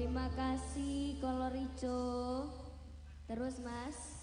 Terima kasih Kolor Ijo. Terus Mas.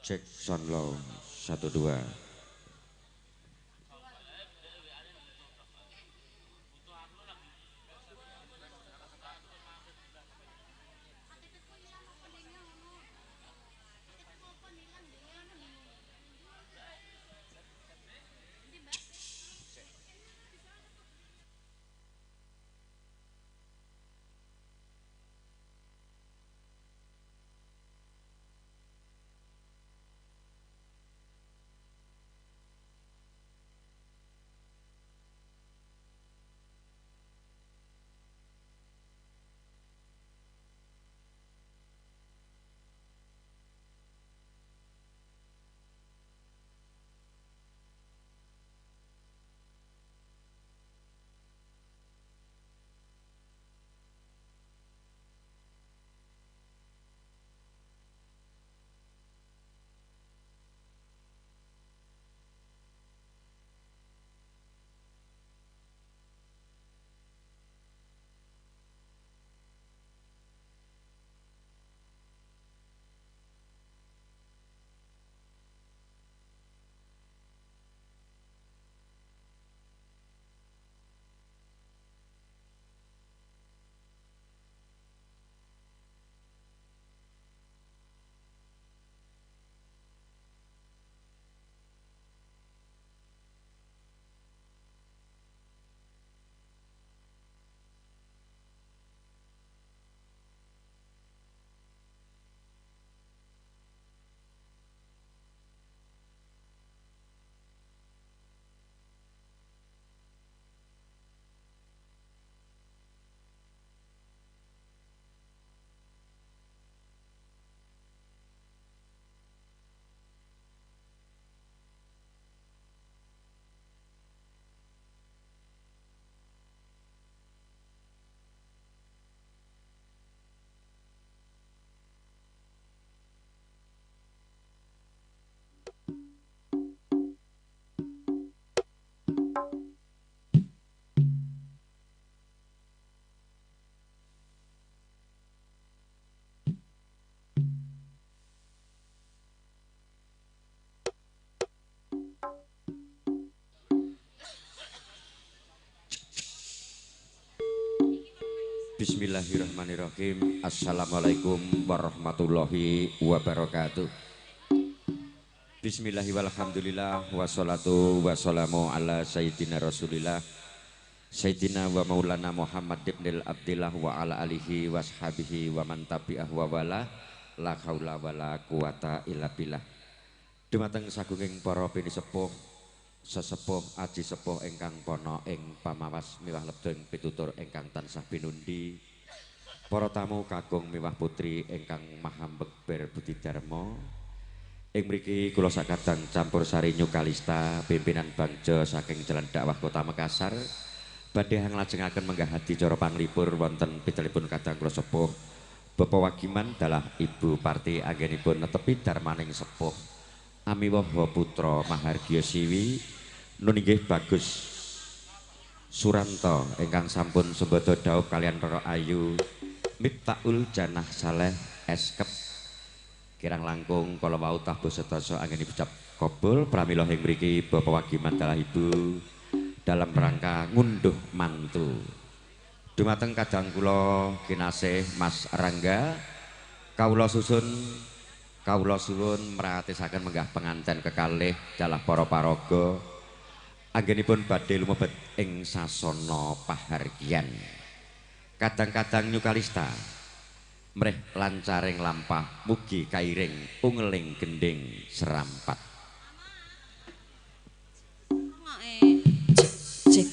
Cek sound low 1 2. Bismillahirrahmanirrahim. Assalamualaikum warahmatullahi wabarakatuh. Bismillahirrahmanirrahim. Wassalatu wassalamu ala sayyidina rasulillah Sayyidina wa maulana Muhammad ibnil Abdillah wa ala alihi washabihi wa man tabi'ah wa wala la haula wa la quwata illa billah. Dumateng sagunging para pinisepuh sesepuh aji sepuh ingkang pono ing pamawas miwah lebeng pitutur ingkang tansah pinundi, para tamu kakung miwah putri ingkang maha bekber budi dharma. Ing mriki kula sakadang campur sari Nyukalista pimpinan bangja saking Jalan Dakwah Kota Makassar badhe nglajengaken menggah hadi cara panglipur wonten pitelipun kadang kula sepuh Bapak Wagiman dalah Ibu Parti anggenipun netepi darmaning sepuh Amiwaha putra Mahargya Siwi nun inggih Bagus Suranto ingkang sampun sembada dhawuh kalian Rara Ayu Miftaul Janah Saleh Eskep kirang langkung kala wau tabuh sedasa anggenipun ucap kabul pramila ing mriki Bapak Wagi Mandalah Ibu dalam rangka ngunduh mantu dumateng kadang kula kinasih Mas Rangga kawula susun kawula suwun mratisaken menggah penganten kekalih dalah para paraga anggenipun badhe lumebet ing sasana pahargyan kadang-kadang nyukalista mrih lancaring lampah mugi kairing ungeling gending serampat cek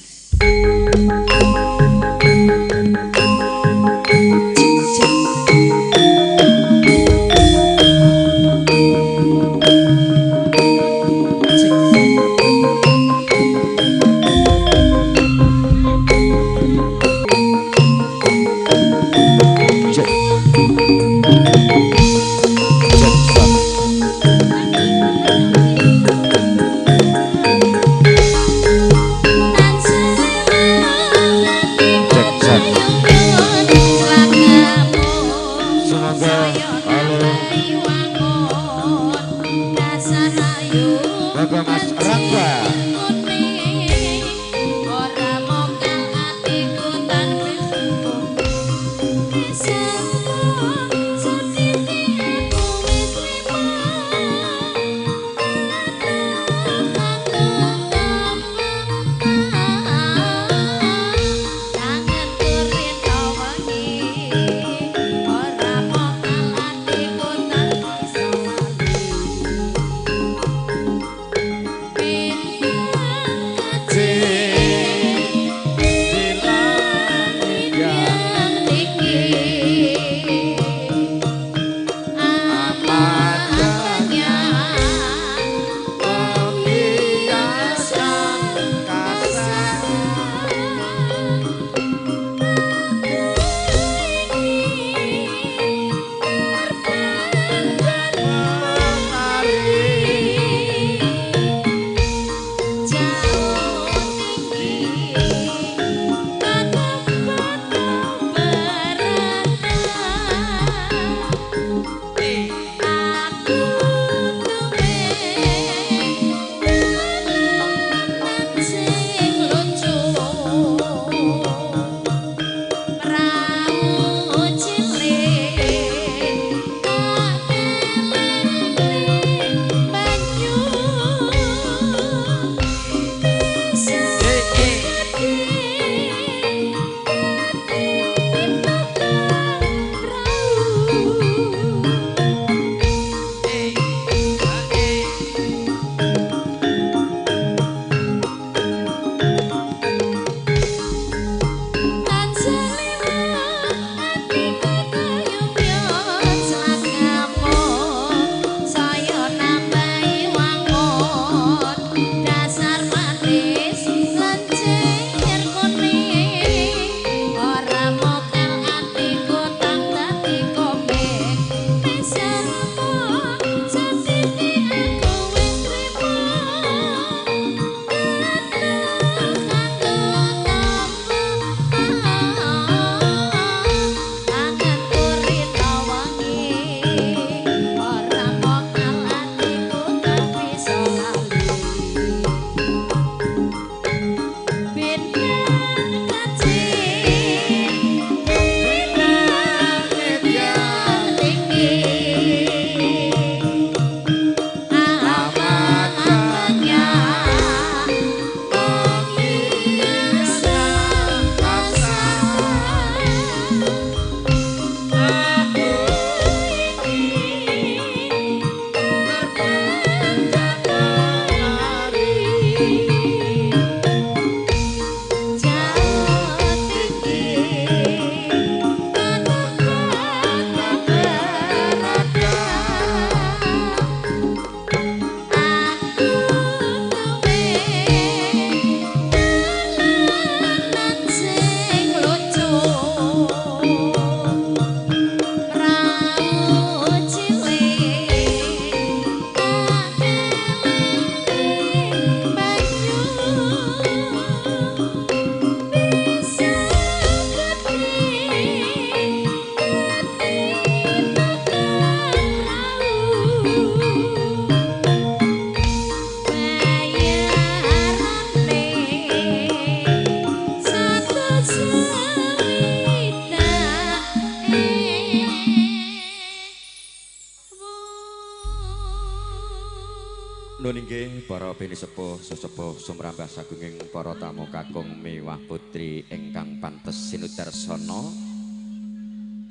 Nun inggih para pinisepuh sesepuh sumrambah sagunging para tamu kakung miwah putri ingkang pantes sinudarsana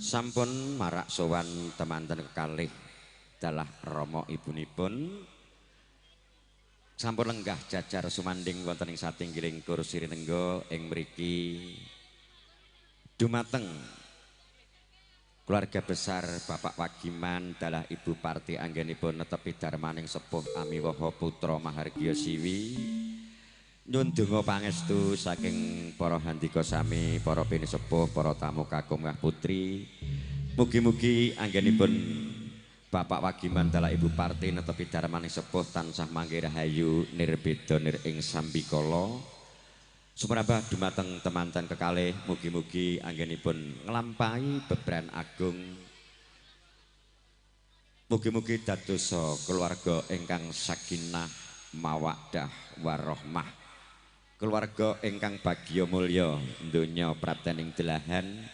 sampun marak sowan temanten kekalih dalah Rama ibunipun sampun lenggah jajar sumanding wonten ing satinggiling kursi rinengga ing mriki dumateng keluarga besar Bapak Wagiman dalah Ibu Parti anggenipun netepi darmaning sepuh amiwaha putra Mahargya Siwi nyuwun donga pangestu saking para handika sami para pinisepuh para tamu kakung Mbah Putri mugi-mugi anggenipun Bapak Wagiman dalah Ibu Parti netepi darmaning sepuh tansah mangke rahayu nirbeda nir ing sambikala sumrambah dumateng temanten kekalih mugi-mugi anggenipun nglampahi bebran agung mugi-mugi dadosa keluarga ingkang sakinah mawaddah warahmah keluarga ingkang bagya mulya donya pratening delahan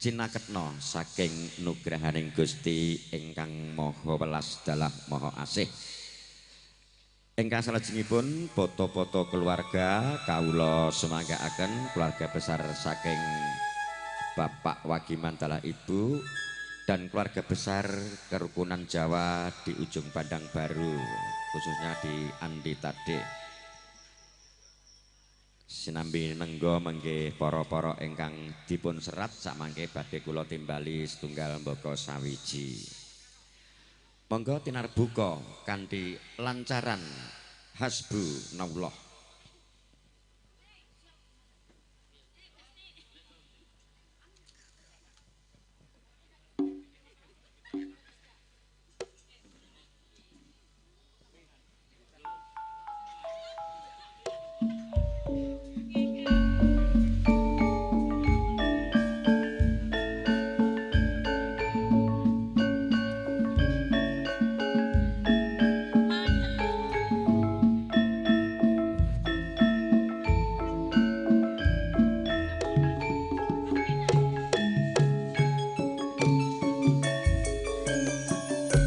cinaketna saking nugrahaning Gusti ingkang maha welas dalah maha asih. Ingkang salajengipun foto-foto keluarga kawula semanggaaken keluarga besar saking Bapak Wagiman dalah Ibu dan keluarga besar kerukunan Jawa di ujung Bandang Baru khususnya di Andi Tade. Sinambi nenggo mengke para-para ingkang dipun serat samangke badhe kula timbali setunggal mbaka sawiji. Monggo tinarbuka kanthi lancaran hasbunallah.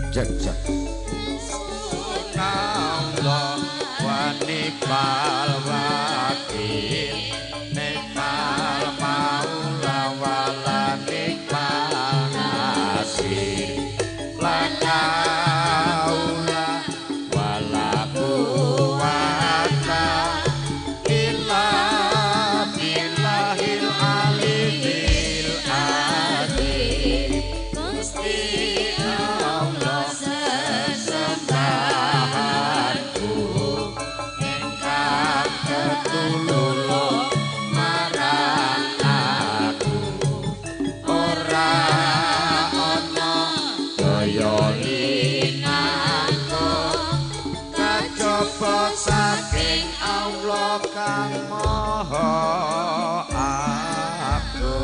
Jajak Allah wanikal wakil nikal maula wala nikal nasir lakaula wala quwata illa billahil aliyil azim Gusti tululuk marang aku ora ana daya linangku kajaba saking Allah kang maha agung.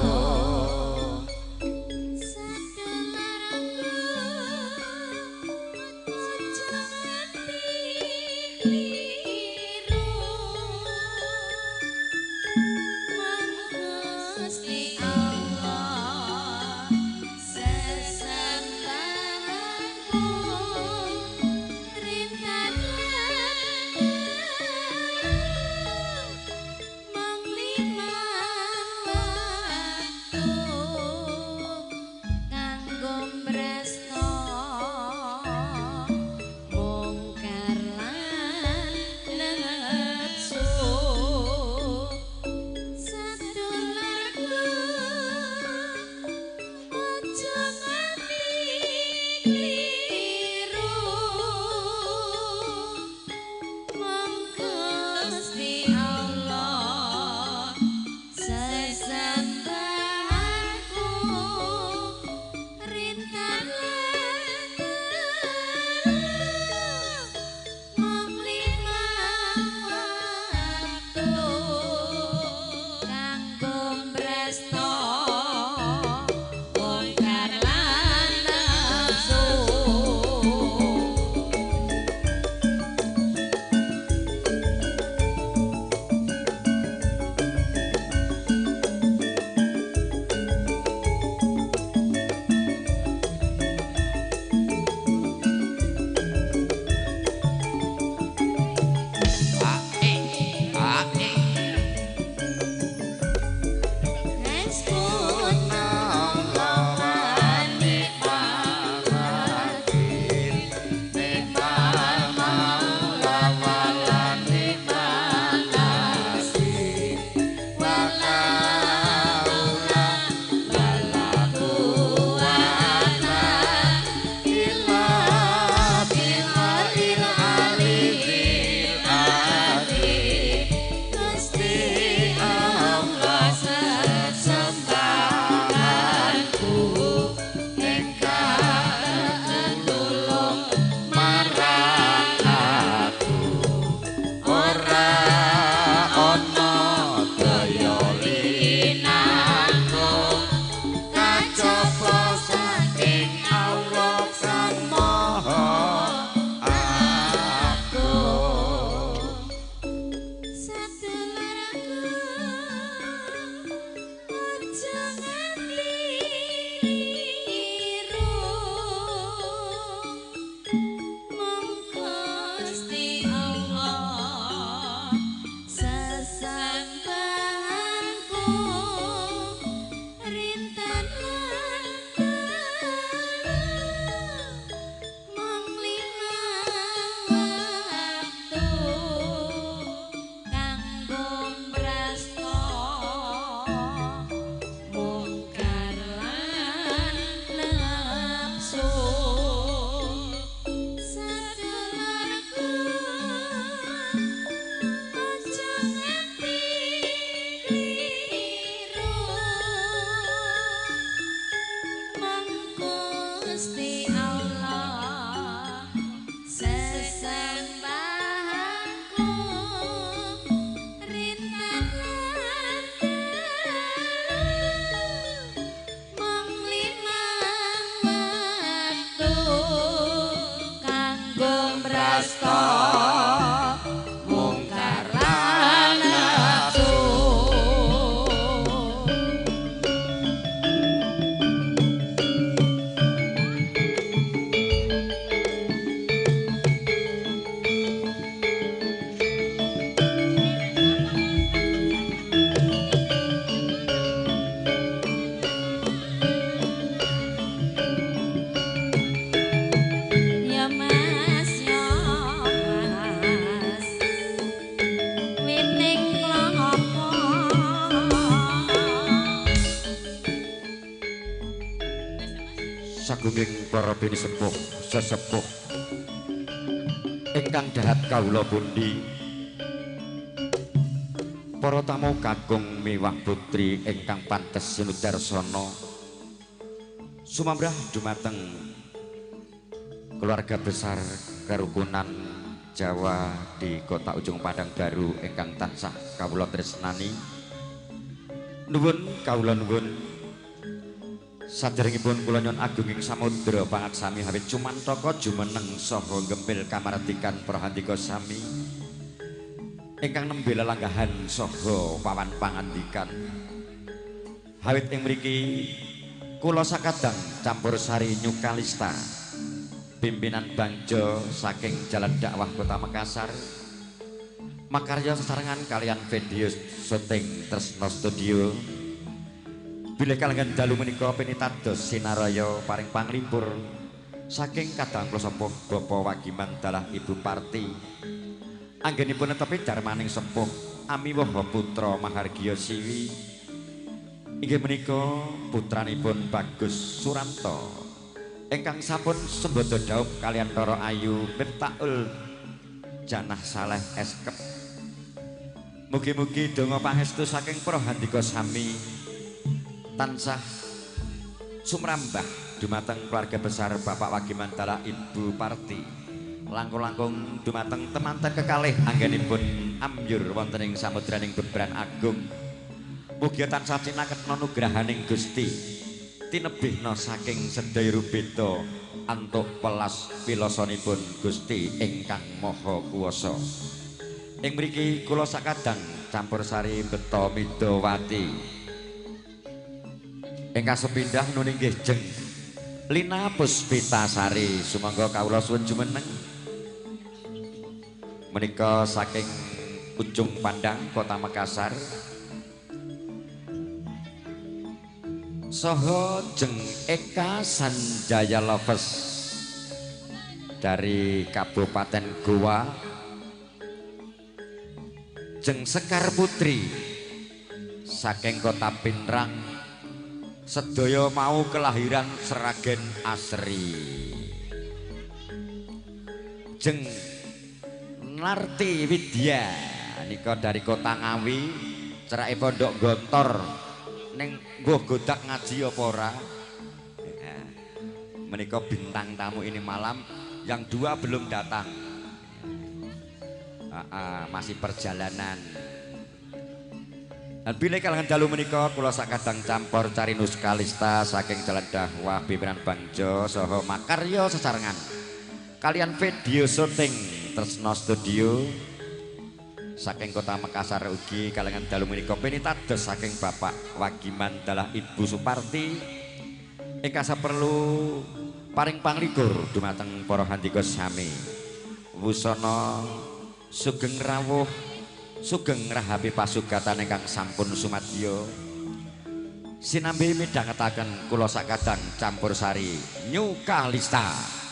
wasta mungkar lan nafsu sagunging para bini sepuh sesepuh ingkang dahat kawula pundi para tamu kakung miwah putri ingkang pantes sinudarsana sumambrah dumateng keluarga besar kerukunan Jawa di Kota Ujung Padang Baru ingkang tansah kawula tresnani nuwun kawula nuwun saderengipun kula nyuwun agunging samudra pangat sami hawit cumantaka jumeneng saha gempil kamardikan prahandika sami ingkang nembe lelanggahan saha pawan pangandikan hawit ing mriki kula sakadang Campursari Nyukalista pimpinan bangja saking Jalan Dakwah Kota Makassar makarya sesarengan kalian video syuting Tresno Studio bilih kalengan dalu menika pinitados sinaraya paring panglipur saking kadang kula sepuh Bapak Wagiman dalah Ibu Parti anggenipun netepi darmaning sepuh amiwaha putra Mahargya Siwi inggih menika putranipun Bagus Suranto ingkang sampun sembada dhaup kalian Tara Ayu Miftaul Janah Saleh Eskep mugi-mugi donga pangestu saking prahandika sami tansah sumrambah dumateng keluarga besar Bapak Wagiman dalah Ibu Parti langkung-langkung dumateng temanten kekalih anggenipun ambyur wonten ing samudraning beberan agung mugi tansah cinaketna nugrahaning Gusti tinebihna saking sedaya rubeda antuk pelas pilosanipun Gusti ingkang Maha Kuwasa ing mriki kula sakadang Campursari Beto Midowati ingkang sepindhah nuninggih jeng Lina Puspitasari sumangga kawula suwun jumeneng menika saking Ujung Pandang Kota Makassar saha jeng Eka Sanjaya Loves dari Kabupaten Goa jeng Sekar Putri saking Kota Pinrang sedaya mau kelahiran Seragen Asri jeng Narti Widya nika dari Kota Ngawi cerake pondok Gontor ning mbuh godak ngaji apa ora menika bintang tamu ini malam yang dua belum datang masih perjalanan. Dan bilih kalangan dalu menika kula sakadang Campursari Nyukalista saking Jalan Dakwah pimpinan bangja saha makarya sesarengan kalian video syuting Tresno Studio saking Kota Makassar ugi kalangan dalu menika pinitados saking Bapak Wagiman dalah Ibu Suparti ingkang saperlu paring panglikur dumateng para handika sami wusana sugeng rawuh sugeng rahapi pasugatan ingkang sampun sumadya sinambi midhangetaken kula sakadang Campursari Nyukalista.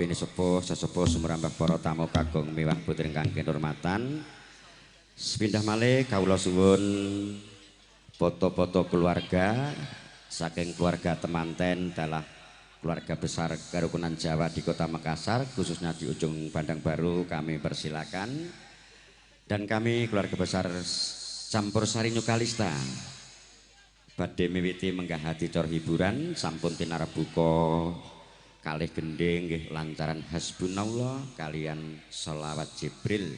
bini sepuh sesepuh sumrambah para tamu kakung miwah putri ingkang kinurmatan. Sepindah malih kawula suwun foto-foto keluarga saking keluarga temanten dalah keluarga besar Kerukunan Jawa di Kota Makassar, khususnya di ujung Bandang Baru kami persilakan. Dan kami keluarga besar Campur Sari Nyukalista badhe miwiti menggah hati cor hiburan sampun tinarabuka kalih gending nggih lantaran hasbunallah kalian sholawat Jibril.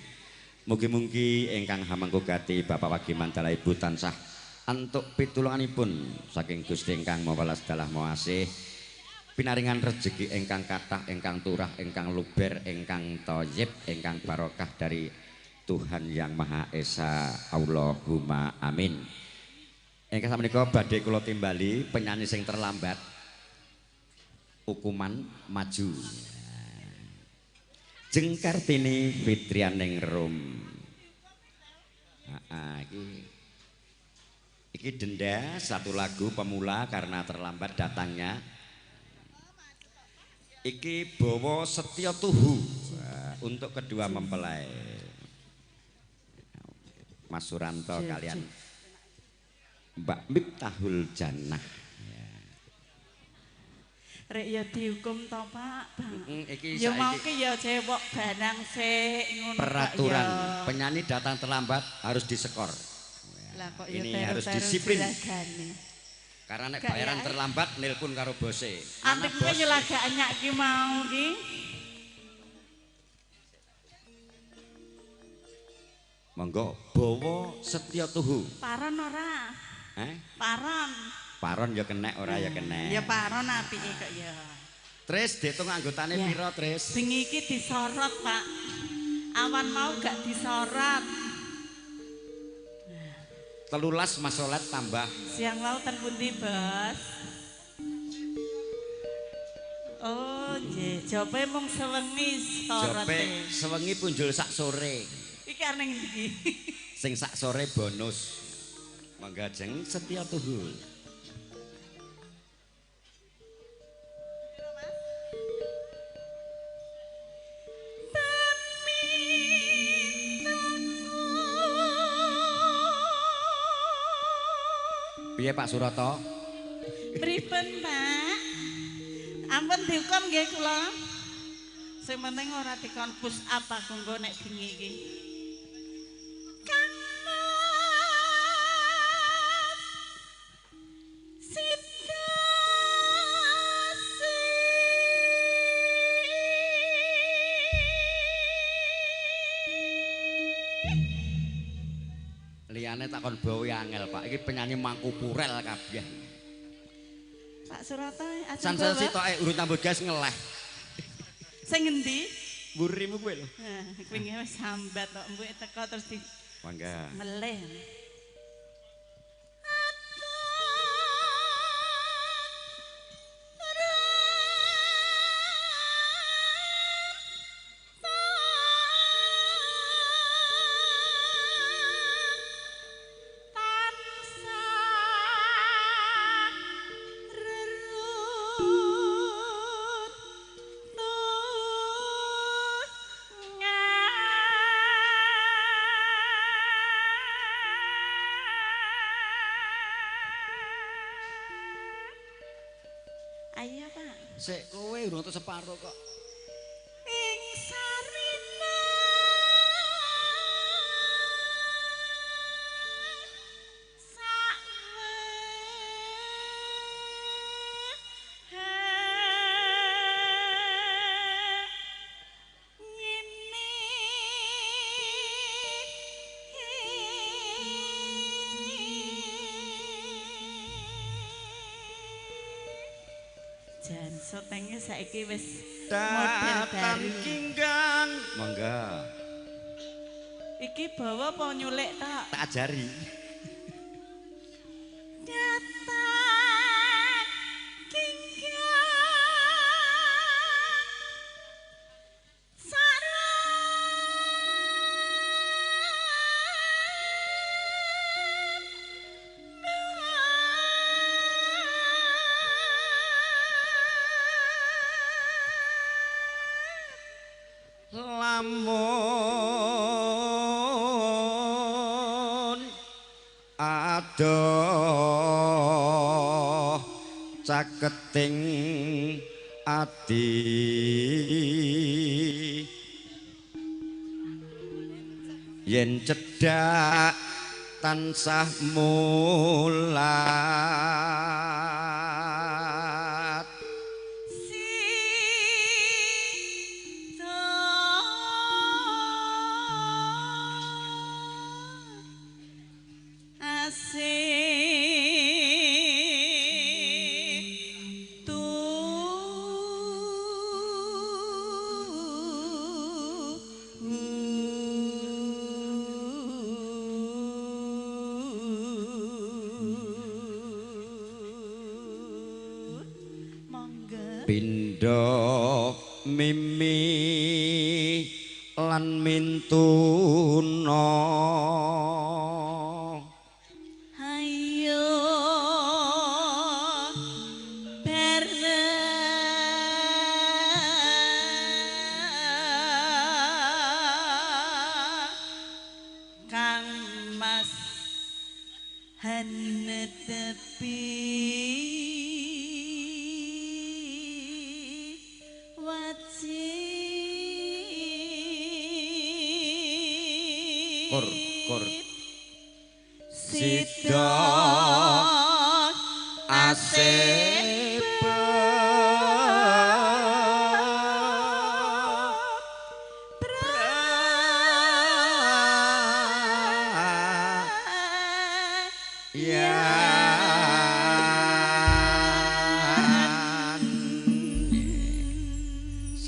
Mugi-mugi ingkang hamangku gati Bapak Wagi Mandala Ibu tansah antuk pitulunganipun saking Gusti ingkang Maha Welas dalah Maha Asih. Pinaringan rejeki ingkang kathah, ingkang turah, ingkang luber, ingkang thayyib, ingkang barokah dari Tuhan Yang Maha Esa. Allahumma amin. Ingkang samenika badhe kula timbali penyanyi sing terlambat hukuman maju. Jeng Kartini Fitrianing Rum. Iki denda satu lagu pemula karena terlambat datangnya. Iki Bowo Setyo Tuhu untuk kedua mempelai. Mas Suranto kalian Mbak Miftahul Jannah. Rek ya dihukum to Pak. Iki ya mauke ya cewek barang sik ngono. Peraturan penyanyi datang terlambat harus diskor. Lah kok ini ya harus disiplin. Karena nek bayaran terlambat nelpon karo bose. Antekku yo lagi anyak ki mau ki. Monggo bawa Setya Tuhu. Paron ora? Paron. Paron ya kenek ora ya kenek. Ya paron apike kok ya. Tris diitung anggotane pira, Tris? Bengi iki disorot, Pak. Awan mau gak disorot. 13 masolat tambah. Siang mau ten pundi, Bos? Oh, nggih, jope mung sewengi sorote. Jope sewengi punjul sak sore. Iki arep ndi? Sing sak sore bonus. Mangga jeng Setya Tuhu. Piye Pak Surata? Pripun, Pak? Ampun diukum nggih kula. Sing penting ora dikon push up aku nggo nek bengi iki. Liyane takon bawe angel, Pak. Iki penyanyi Mangku Purel kabeh. Pak Surata San sitoke urut tambut gas ngeleh. Sing endi? Mburimu kuwi lho. Kuwi nggih wis sambat kok mbuke teko terus di Mangga. meleh. Ayo, Pak. Sik kowe urung entuk separo kok. Ing sarina jan sotenge saiki wis model baru. Kinggang. Mangga. Iki bawa apa nyulik tok? Tak ajari. Datang kinggang Lamun adoh caketing ati yen cedhak tansah mulat pindha mimi lan mintuna ayo Kang Mas hanetepi kur sida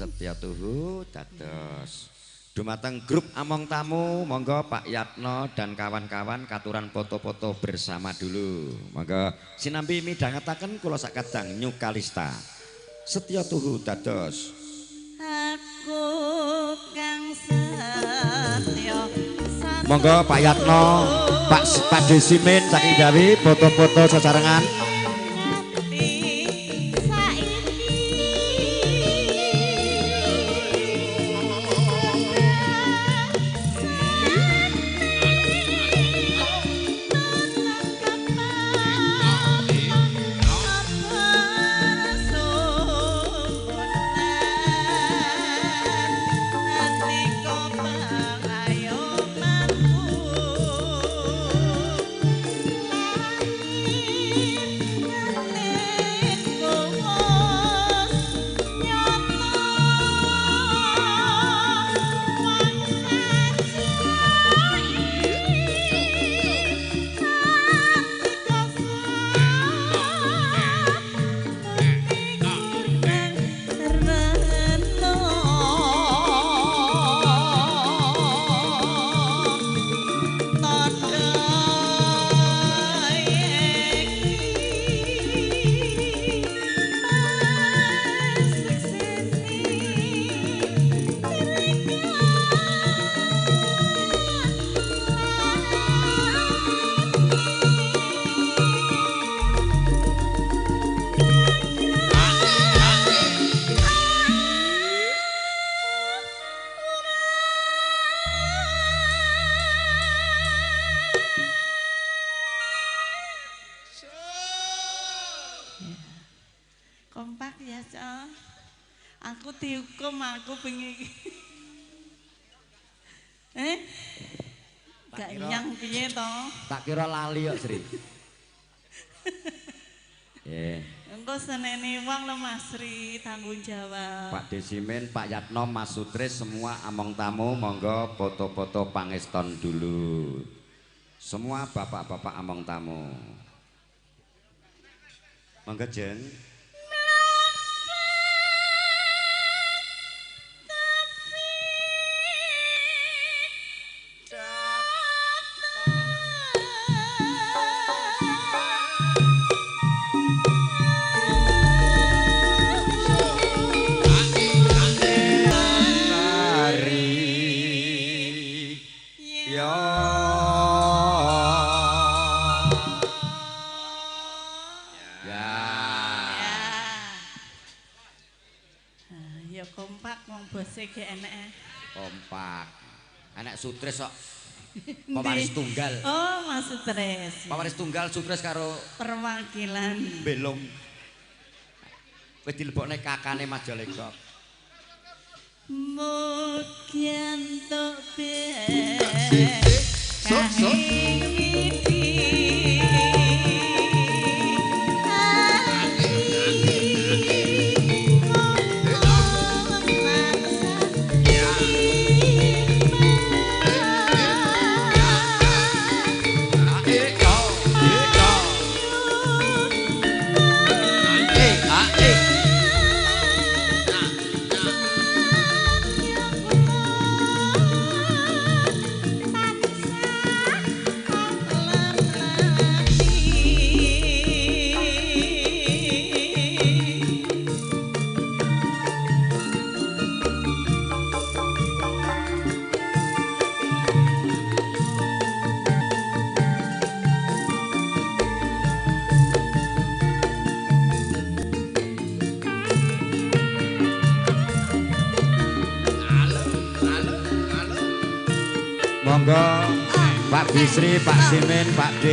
Setya tuhu dados dumateng grup Among Tamu, monggo Pak Yatno dan kawan-kawan katuran foto-foto bersama dulu. Monggo sinambi midhangetaken kula sakadang Nyukalista. Setya tuhu dados aku kang setya. Monggo Pak Yatno, Pak Desimin saking Jawi foto-foto sesarengan. Kompak ya, Cok. Aku dihukum, aku pengen. Gak nyang piye to? Tak kira lali kok, Sri. Engko seneni wong lho Mas Sri, tanggung jawab. Pak Desimin, Pak Yatno, Mas Sutris, semua Among Tamu, monggo foto-foto pangeston dulu. Semua bapak-bapak Among Tamu. Monggo Jen. Kompak. Anak Sutris kok. Pewaris tunggal. Oh, Mas Sutris. Pewaris tunggal Sutris karo perwakilan Belong. Wis dilebokne kakane Majalengka. Mugi entuk Monggo Pak Bisri, Pak Simin, Pak D,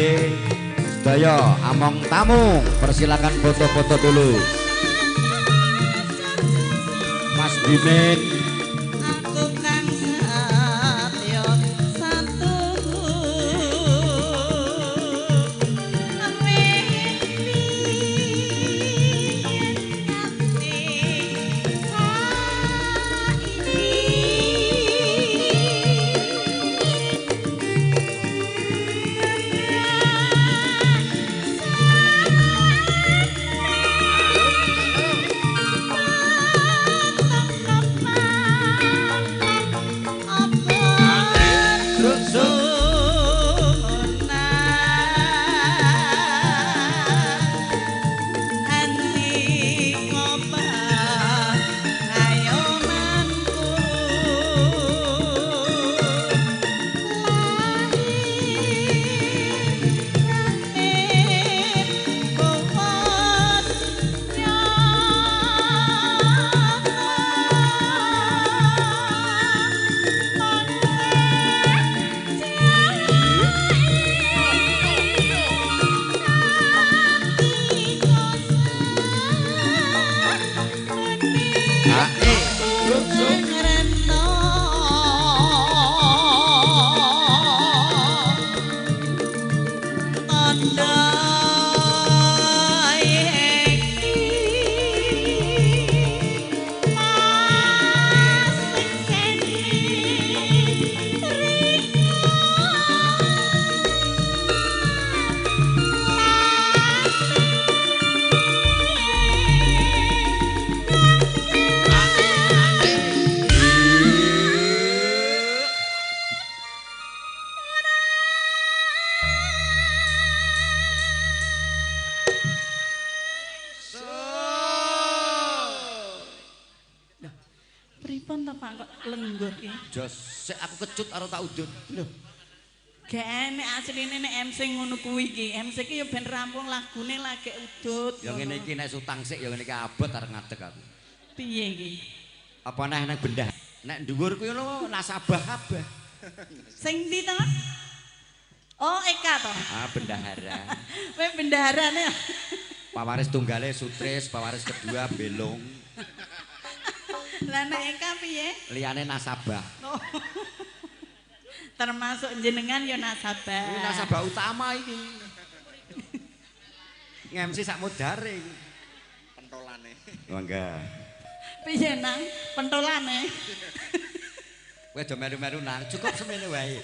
sedaya Among Tamu, persilakan foto-foto dulu. Mas Bimin. Aku kang satya satu Pripun to Pak kok lenggur ki? Jos, sik aku kecut karo tak udut. Lho. Gak enek asline nek MC ngono kuwi ki. MC ki ya ben rampung lagune lagi udut. Ya ngene iki nek sutang sik ya ngene iki abot arep ngadeg aku. Piye iki? Apa neh nang bendah? Nek dhuwur kuwi lho nasabah kabeh. Sing ndi to? Oh, Eka to. Ah, bendahara. Kowe bendaharane. Pawaris tunggale Sutris, pawaris kedua Belong. Lah nek Eka piye? Liyane nasabah. Oh. Termasuk jenengan ya nasabah. Ini nasabah utama iki. Ngemsi sak mudaring. Pentolane. Mangga. Piye nang pentolane? Kowe aja meru-meru nang, cukup semene wae.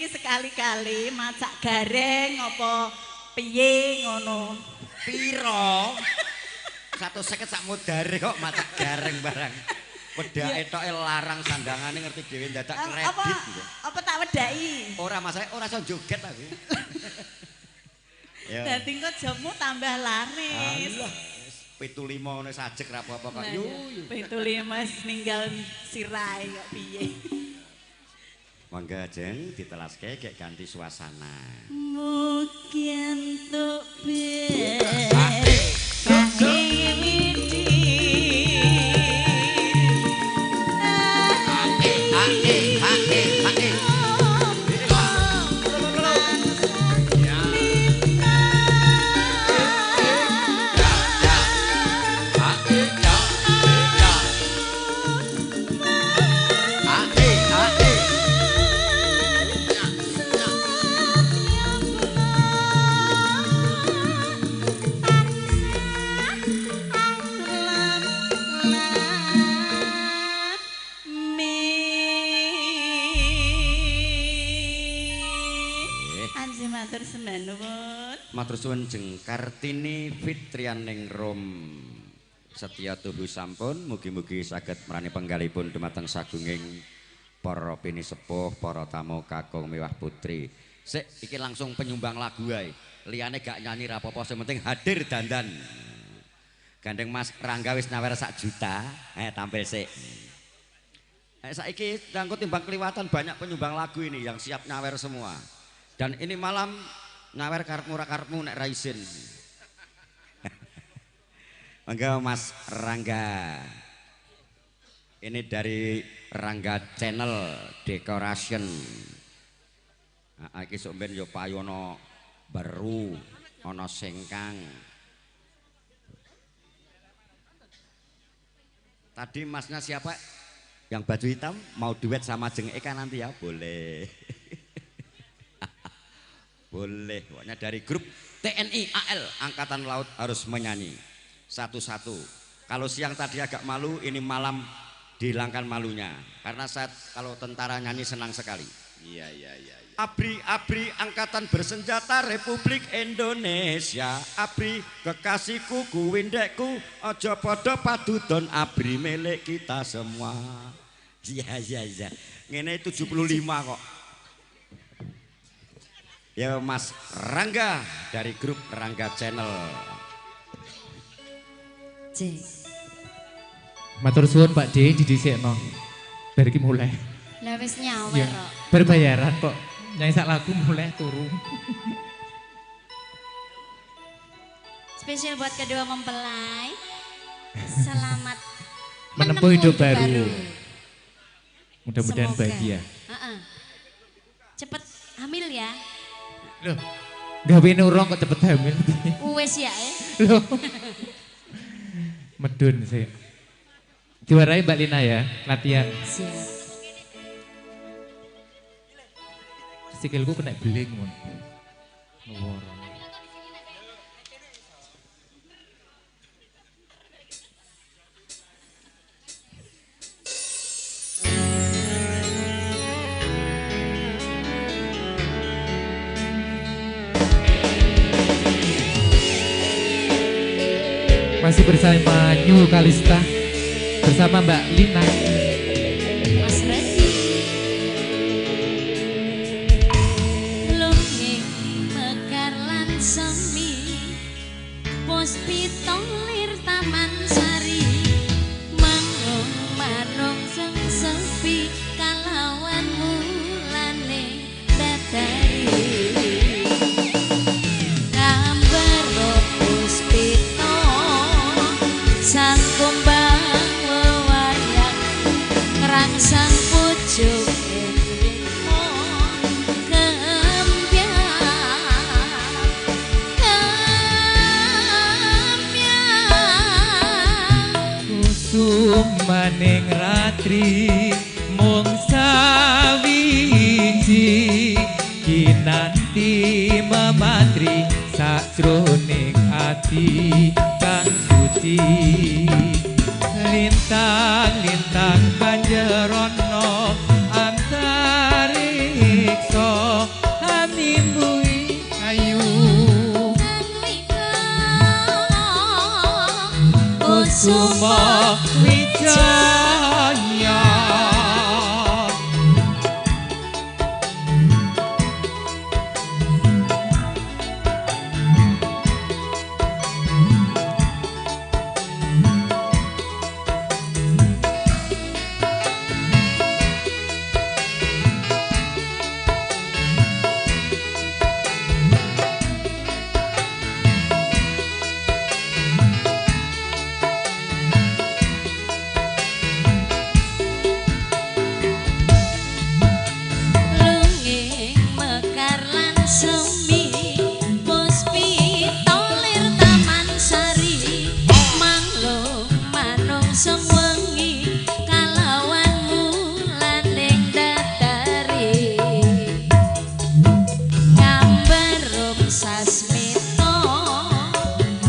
Sekali-kali macak gareng apa piye ngono. Piro? 150 sak mudare kok macak gareng barang. Wedake tok larang sandangane ngerti dhewe dadak kredit. Apa tak wedaki? Ora masalah, ora iso joget aku. Ya. Dadi kok jobmu tambah laris. Allah. 75 ngono sajek ra apa-apa kok. Yo. 75 ninggal sirai kok piye. Mangga jeng ditelaske gek ganti suasana. Mungkin untuk matur suwun jeng Kartini Fitrianing Rom Setya tuhu sampun mugi-mugi saged marani penggalipun dumateng sagunging para pini sepuh, para tamu kakung mewah putri. Sik iki langsung penyumbang lagu ae. Liyane gak nyanyi ra apa-apa, sing penting hadir dandan. Gandeng Mas Rangga wis nawer 1 juta. Tampil sik. Saiki nganggo timbang kliwatan banyak penyumbang lagu ini yang siap nyawer semua. Dan ini malam nyawer karepmu ra karepmu nek ra isin. Mangga Mas Rangga. Ini dari Rangga Channel Decoration. Nah, iki sok ben yo payono baru ana sengkang. Tadi masnya siapa? Yang baju hitam mau duet sama Jeng Eka nanti ya? Boleh. Boleh, pokoknya dari grup TNI AL Angkatan Laut harus menyanyi satu-satu. Kalau siang tadi agak malu, ini malam dihilangkan malunya. Karena saat kalau tentara nyanyi senang sekali. Iya. Abri Angkatan Bersenjata Republik Indonesia. Abri kekasihku kuwindekku, ojo podo padudon abri milik kita semua. Iya. Ngene 75 kok. Ya Mas Rangga dari grup Rangga Channel. Cek. Matur suwun Pak D didhisikno. Bar iki mulai. Lah wis nyawer Ya, kok. berbayaran kok. Nyanyi sak lagu mulai turu. Spesial buat kedua mempelai. Selamat Menempuh hidup baru. baru. Mudah-mudahan Semoga. bahagia. Cepet hamil ya. Loh, gawe nurung kok cepet hamil. Wes ya Loh. Medun sih. Diwarai Mbak Lina ya, latihan. Siap. Sikilku kena beling mon. Ngeworo. Masih bersama New Kalista bersama Mbak Lina. Mas Redi. Lunging mekar lan semi. Pos pitolir Taman Sari. Mangung manung sing sepi kalawan mulane dadari. Sang kumbang wewayang ngerangsang pucuk enrimo kembyang Kusumaning ratri mung sawiji kinanti mematri sakjroning ati kang suci lintang-lintang panjerono antariksa animbui ayu kusuma wijaya lunging mekar lan semi puspitolir Taman Sari manglung manung sewengi kalawan mulaning dadari ngamberum sasmita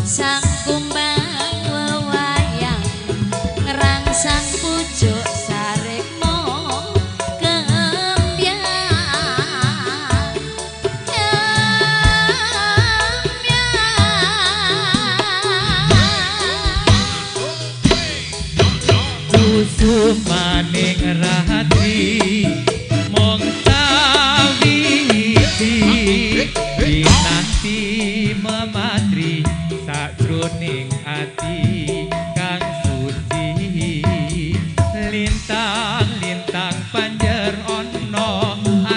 sang kumbang wewayang ngerangsang pucuk sarikma kembyang kusumaning ratri mung sawiji dinanti mematri sakjroning ati kang suci lintang-lintang panjer ana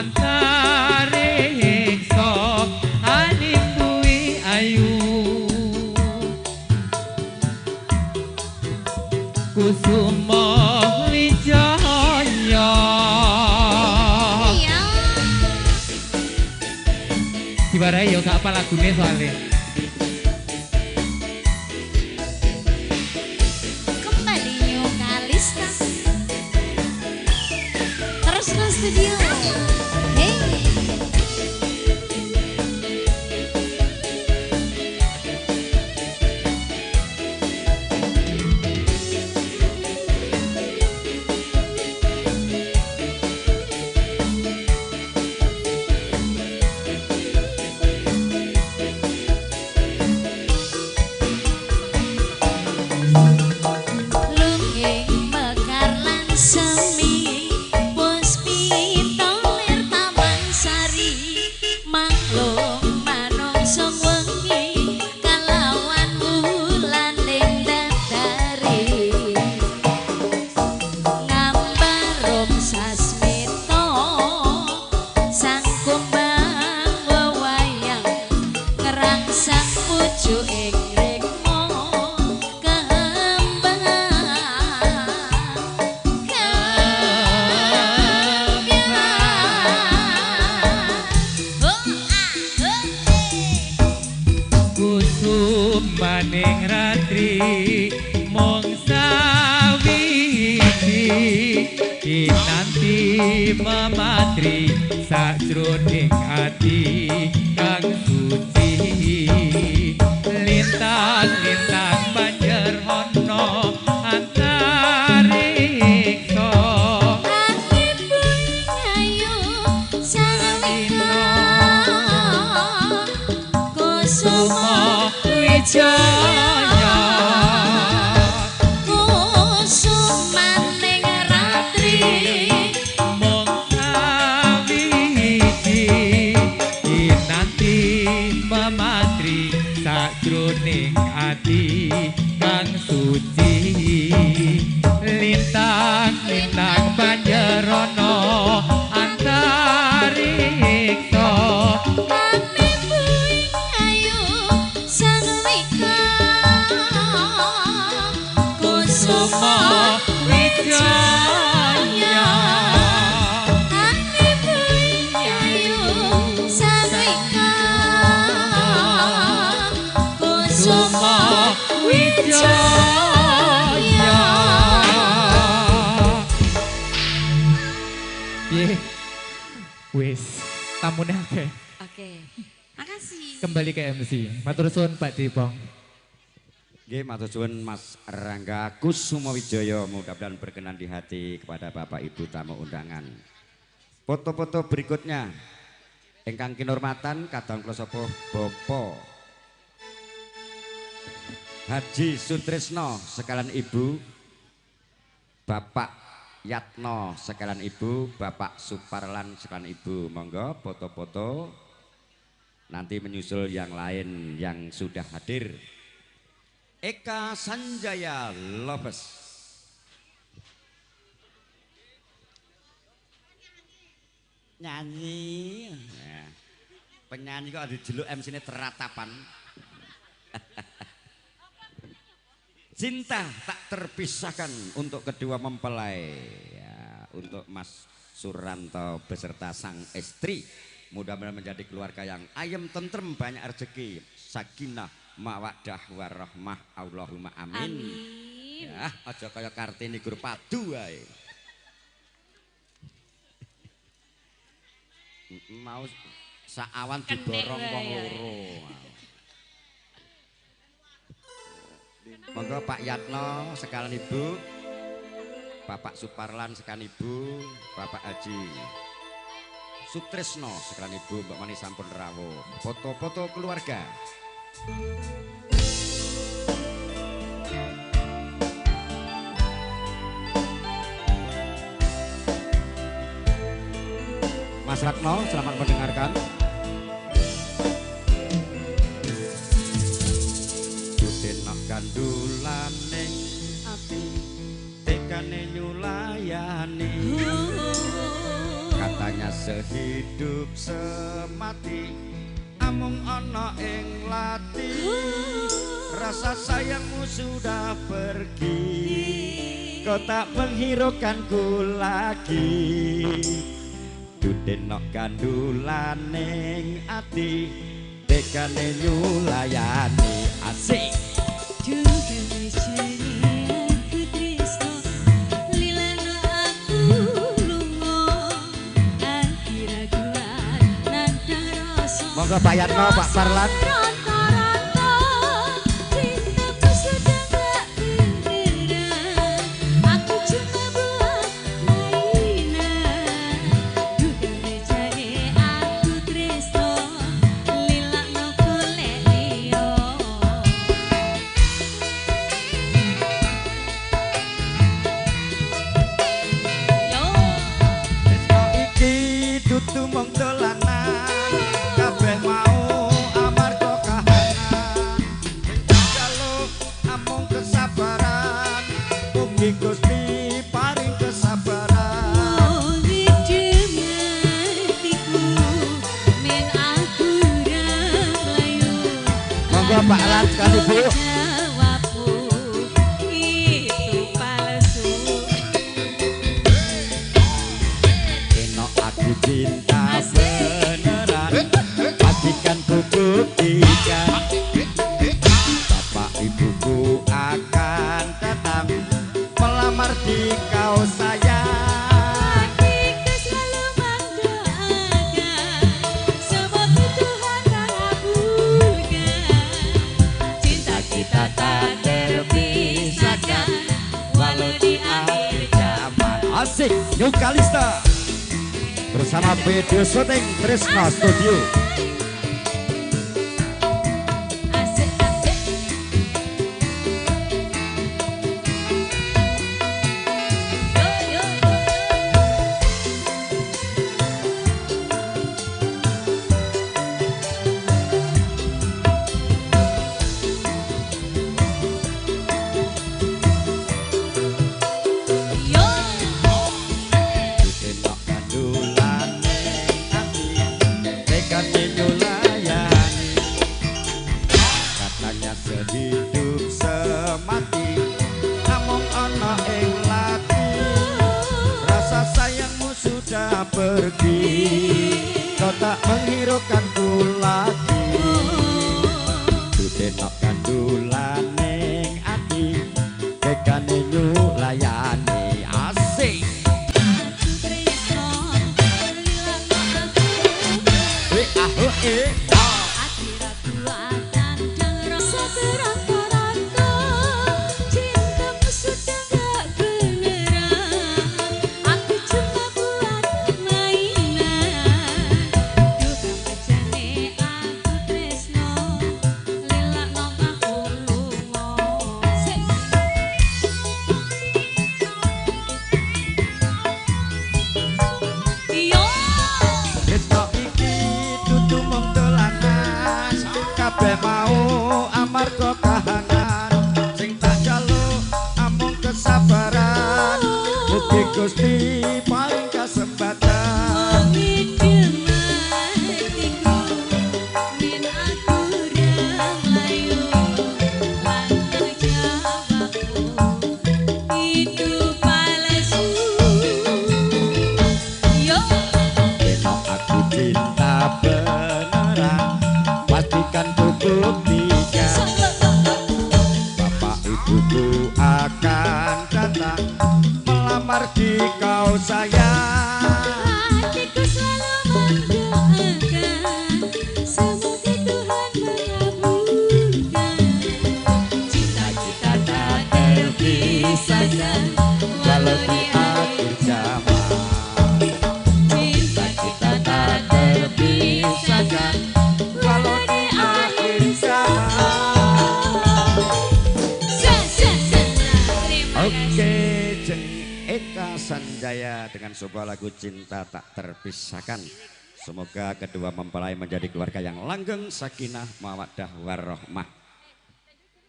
antariksa animbui ayu kusuma wijaya iya diwarai ya gak apa lagune soalnya kembali New Kalista terus ke studio hey sumaning ratri mung sawiji kinanti mematri sajroning ati kang suci lintang-lintang banjur ana antariksa Kusuma Wijaya Kusumaning ratri mung sawiji kinanti mematri sajroning ati kang suci lintang-lintang banjur ana antariksa Kusuma Wijaya Kusuma Wijaya Piye? Wis, tamune akeh. Oke. Makasih. Kembali ke MC. Matur suwun Pak Dipong. Nggih, matur suwun Mas Rangga Kusuma Wijaya, mudah-mudahan berkenan di hati kepada Bapak Ibu tamu undangan. Foto-foto berikutnya ingkang kinurmatan kadang kula sapa Bapak Haji Sutrisno sekalian Ibu, Bapak Yatno sekalian Ibu, Bapak Suparlan sekalian Ibu. Monggo foto-foto, nanti menyusul yang lain yang sudah hadir. Eka Sanjaya Lopes. Nyanyi. Nah, penyanyi kok ada jeluk MC ini teratapan. Cinta tak terpisahkan untuk kedua mempelai. Ya, untuk Mas Suranto beserta sang istri. Mudah-mudahan menjadi keluarga yang ayem tentrem, banyak rezeki, sakinah, mawaddah warahmah, Allahumma amin. Amin. Ya, aja kaya Kartini Guru Padu wae. Mau saawan diborong wong loro. Monggo Pak Yatno sekalian Ibu, Bapak Suparlan sekalian Ibu, Bapak Haji Sutrisno sekalian Ibu, Mbak Mani sampun rawuh. Foto-foto keluarga. Mas Ratno, selamat mendengarkan. Dudenok kandulaning ati tekane nyulayani. Katanya sehidup semati amung ana ing lati. Rasa sayangmu sudah pergi, kau tak menghiraukanku lagi. Dudenok kandulaning ati tekane nyulayani. Asik. Monggo Pak Yatno, Pak Parlan. Pak Rat sekali Bu. Itu palsu. Enok aku cinta beneran, pastikan ku buktikan. kita tak terpisahkan walau di akhir zaman. Asik, New Kalista bersama video syuting Tresno Studio. Sehidup semati namung ana ing lati, rasa sayangmu sudah pergi, kau tak menghiraukanku lagi. Dudenok kandulaning ati tekane nyulayani. Asik mau amarga kahanan sing tak jaluk amung kesabaran, mugi Gusti paring kesempatan. Aku cinta beneran, pastikan buktikan bapak ibuku akan datang melamar di kau sayang. Hatiku selalu mendoakan semoga Tuhan mengabulkan Cinta kita tak terpisahkan walau di akhir zaman. Cinta kita tak terpisahkan walau di akhir zaman. Oke, Jeng Eka Sanjaya dengan sebuah lagu Cinta Tak Terpisahkan. Semoga kedua mempelai menjadi keluarga yang langgeng, sakinah, mawaddah, warahmah.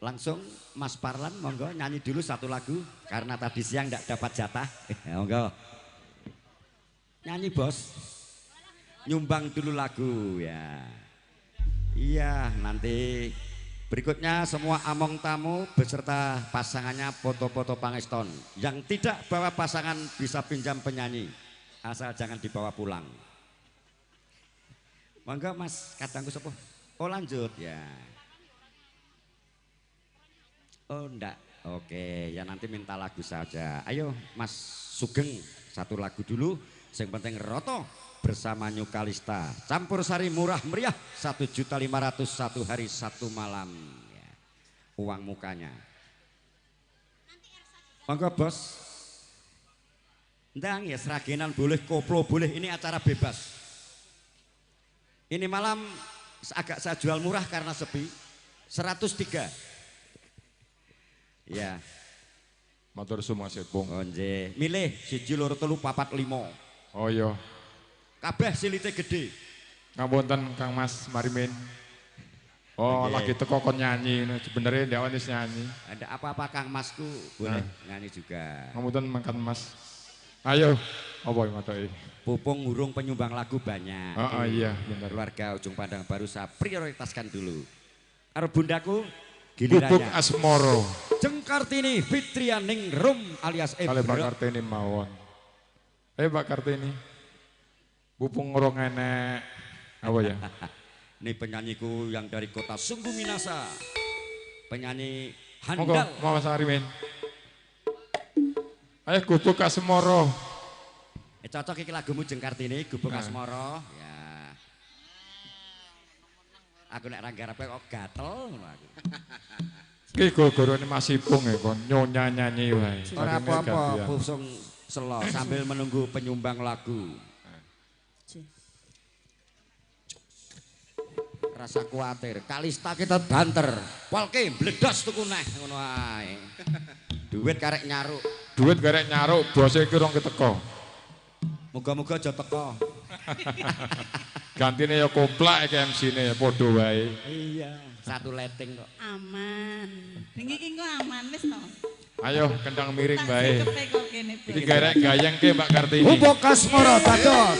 Langsung Mas Parlan, monggo nyanyi dulu satu lagu karena tadi siang tidak dapat jatah. Monggo nyanyi bos, nyumbang dulu lagu ya. Iya, nanti berikutnya semua among tamu beserta pasangannya foto-foto pangeston. Yang tidak bawa pasangan bisa pinjam penyanyi, asal jangan dibawa pulang. Monggo Mas kadangku sepuh. Oh lanjut ya. Oh enggak, oke ya nanti minta lagu saja. Ayo Mas Sugeng satu lagu dulu. Yang penting Roto bersama New Kalista. Campur sari murah meriah 1.500.000 satu hari satu malam. Ya. Uang mukanya. Monggo bos. Ndang ya seragenan boleh, koplo boleh. Ini acara bebas. Ini malam agak saya jual murah karena sepi. 103. Ya. Matur suwun Mas Epung. Oh nggih. Milih 1 2 3 4 5. Oh iya. Kabeh silite gede. Ngapunten Kang Mas Marimin. Oh, lagi teko kon nyanyi, sebenarnya ndak wis nyanyi. Ada apa-apa Kang Masku boleh nyanyi juga. Ngapunten mangkat Mas. Ayo, apa matoke? Pupung ngurung penyumbang lagu banyak. Oh iya, benar. Keluarga Ujung Pandang baru saya prioritaskan dulu. Karo bundaku Pupuk gilirannya. Asmoro. Jeng Kartini Fitrianing Rum alias Kali Mbak Ebro. Kartini mawon. Mbak Kartini. Pupung ngurung enek apa ya? Ini penyanyiku yang dari kota Sumbu Minasa. Penyanyi Monggo, handal. mau Mas Arimin. Ayo Gubuk Asmoro. Cocok iki lagumu Jeng Kartini Gubuk Asmoro. Ya. Aku nek ra garepe kok gatel ngono aku. Ki goro-gorone Mas Ipung ya kon nyonya nyanyi wae. Ora apa-apa, busung selo sambil menunggu penyumbang lagu. Rasa kuatir, Kalista kita banter. Polke bledos tuku neh ngono ae. Duit karek nyaruk. Duit karek nyaruk, bose iki rong keteko. Muga-muga aja teko. Gantine ya komplak iki MC-ne ya padha wae. Iya, satu letting kok. Aman. Bengi iki kok aman wis to. Ayo kendang miring Tak bae. sikepe kok kene. Iki garek gayeng ke Mbak Kartini. Upo Kasmoro dados.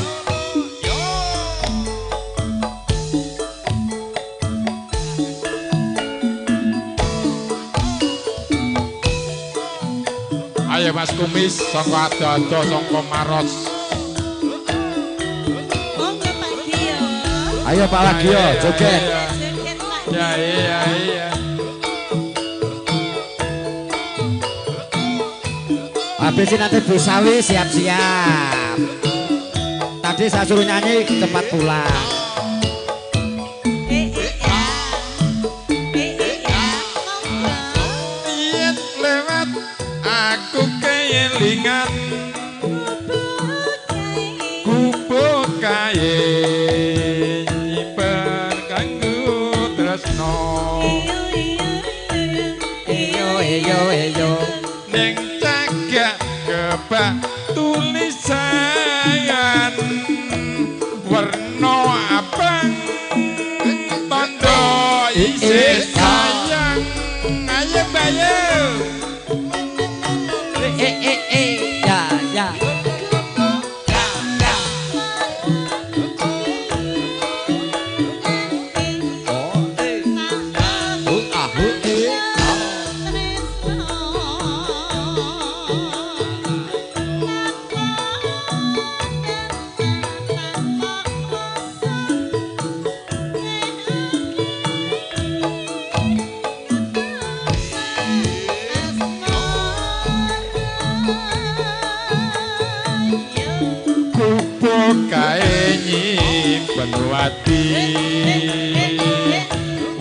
Ayo Mas Kumis, sangka Ado-ado, sangka Maros. Monggo Pak Gio. Ayo Pak Wagio, joget. Joget Pak. Ya iya. Habis ini nanti Bu Sawi siap-siap. Tadi saya suruh nyanyi cepat pulang. Yen lewat aku kelingan kupu kae nyiper kanggo tresno Eyo. ning cagak kebak tulisan warna abang tondo isih sayang ayo bayo Ya. kae nyimpen wati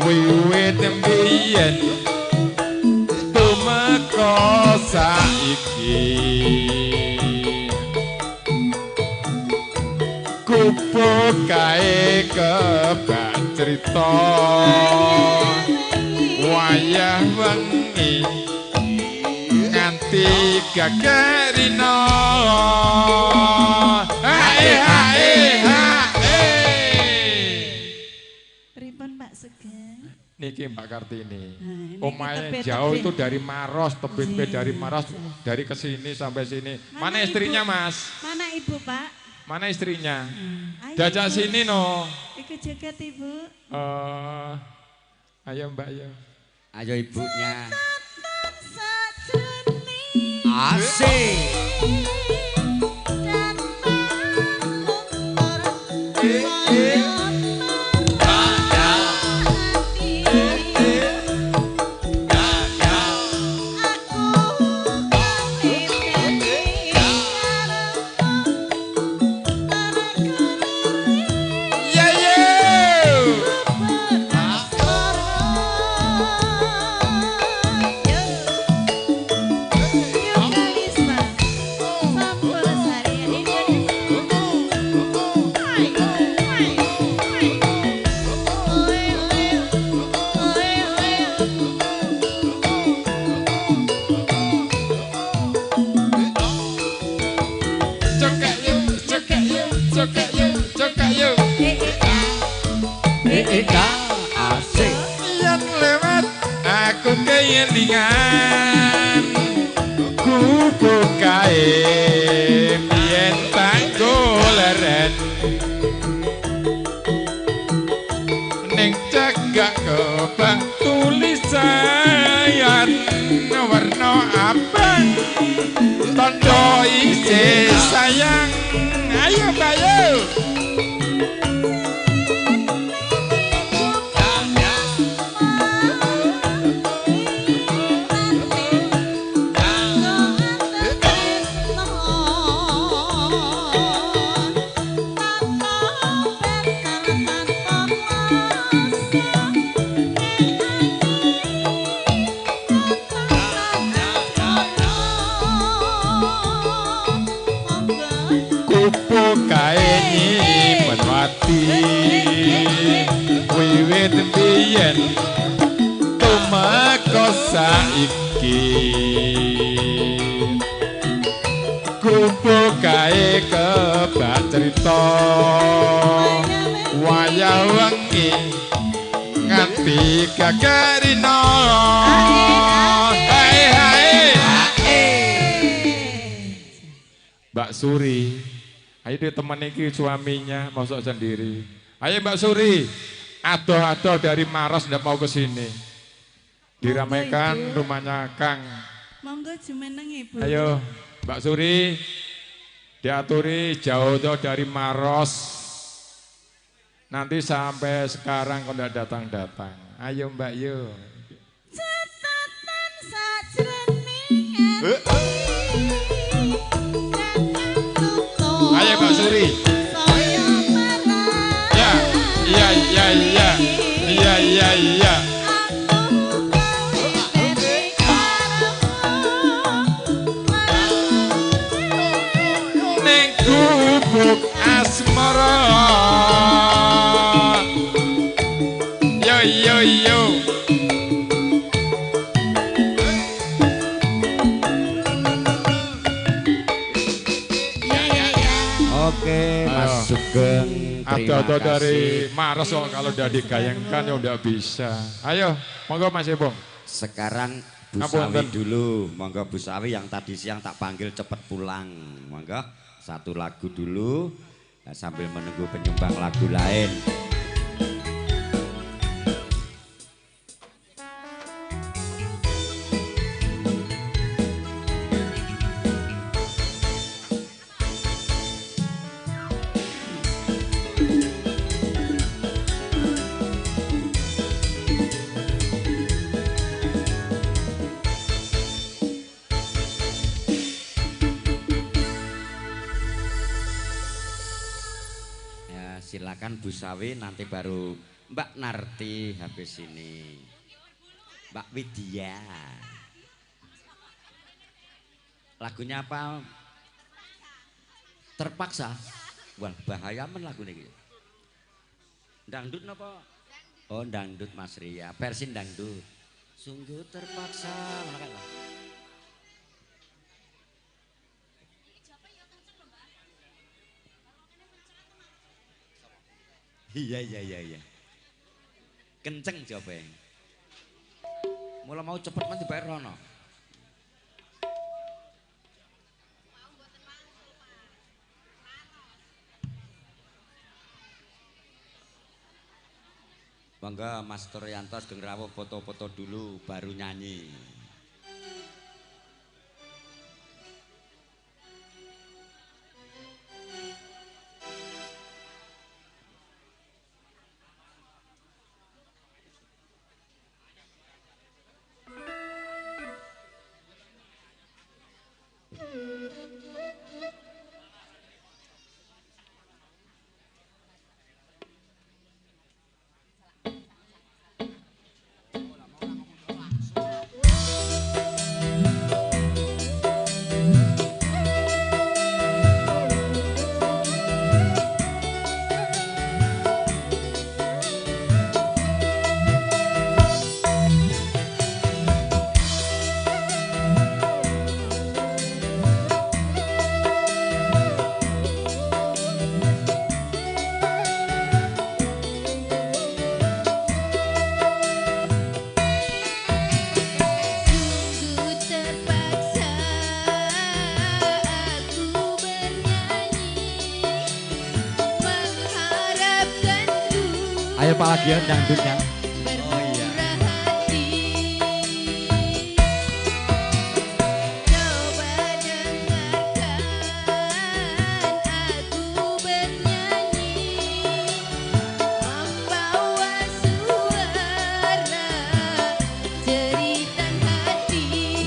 wiwit mbiyen tumeka saiki kupu kae kebak crita wayah wengi nganti gagarina Pripun Pak Sugeng? Niki Mbak Kartini. Nah, Omahe jauh itu dari Maros, tebet dari Maros, dari ke sini sampai sini. Mana istrinya, Mas? Mana Ibu, Pak? Mana istrinya? Ayo, Diajak Ibu. sini no. Ikut joget Ibu. Ayo Mbak ya. Ayo ibunya. Sajeni Asik. Asik. Yang lewat aku kelingan kupu kae yen tanggoleren ning cagak kebak tulisan warna abang tondo isih sayang ayo bayo kae nyimpen wati wiwit biyen tumeka saiki kupu kae kebak cerita wayah wengi nganti gagarina Mbak Suri, ayo teman iki suaminya masuk sendiri. Ayo Mbak Suri, adoh-adoh dari Maros ndak mau ke sini. Diramaikan rumahnya Kang. Monggo jumeneng Ibu. Ayo Mbak Suri, diaturi jauh-jauh dari Maros. Nanti sampai sekarang kok ndak datang-datang. Ayo Mbak yo. Catatan sajroning ati. Ayo Mbak Suri. Ya, iya iya iya. Iya iya iya. Ning gubuk asmara. Yo yo yo. Oke, Mas Sugeng, terima Ada dari kasih. Maros kok kalau udah digayangkan ya udah bisa. Ayo, monggo Mas Ebong. Sekarang Bu Ngapunten. Sawi dulu, monggo Bu Sawi yang tadi siang tak panggil cepet pulang. Monggo satu lagu dulu sambil menunggu penyumbang lagu lain. Silakan Bu Sawi, nanti baru Mbak Narti habis ini. Mbak Widya. Lagunya apa? Terpaksa. Wah, bahaya men lagu ini. Dangdut apa? Oh, dangdut Mas Ria. Versi dangdut. Sungguh terpaksa. Mana kan? Iya iya iya iya. Kenceng coba. Mulai mau cepet nanti bayar rono. Bangga Mas Toryanto Sugeng Rawuh foto-foto dulu baru nyanyi. Ayo Pak Lagian dangdutnya. Oh iya.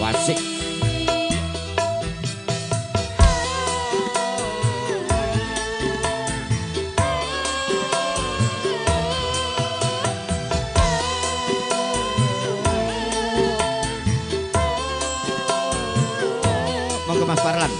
Wasik. Monggo Mas Parlan.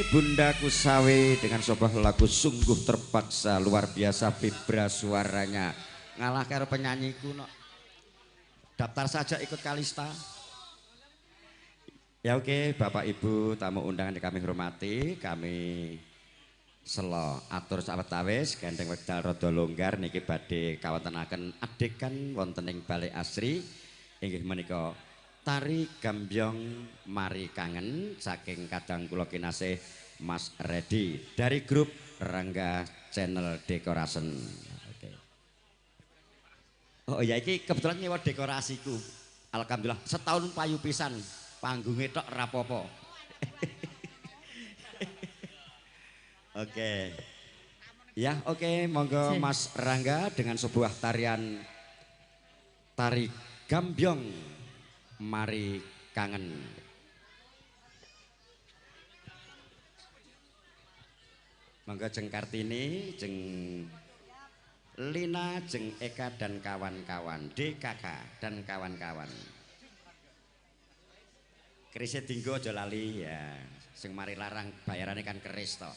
Bundaku Sawe dengan sebuah lagu sungguh terpaksa, luar biasa vibra suaranya. Ngalah karo penyanyiku no. Daftar saja ikut Kalista. Ya oke, Bapak Ibu tamu undangan yang kami hormati, kami selo atur sawetawis gandeng wekdal rada longgar niki badhe kawontenaken adegan wonten ing Balai Asri inggih menika tari Gambyong Mari Kangen saking kadang kula kinasih Mas Redi dari grup Rangga Channel Decoration. Oke. Oh ya iki kebetulan nyewa dekorasiku. Alhamdulillah setahun payu pisan panggungnya tok rapopo. Oke. Ya, oke, monggo Mas Rangga dengan sebuah tarian tari Gambyong Mari Kangen. Monggo jeng Kartini, jeng Lina, jeng Eka dan kawan-kawan, DKK dan kawan-kawan. Kerisnya tinggo aja lali ya, sing mari larang bayarannya kan keris toh.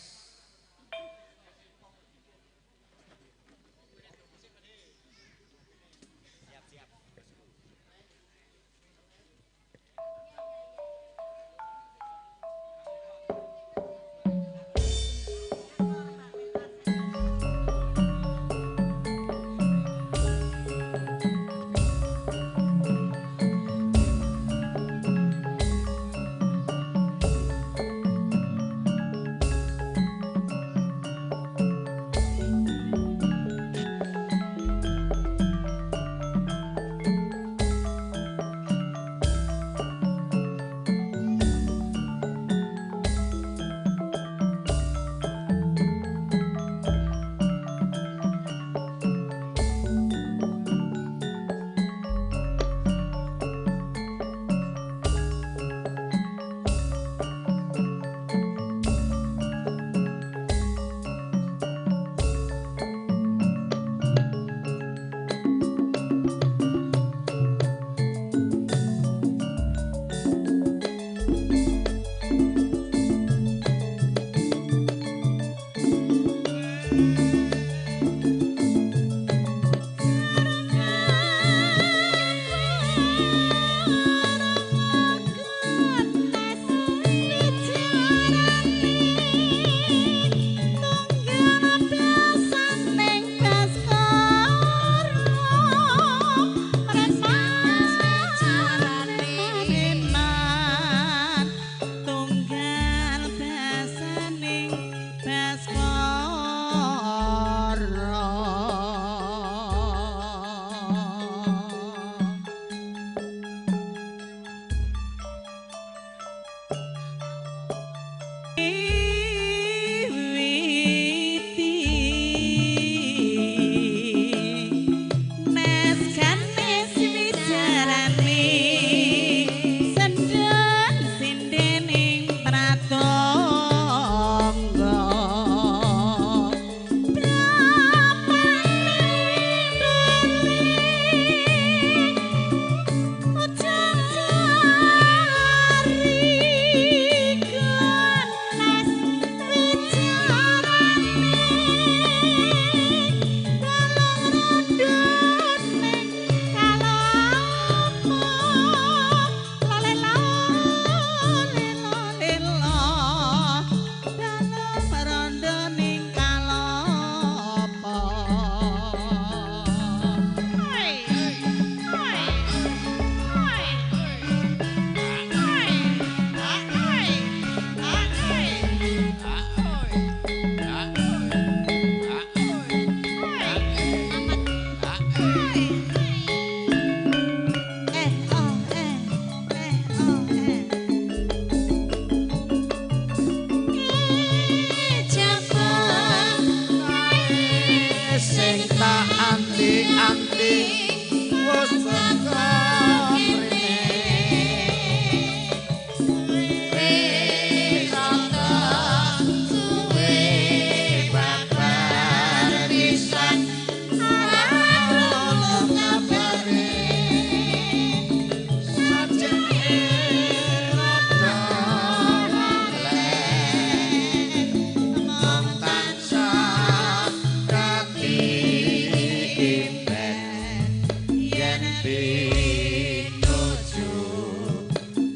pinuju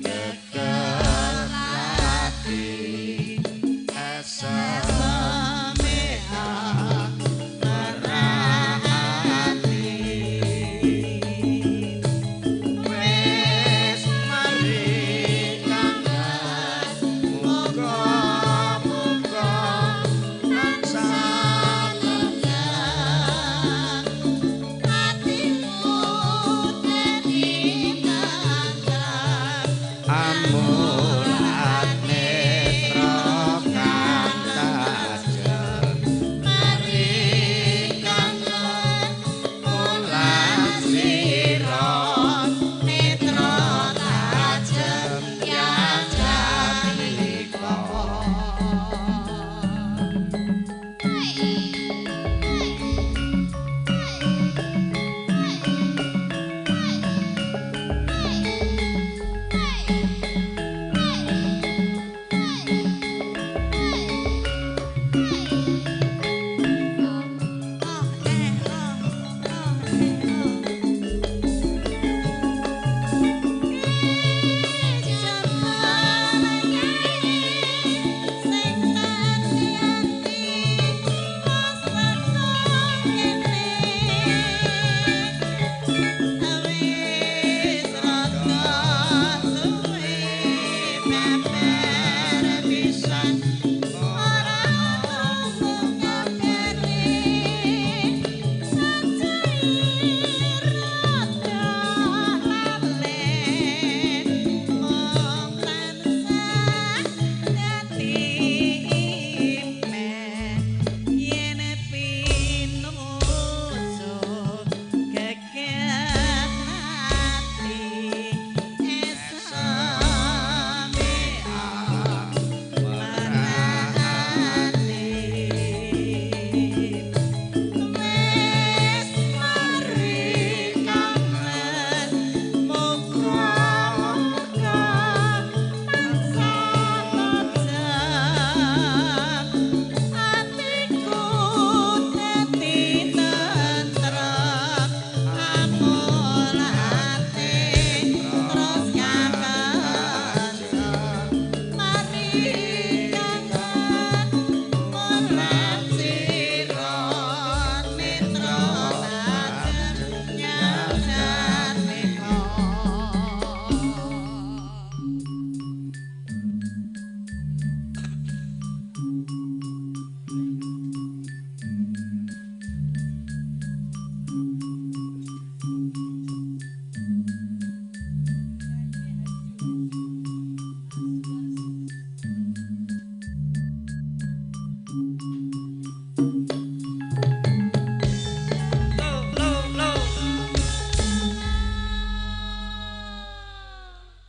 kekelati esa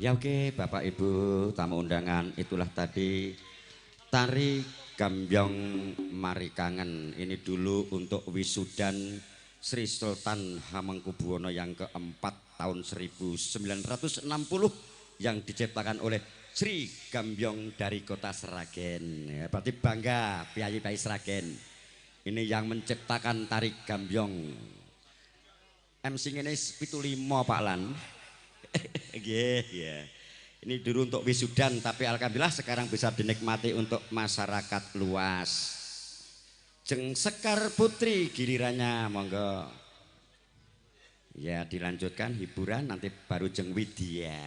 Ya oke, Bapak Ibu tamu undangan, itulah tadi tari Gambyong Marikangen. Ini dulu untuk wisudan Sri Sultan Hamengkubuwono yang keempat tahun 1960 yang diciptakan oleh Sri Gambyong dari kota Sragen. Ya, berarti bangga Piyayi Sragen. Ini yang menciptakan tari Gambyong. MC ini 75 Pak Lan. Yeah. Ini dulu untuk wisudan, tapi alhamdulillah sekarang bisa dinikmati untuk masyarakat luas. Jeng Sekar Putri gilirannya, monggo. Ya dilanjutkan hiburan, nanti baru Jeng Widya.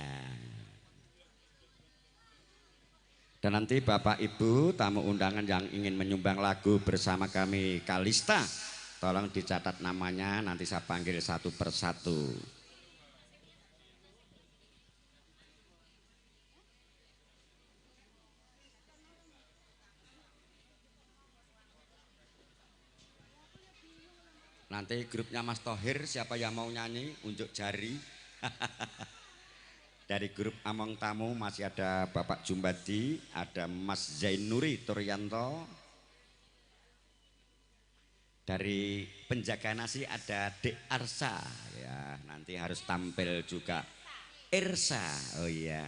Dan nanti Bapak Ibu tamu undangan yang ingin menyumbang lagu bersama kami Kalista, tolong dicatat namanya, nanti saya panggil satu persatu. Nanti grupnya Mas Thohir, siapa yang mau nyanyi, unjuk jari. Dari grup Among Tamu masih ada Bapak Jumbadi, ada Mas Zainuri Turyanto. Dari Penjaga Nasi ada Dek Arsa, ya nanti harus tampil juga. Irsa, oh iya.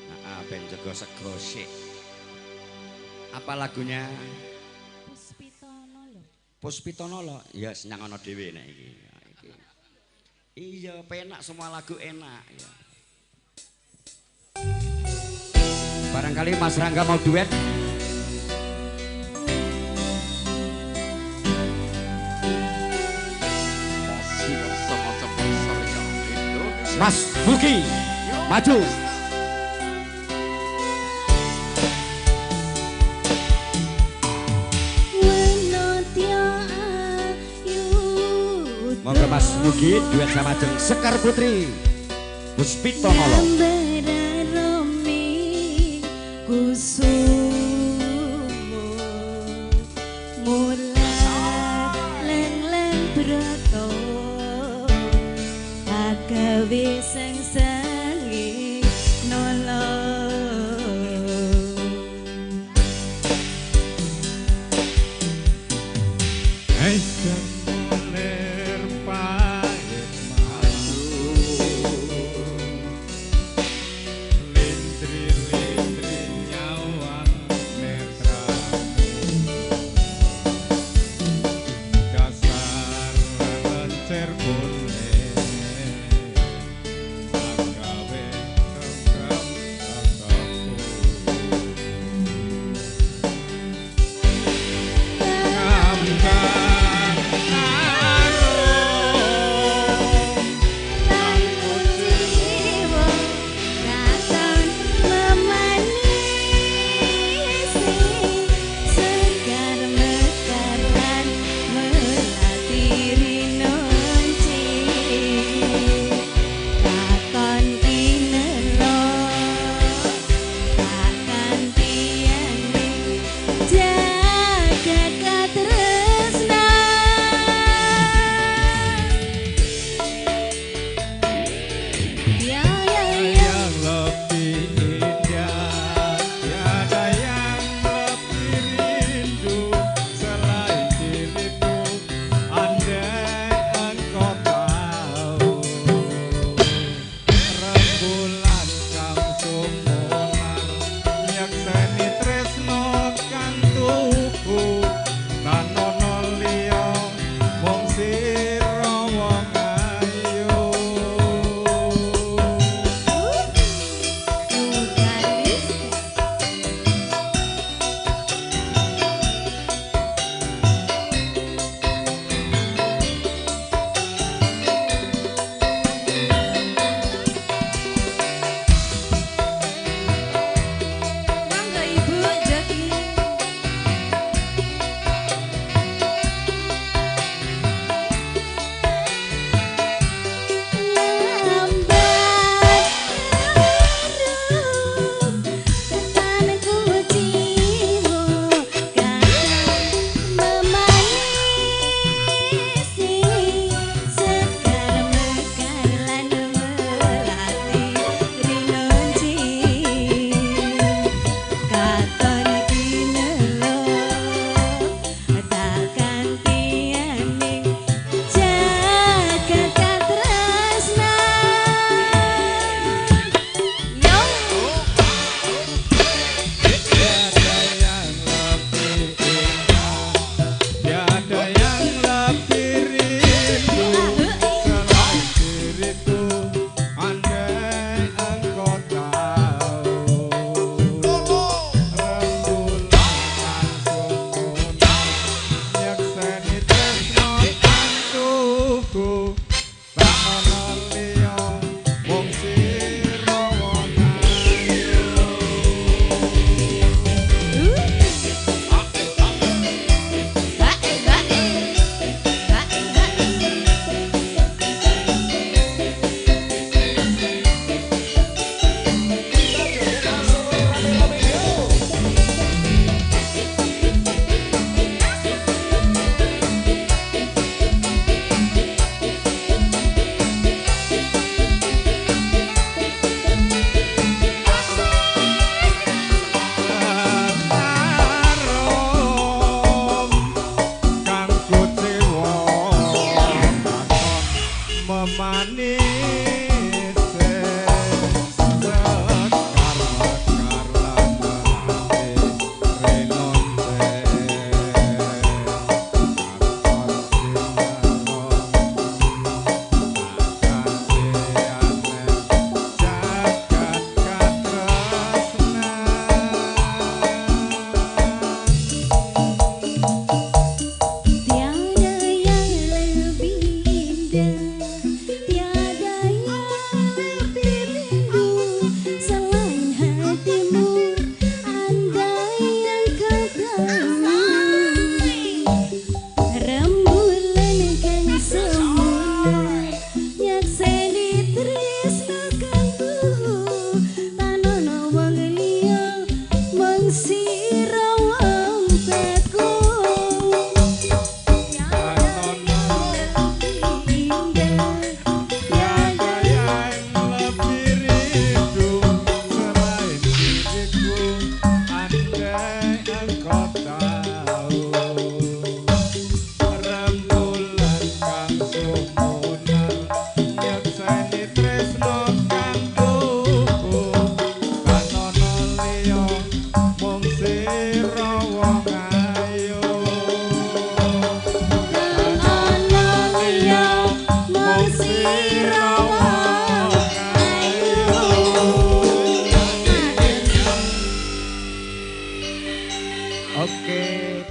Nah, Ben Jogo Segosik. Apa lagunya? Puspitono lho, ya senang ana dhewe nek iki. Iya, penak, semua lagu enak ya. Barangkali Mas Rangga mau duet. Mas Buki, maju. Moga Mas Buki duet sama Jeng Sekar Putri Puspito Ngolo.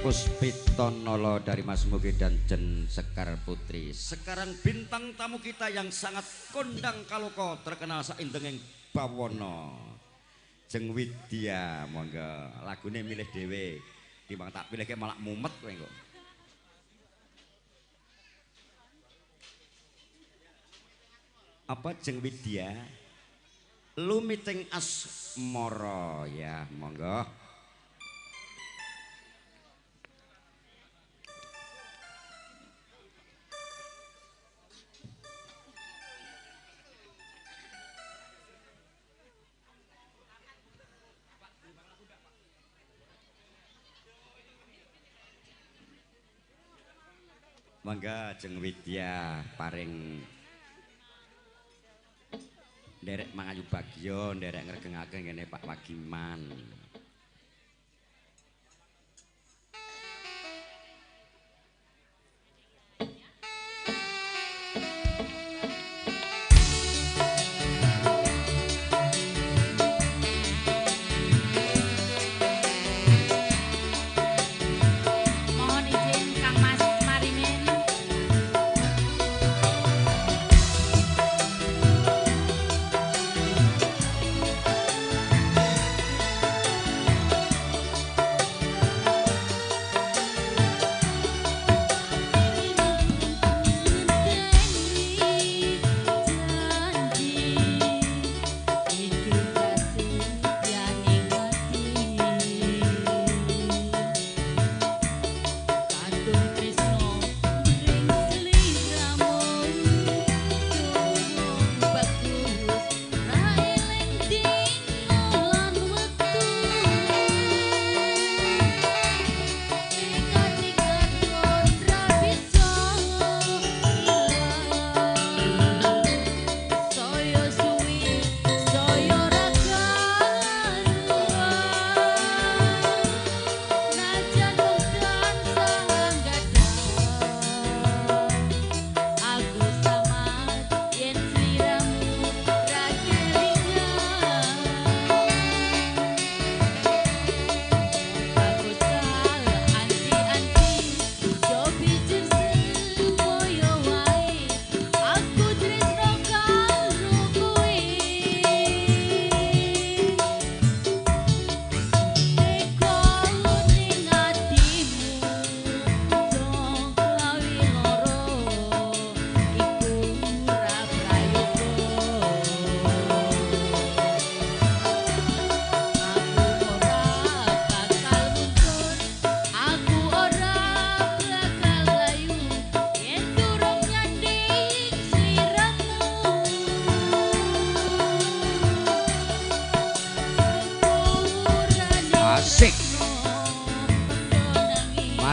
Puspitonolo dari Mas Mugi dan Jen Sekar Putri. Sekarang bintang tamu kita yang sangat kondang kaloko terkenal saindenging bawono. Jeng Widya, monggo lagune milih dhewe. Timbang tak pilih ke malah mumet kowe kok. Apa Jeng Widya? Lumiting asmara ya, monggo. Mangga Jeng Widya paring nderek mangayu bagya, nderek ngregengake ngene Pak Wagiman.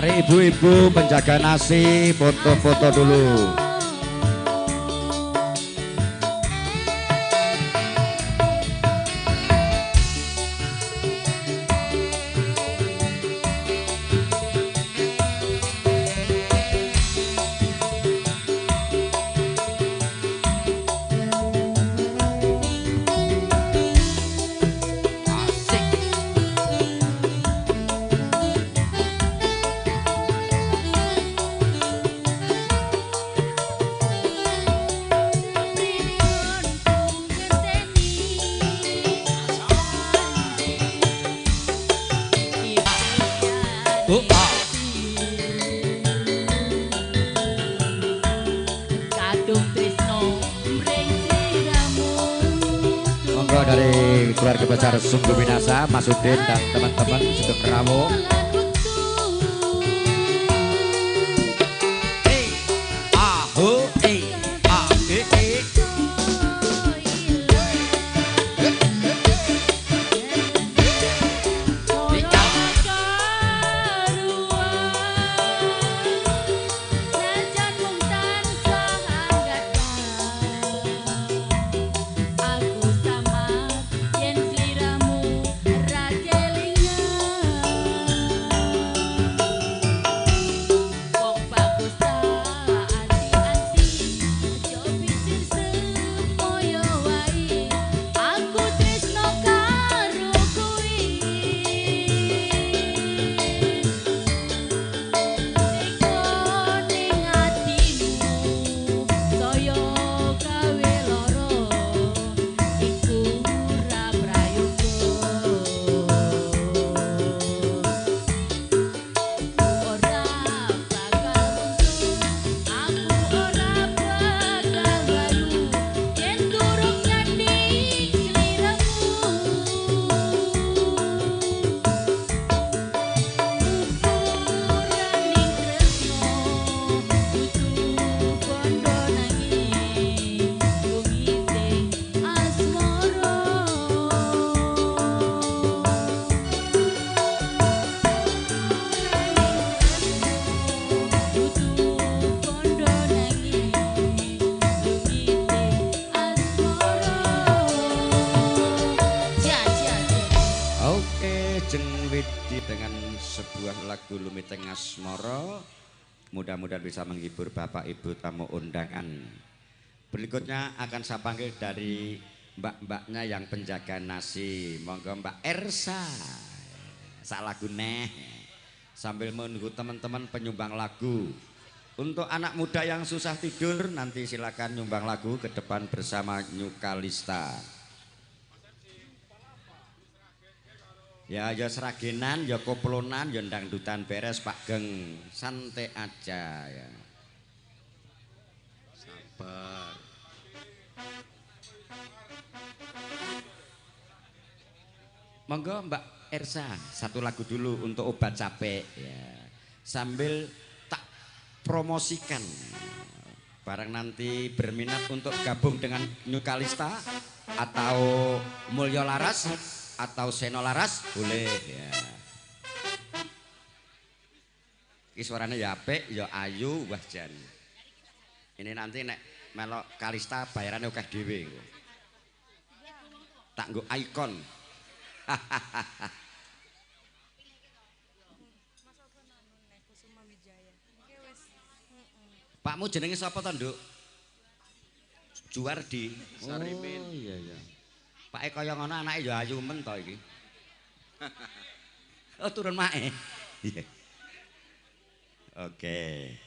Mari ibu-ibu penjaga nasi foto-foto dulu. Monggo dari keluarga besar Sungguh Minasa, Mas Udin dan teman-teman sudah Rawo. dengan sebuah lagu Lumiteng Asmara. Mudah-mudahan bisa menghibur Bapak Ibu tamu undangan. Berikutnya akan saya panggil dari mbak-mbaknya yang penjaga nasi. Monggo Mbak Ersa. Sak lagu neh. Sambil menunggu teman-teman penyumbang lagu. Untuk anak muda yang susah tidur nanti silakan nyumbang lagu ke depan bersama Nyukalista. Ya seragenan, ya koplonan, ya dangdutan beres Pak Geng. Santai aja ya. Sabar. Monggo Mbak Ersa, satu lagu dulu untuk obat capek ya. Sambil tak promosikan. Barang nanti berminat untuk gabung dengan Nyukalista atau Mulyo Laras atau Seno Laras boleh ya. Iki suarane ya apik, ya ayu, wah jan. Ini nanti nek melok Kalista bayarane akeh dhewe. Tak nggo ikon. Pakmu jenenge sapa to, Nduk? Juwardi. Sarimin. Oh iya iya. Pake kaya ngono anake ya ayu men to iki. Oh turun mae. Iya. Oke.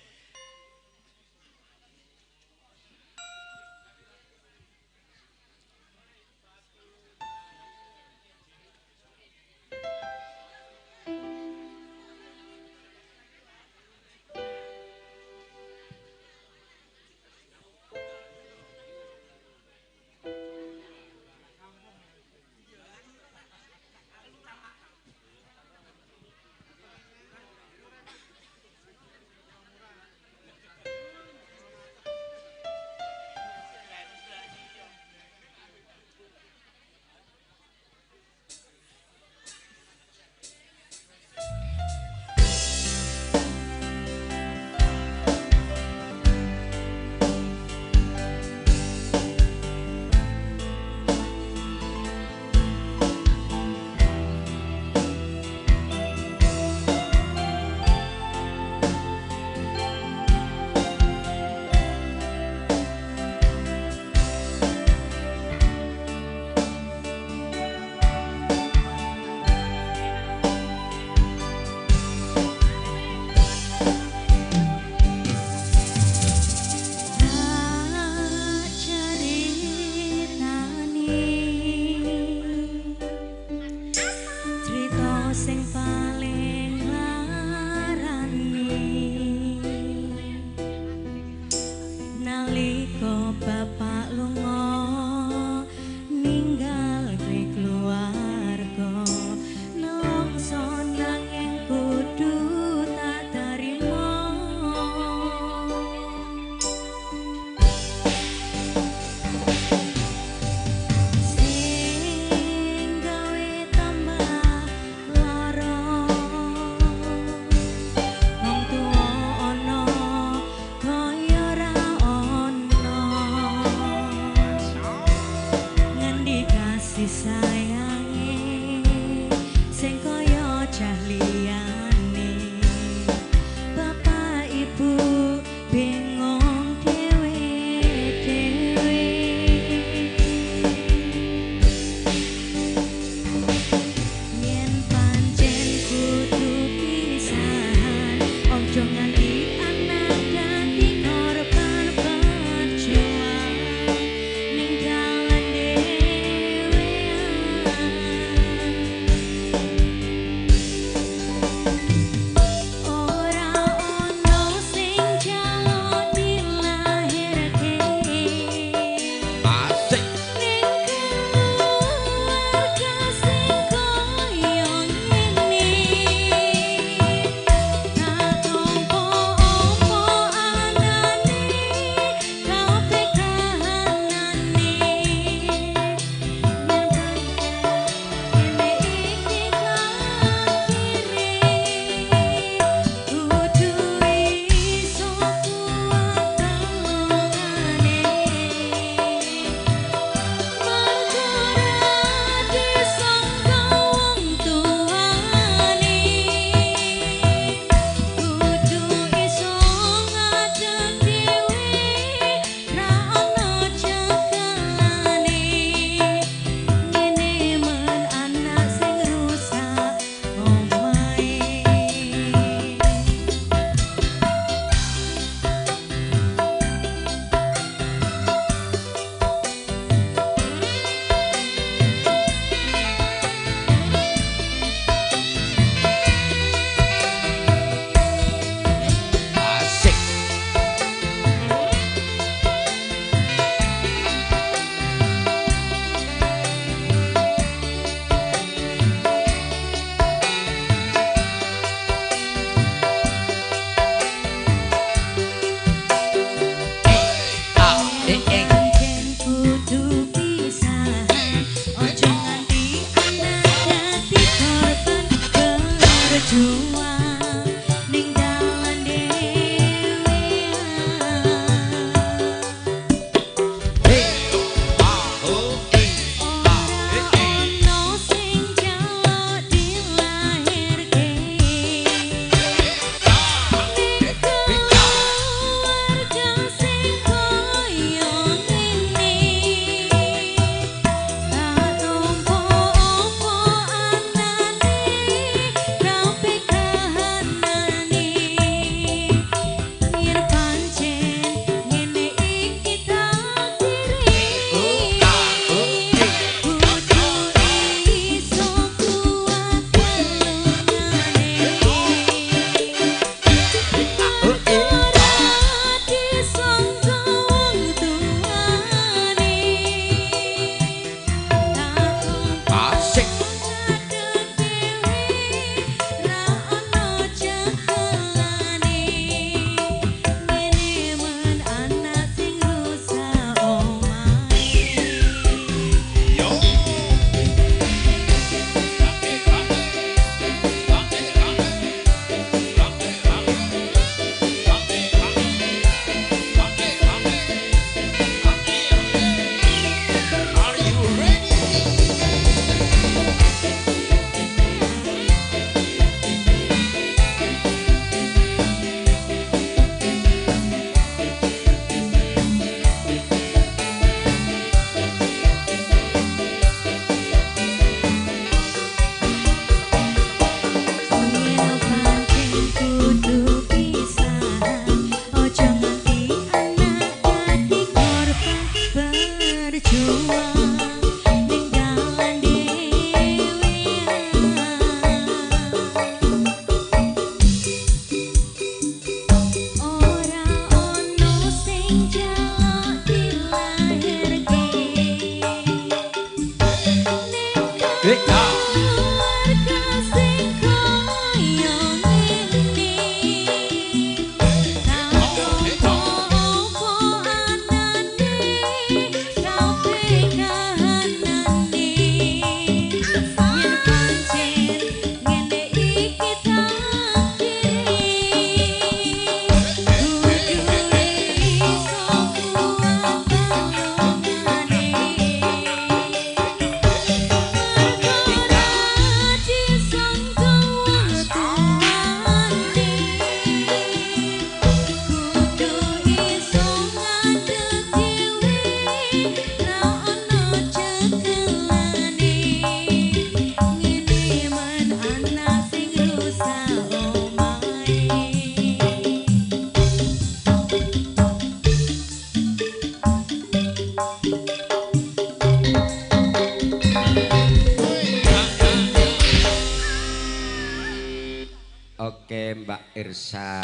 Oke Mbak Irsa.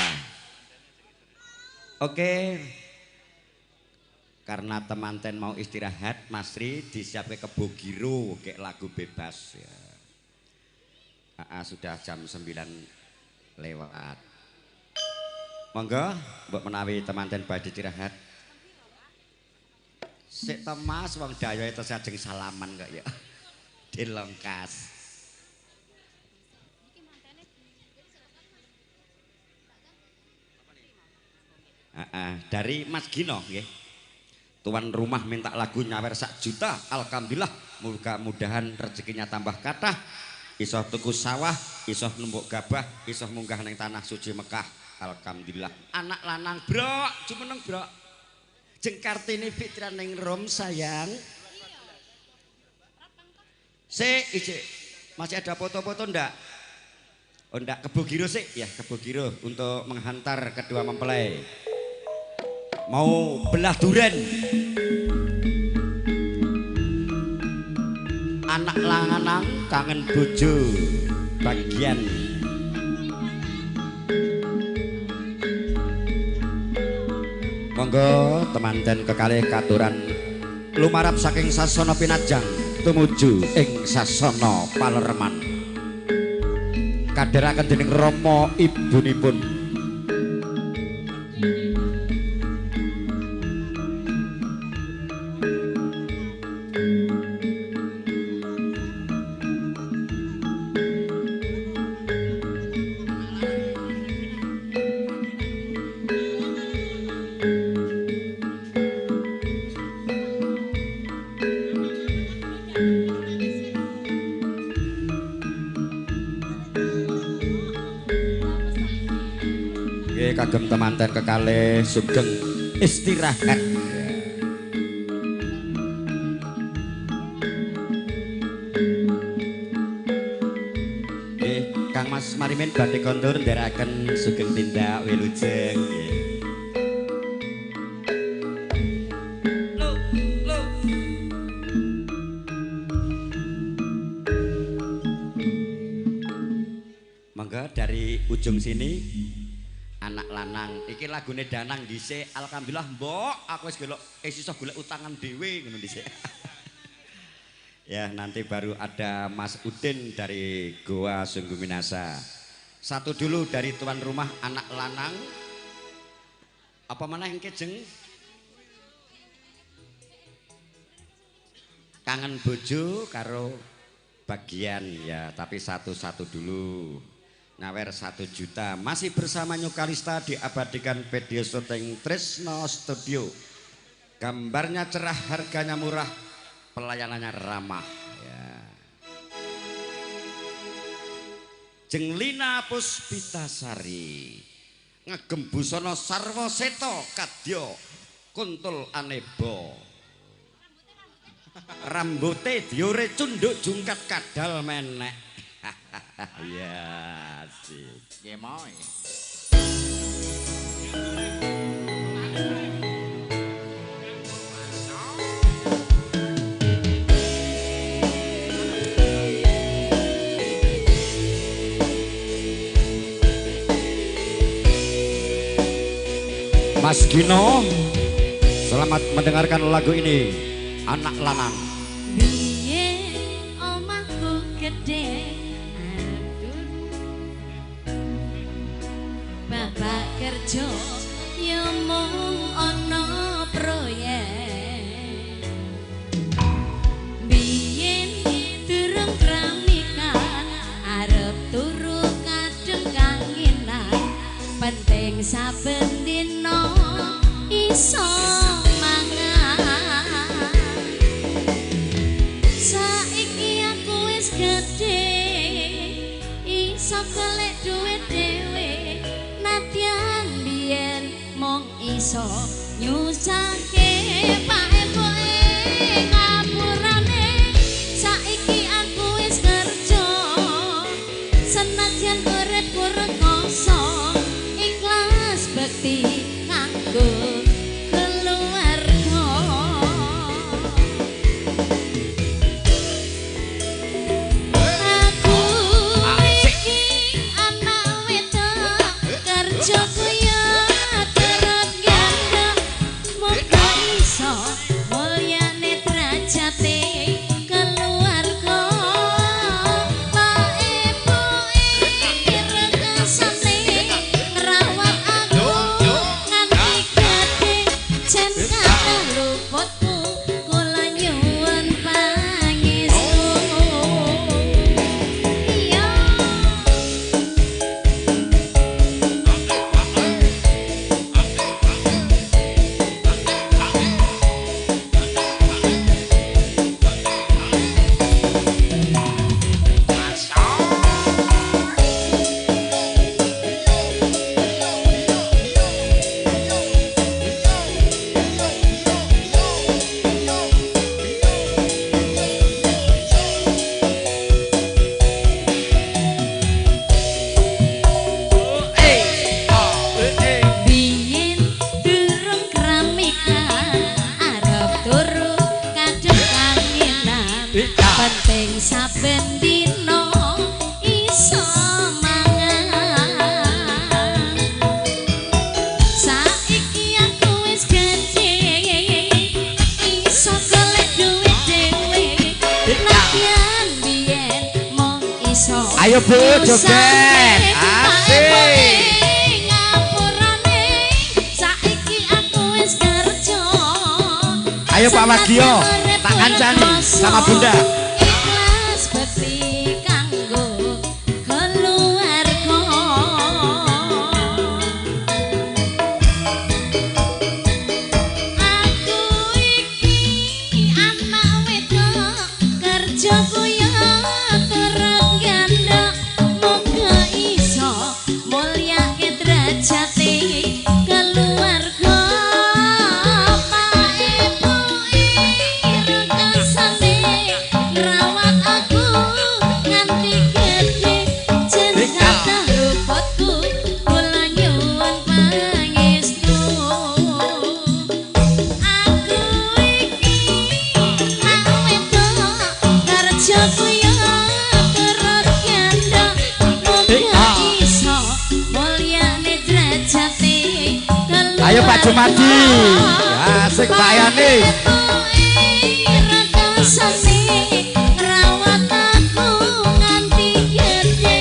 Oke. Karena temanten mau istirahat, Mas Ri disiapke kebo giro kayak lagu bebas ya. Sudah jam 9 lewat. Monggo mbok menawi temanten badhe istirahat. Sik to Mas wong dayoe terus ajeng salaman kok ya. Dilongkas. Dari Mas Gino nggih. Tuan rumah minta lagu nyawer 1 juta. Alhamdulillah mudah-mudahan rezekinya tambah kathah. Iso tuku sawah, iso numpuk gabah, iso munggah ning tanah suci Mekah. Alhamdulillah. Anak lanang, Bro, jumeneng, Bro. Jeng Kartini Fitran ning Rom sayang. Ijik. Masih ada foto-foto ndak? Oh ndak, kebo giro sih ya, kebo giro untuk menghantar kedua mempelai. Mau belah duren. Anak lanang kangen bojo bagian. Monggo temanten kekalih katuran lumarap saking sasana pinajang tumuju ing sasana Palereman. Kadheraken dening Rama ibunipun. Kagem temanten kekalih sugeng istirahat. Kang Mas Marimin badhe kondur ndherekaken sugeng tindak wilujeng. Monggo dari ujung sini. Anak lanang iki lagune Danang dhisik. Alhamdulillah mbok aku wis golek iso golek utangan dhewe ngono dhisik. Ya nanti baru ada Mas Udin dari Goa Sungguh Minasa. Satu dulu dari tuan rumah anak lanang. Apa mana yang kejeng? Kangen bojo karo bagian ya, tapi satu-satu dulu. Nyawer 1 juta. Masih bersama Nyukalista diabadikan video syuting Trisno Studio. Gambarnya cerah, harganya murah, pelayanannya ramah ya. Jeng Lina Puspitasari ngegem busana sarwa seto kadya kuntul anebo. Rambuté diure cunduk jungkat kadal menek. Ya, sih. Gemoy. Mas Gino, selamat mendengarkan lagu ini, Anak Lanang. Biyen omahku gede, bapak kerja ya mung ana proyek. Biyen durung kramikan arep turu kadung kangenan, penting saben dina iso mangan. Saiki aku wis gedhe, iso golek duit dhewe, nadyan biyen mung iso nyusahke pak empoke ngapurane. Saiki aku wis kerja, senadyan uripku rekoso, ikhlas bekti kanggo keluarga. Aku iki anak wedok, kerjaku ya turut gandeng, muga iso mulyane derajate keluarga. Pak ibu rekesane ngrawat aku nganti gedhe, jen kathah luputku kula nyuwun pangestu. Iya. Biyen durung kramikan arep turu kadung kangenan, penting saben dina iso mangan. Saiki aku wis gedhe, iso golek duit dhewe, nadyan biyen mung iso Ayo Bu, joget. Asik. Ayo Pak Wagio, tak kancani sama Bunda. Ikhlas bekti kanggo keluarga. Aku iki anak wedok, kerjaku ya turut gandeng, muga iso mulyake derajate keluarga. Pak ibu rekesane ngrawat aku nganti gedhe, jen kathah luputku kula nyuwun pangestu. Aku iki anak wedok, kerjaku ya turut gandeng, muga iso mulyane derajate keluarga. Ayo Pak Jumadi. Asik Pak Yani. Rekesane ngrawat aku nganti gedhe,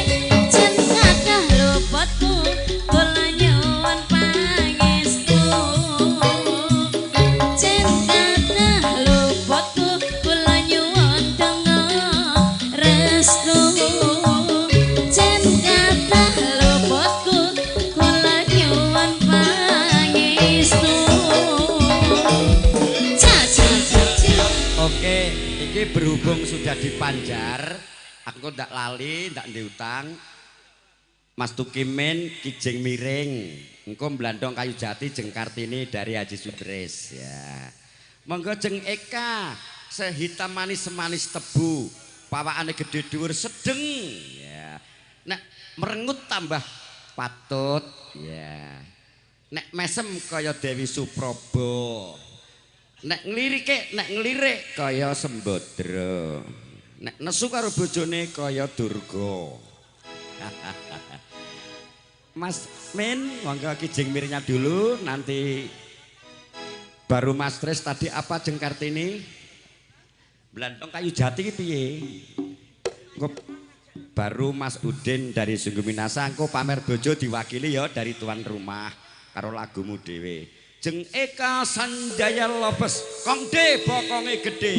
jen kathah luputku kula nyuwun pangestu. Jen kathah luputku kula nyuwun donga restu. Jen kathah luputku kula nyuwun pangestu. Oke, ini berhubung sudah dipanjar, aku ndak lali, ndak diutang. Mas Tukimin, Kijeng Miring, engko Blandong Kayu Jati, Jeng Kartini dari Haji Sudres. Ya, monggo Jeng Eka, sehitam manis semanis tebu, pawakane gede dhuwur sedeng. Ya, nek merengut tambah patut. Ya, nek mesem kaya Dewi Suprobo. Nek ngelirik kaya Sembodra. Nek nesu karo bojone kaya Durga. Mas Min, monggo Kijing Mirnya dulu, nanti baru Mas Tris. Tadi apa Jeng Kartini? Blandong kayu jati piye? Engko baru Mas Udin dari Sungguh Minasa, engko pamer bojo diwakili ya dari tuan rumah karo lagumu dhewe. Jeng Eka Sanjaya Lopes, kongde bokonge gede.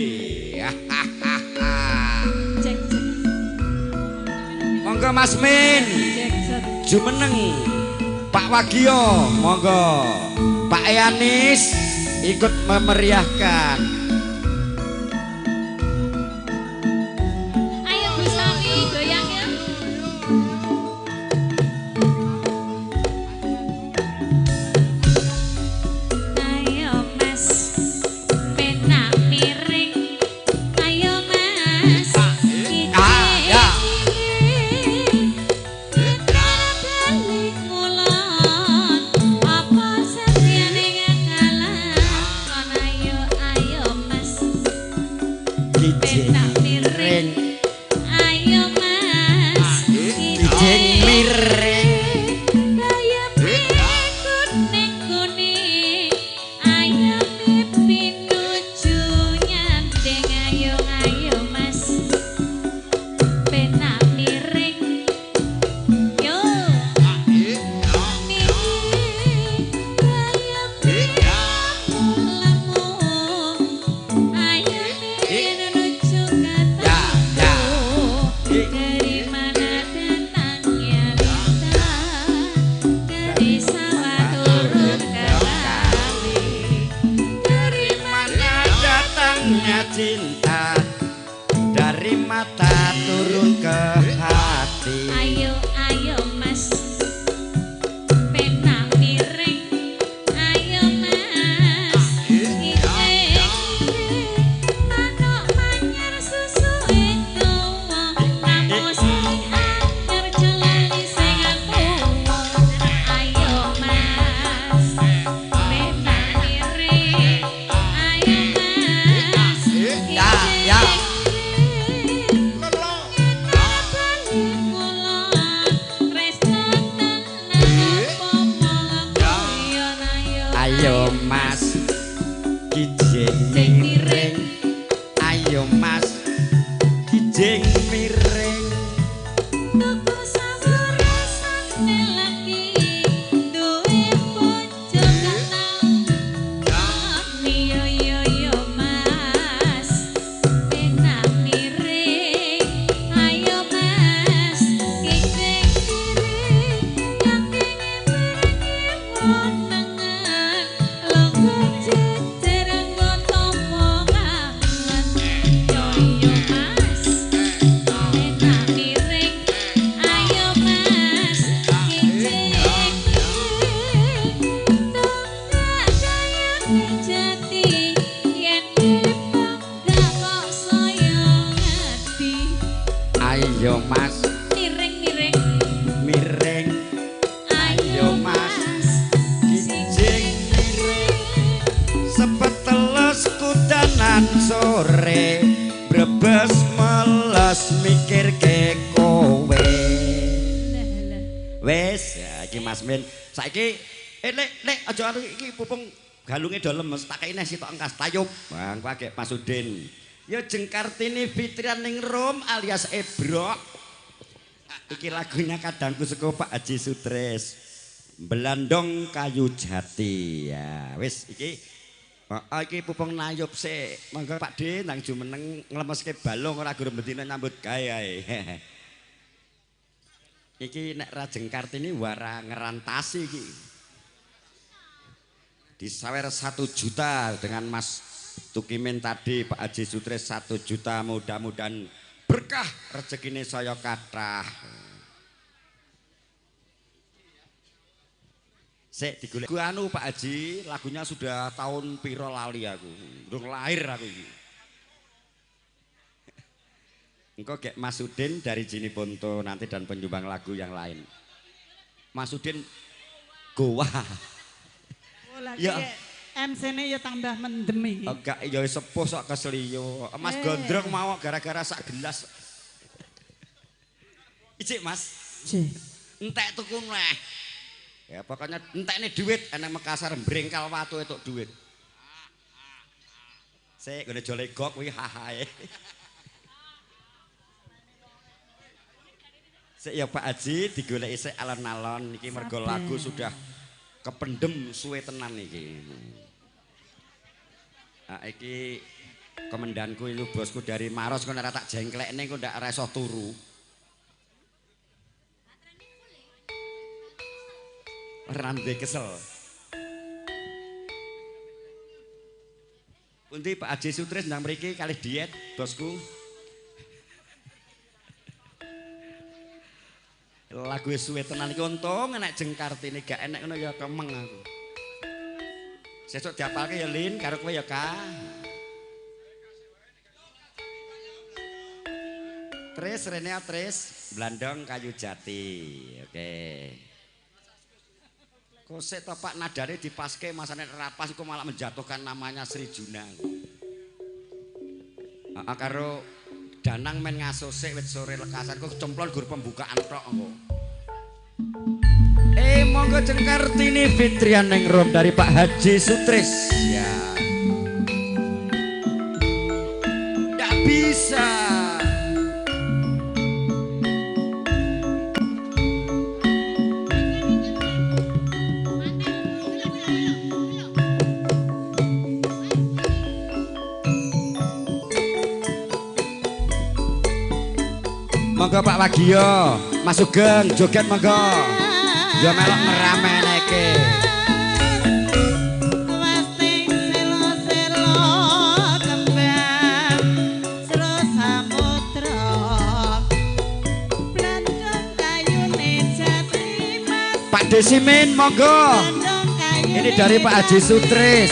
Monggo Mas Min. Jumeneng Pak Wagio, monggo Pak Eanis ikut memeriahkan. Ayo Bu Sami goyang ya. Ayo Mas penak miring. Ayo Mas Ya. Kijing miring, Ayo Mas kijing miring. Ayo pikun ning kuning. Ayo pinuju nyanding. Ayo Mas penak miring. Yo dari mana datangnya lintah, dari sawah turun ke kali, Dari mana datangnya cinta, dari mata turun ke hati. ayo Mas penak miring. Ayo Mas manuk manyar susu itu kamu sing anyar jalani sing aku. Ayo Mas penak miring. Ayo Mas Ya. Ayo Mas kijing miring, ayo Mas kijing miring. Tuku sawur rasane lagi duwe bojo ganteng. Yo Mas penak miring. Ayo Mas kijing miring. Yang kenging miring wonengan longgo jejer nggo tombo kangen. Yo Mas penak miring. Ayo Mas kijing tunggak gayane jati yen dipengga kok saya ngati. Ayo Mas Miring miring, ayo Mas kijing miring. Sepeteles kudanan sore, brebes meles mikir ke kowe. Wes, ya iki Mas Min. Saiki lek aja anu iki pupung galunge do lemes, tak kei neh sitok engkas tayub. Bang, pake Mas Udin. Ya Jeng Kartini Fitrian ning Rom alias Ebrok. Iki lagunya kadangku saka Pak Haji Sutris. Belandong kayu jati. Ya, wis iki iki pupung nayub sik. Monggo Pak D nang jumeneng nglemeske balung ora gurem bendina nyambut gawe ae. Iki nek ra Jeng Kartini wara ngerantasi iki. Disawer 1 juta dengan Mas Tukimin tadi, Pak Haji Sutris 1 juta, mudah-mudahan berkah rezekine saya kathah. Sik digolek anu Pak Haji, lagunya sudah tahun piro lali aku. Durung lahir aku iki. Engko gek Mas Udin dari Jini Ponto nanti dan penyumbang lagu yang lain. Mas Udin goa. Oh, lagi Ya. MC-ne ya tambah mendem iki. Enggak ya sepuh sok keseliyo. Mas Gondrong mau gara-gara sak gelas. Ijik Mas. Jih. Entek tuku neh. Ya pokoknya entekne duit enek Makassar brengkal watu entuk duit. Sik ngene jole gok kuwi hahae. Sik ya Pak Haji digoleki sik alon-alon iki mergo lagu sudah kependem suwe tenan iki. Nah, iki komandanku itu bosku dari Maros kok ora tak jengklekne kok ndak iso turu. Rande kesel. Pundi Pak Haji Sutris ndang mriki kalih diet bosku. Lagu suwe tenan iki untung enek Jengkartine gak enek ngono ya kemeng aku. Sesuk diapalke ya Lin karo kowe ya Ka. Tris Rene Tris Blandong Kayu Jati. Oke. Kok sik to Pak nadane dipaske masane rapas kok malah menjatuhkan namanya Sri Juna. Karo Danang men ngasose wit sore lekasan kok cemplon gur pembukaan tok engko. Monggo Jengkartini Fitrian Ningrum dari Pak Haji Sutris. Ya. Ndak bisa. Monggo Pak Wagio, Mas Sugeng joget monggo. Yo melok ngerameneke. Westing selo-selo kembang sro samudra. Blandong kayune jati Mas. Pak Desimin monggo. Ini dari Pak Haji Sutris.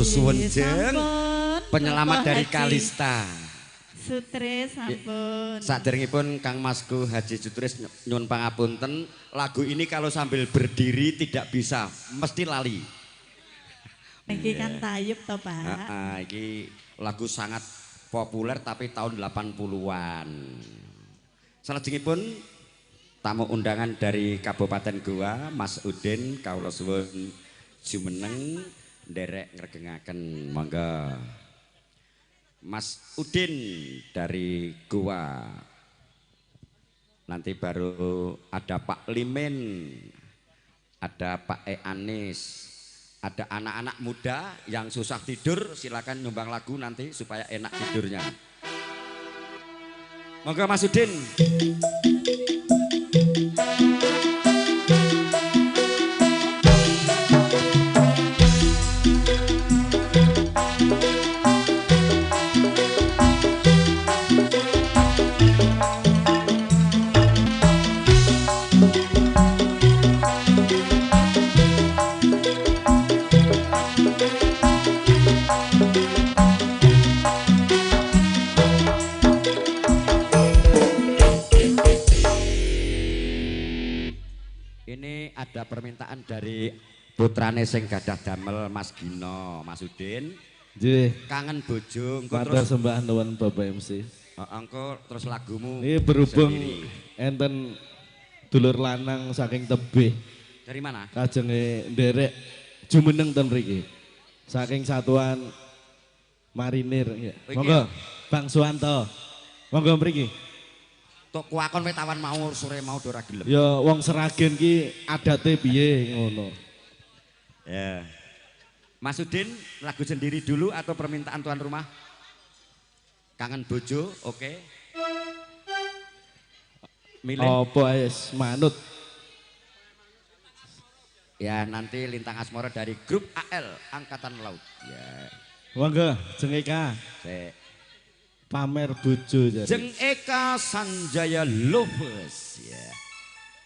Suwun Jeng, penyelamat dari Kalista. Sutris sampun. Saderengipun Kang Masku Haji Sutris nyuwun pangapunten, lagu ini kalau sambil berdiri tidak bisa, mesti lali. Iki kan tayub to, Pak. Iki lagu sangat populer tapi tahun 80-an. Salajengipun tamu undangan dari Kabupaten Goa, Mas Udin kawula suwun jumeneng nderek ngregengaken, monggo. Mas Udin dari Goa. Nanti baru ada Pak Limin, ada Pak Anis, ada anak-anak muda yang susah tidur, silakan nyumbang lagu nanti supaya enak tidurnya. Monggo Mas Udin. Ada permintaan dari putrane sing gadah damel Mas Gino, Mas Udin. Nggih. Kangen bojo. Matur sembah nuwun Bapak MC. Engko terus lagumu. Ini berhubung enten dulur lanang saking tebih. Dari mana? Kajenge nderek jumeneng ten mriki. Saking satuan marinir ya. Monggo Bang Suwanto. Monggo mriki. Tok kuakon wetawan mau sore mau ora gelem. Ya wong Seragen ki adate piye ngono. Ya. Mas Udin lagu sendiri dulu atau permintaan tuan rumah? Kangen bojo, oke. Milih. Apa wis manut. Ya nanti Lintang Asmara dari grup AL Angkatan Laut. Ya. Monggo Jeng Eka. Pamer bojo jadi. Jeng Eka Sanjaya Lovers ya.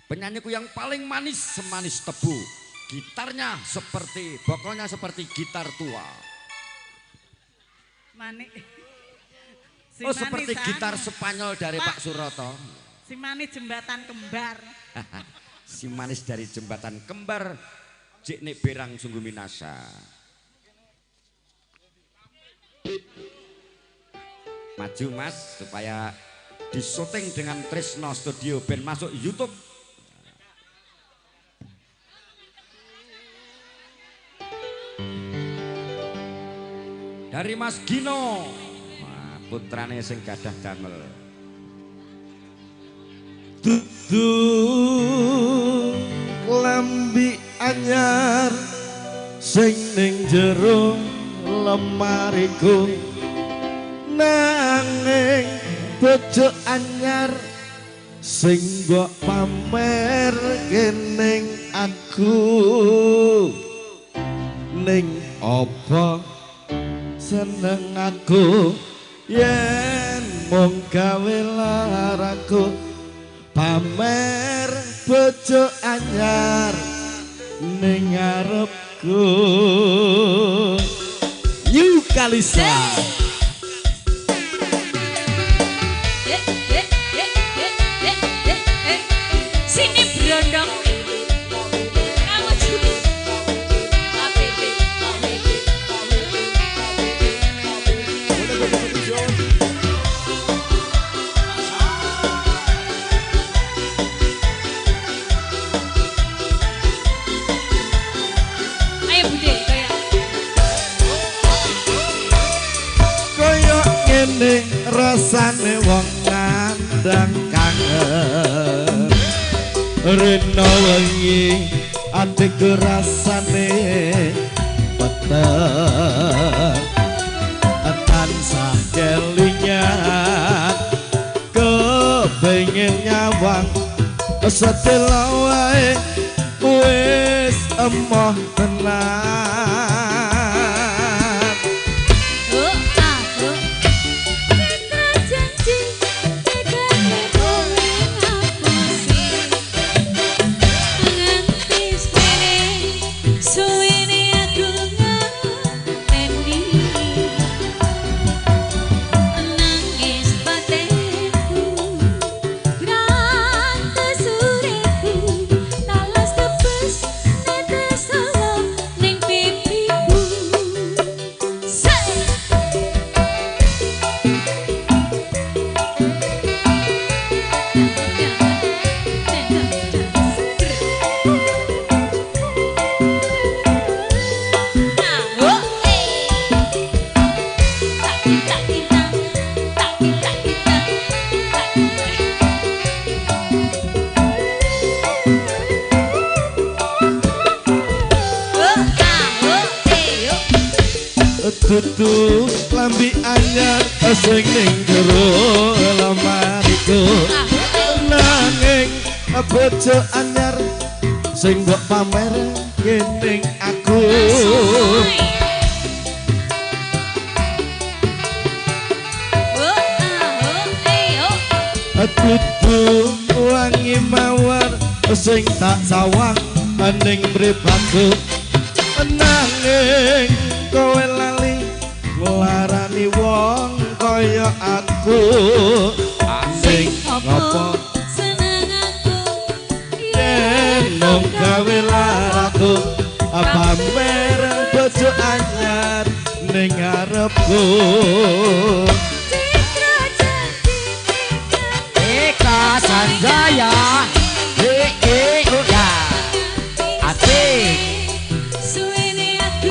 Penyanyiku yang paling manis semanis tebu. Gitarnya seperti, pokoknya seperti gitar tua. Manik. Si oh seperti gitar Spanyol dari Pak Suroto. Si manis jembatan kembar. Si manis dari jembatan kembar. Cik nek berang sungguh minasa. Maju mas supaya disyuting dengan Trisno Studio Band masuk YouTube. Dari Mas Gino, nah, putrane sing gadah damel. Dudu lambi anyar sing ning jero lemariku. Nanging bojo anyar sing mbok pamer kening aku ning apa seneng aku yen mung gawe laraku pamer bojo anyar ning ngarepku New Kalisa. Sini berondong kamu juga ayo Bude kaya ngene rasane wong ngandang kangen rena wengi adikku rasane peteng tansah kelingan kepengin nyawang setelah wae wis emoh tenan. Talas tebus netes solo ning pipi Dudu lambi anyar sing ning jero lemariku nanging bojo anyar sing mbok pamer ning aku Dudu wangi mawar sing tak sawang ning mripatku nanging kowe lali nglarani wong kaya aku sing apa seneng aku yen nang gawe laraku pamer bojo anyar ning ngarepku Eka Sanjaya udah asik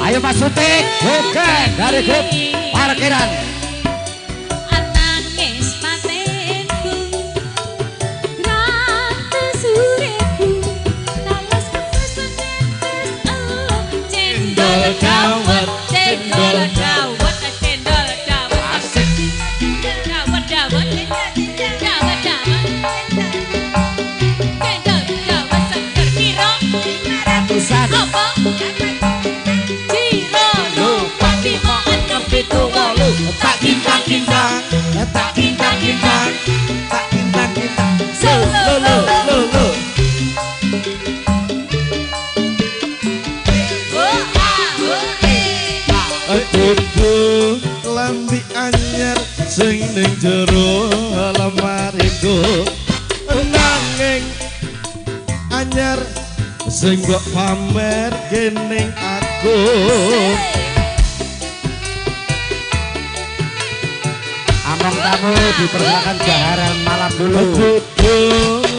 ayo Mas Sutik bukan dari grup parkiran anangis patinku gratis uripku talas kepesan netes elok cendol dawet cendol dawet cendol dawet asik dawet dawet dawet dawet cendol dawet seger piro 500-an apa Ciro lupa dimoan kepitu wolu tak kimpang-kimpang tak kimpang-kimpang tak kimpang-kimpang Solo Dudu lambi anyar sing ning jero lemariku nanging anyar sing mbok pamer ning aku Among tamu dipersilakan jaharan malam dulu Dudu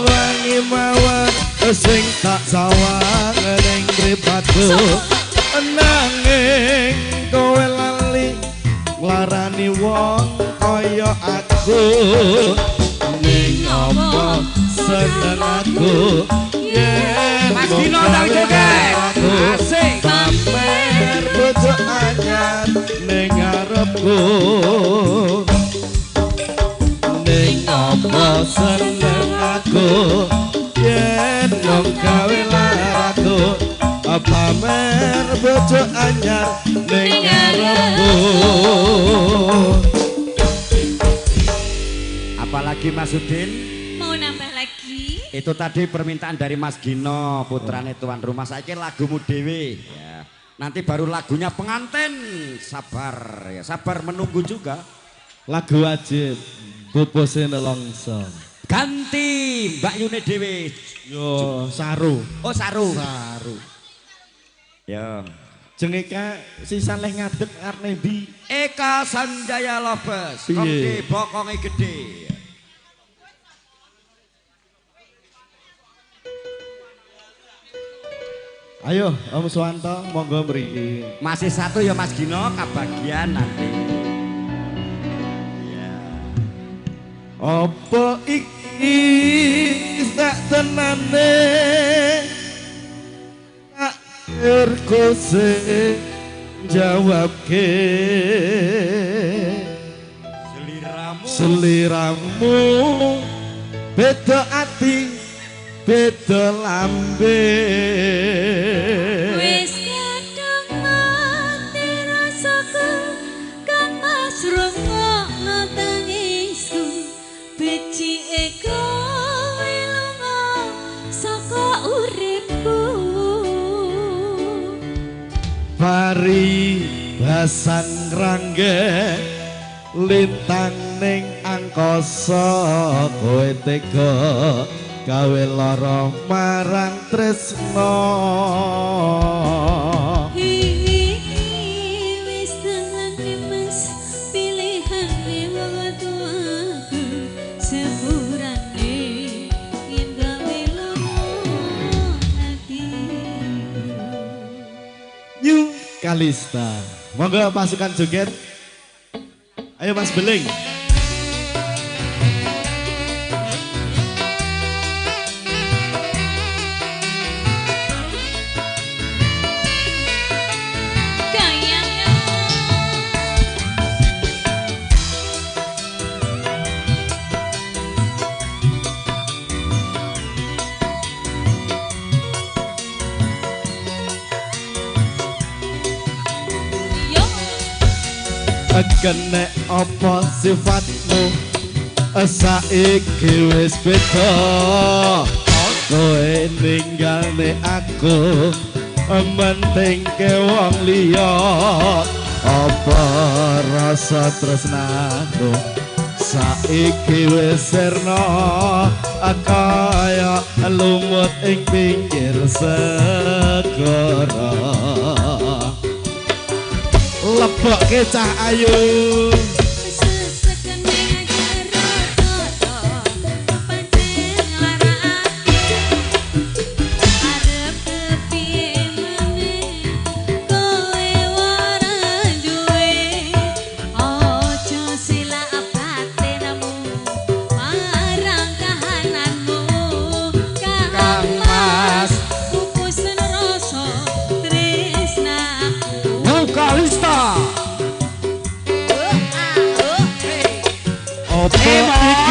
wangi mawar sing tak sawang ning mripatku nanging kowe lali nglarani wong kaya aku ning apa seneng aku yen Mas Dino ndang joget asik pamer bojo anyar ning ngarepku ning apa seneng aku yen nang gawe laraku pamer bojo anyar ning ngarepku apalagi Mas Udin mau nambah lagi itu tadi permintaan dari Mas Gino putrane tuan rumah saiki lagumu dewe ya. Nanti baru lagunya pengantin sabar ya sabar menunggu juga lagu wajib pupuse nelongso ganti Mbak Yune dewe yo saru oh saru ya jengika sisan leh ngadeg arep ndi Eka Sanjaya Lobes Piye? kongke bokonge gede ayo Om Suwanto monggo mriki masih satu ya Mas Gino kebagian nanti ya apa iki sak tenane tak erkose jawabke seliramu beda ati beda lambe wis kadang mati rasaku kang mas rungokno tangisku becike kowe lunga saka uripku Pari basan rangge lintang ning angkasa kowe tega gawe lara marang tresno wis tenan mas pilihane wong tuaku sepurane yen gawe lunga hati New Kalista monggo pasukan joget ayo Mas Beling Kene apa sifatmu saiki wis beda kowe ninggalne aku mentingke wong liya apa rasa tresnaku saiki wis sirna kaya lumut ing pinggir segara lebokke cah ayu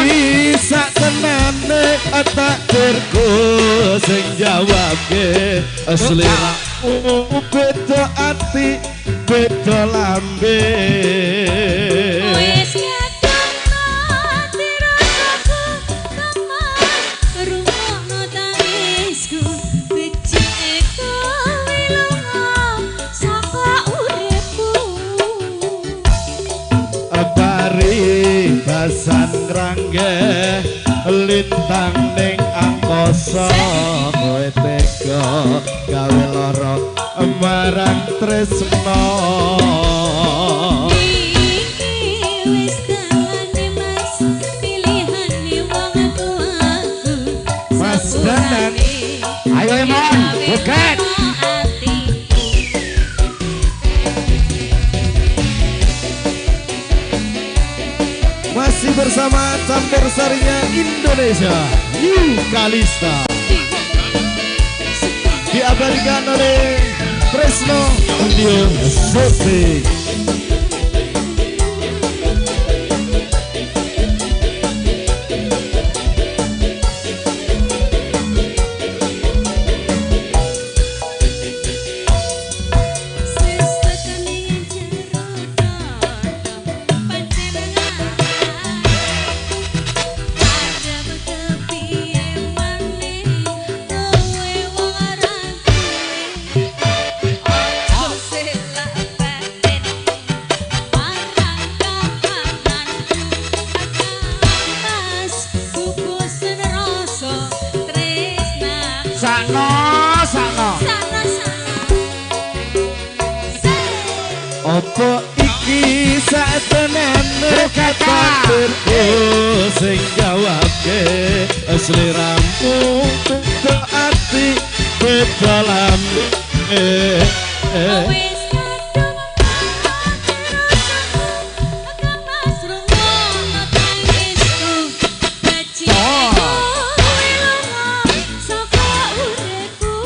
iki sak tenane takdirku sing jawabke sliramu beda ati beda lambe wis kadang ati rasaku kemas rungokno tangisku becike kowe lunga saka uripku bari basan rangge lintang ning angkasa kowe tega gawe lara marang tresno iki wis dalane mas pilihane wong tuaku mas danan ayo emon buket masih bersama campur sarinya Indonesia Kalista diabadikan oleh Tresno Audio Musik. Apa iki satenane takdirku sing jawabke sliramu beda ati beda lambe wis kadung ati rasaku kemas rungokno tangisku becike kowe lunga saka uripku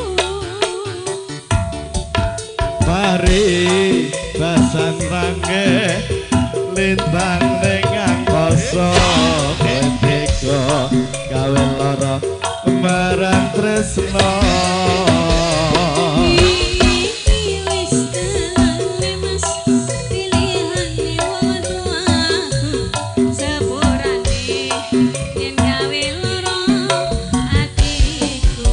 mari basan rangge lintang ning angkasa ketika gawe lara marang tresno iki wis dalane mas pilihane wong tuaku sepurane yen gawe lara atiku